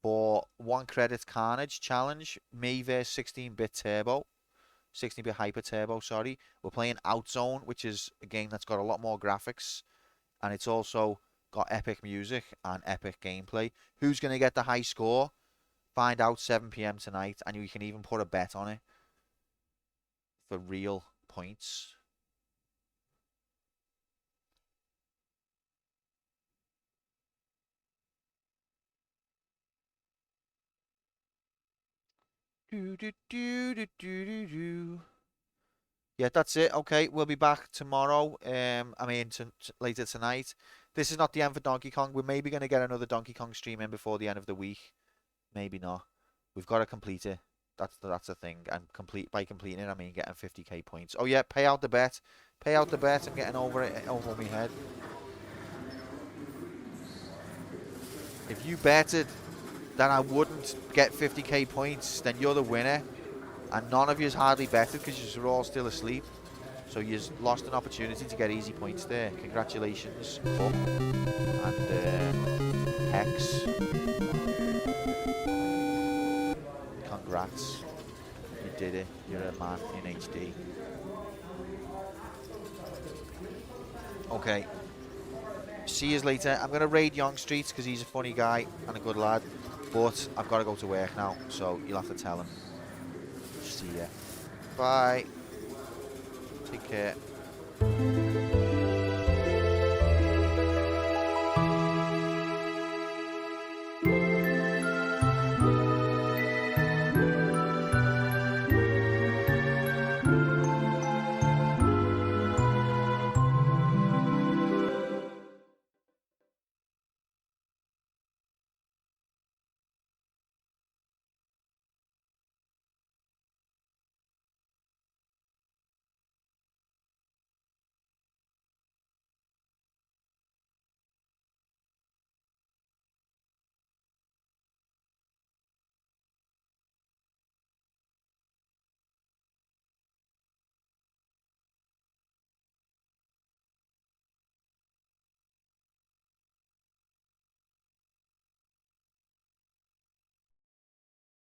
for 1 Credit Carnage Challenge. Me vs 16-bit Turbo. 16-bit Hyper Turbo, sorry. We're playing Outzone, which is a game that's got a lot more graphics. And it's also got epic music and epic gameplay. Who's going to get the high score? Find out 7 p.m. tonight. And you can even put a bet on it for real points. Yeah, that's it. Okay, we'll be back tomorrow. Later tonight. This is not the end for Donkey Kong. We're maybe going to get another Donkey Kong stream in before the end of the week. Maybe not. We've got to complete it. That's a thing. And by completing it, I mean getting 50k points. Oh yeah, pay out the bet. Pay out the bet. I'm getting over my head. If you betted that I wouldn't get 50k points, then you're the winner. And none of you's hardly betted because you're all still asleep. So you've lost an opportunity to get easy points there. Congratulations, Buck and Hex. Congrats. You did it. You're a man in HD. Okay. See you later. I'm going to raid Young Streets because he's a funny guy and a good lad. But I've got to go to work now, so you'll have to tell him. See ya. Bye. Take care.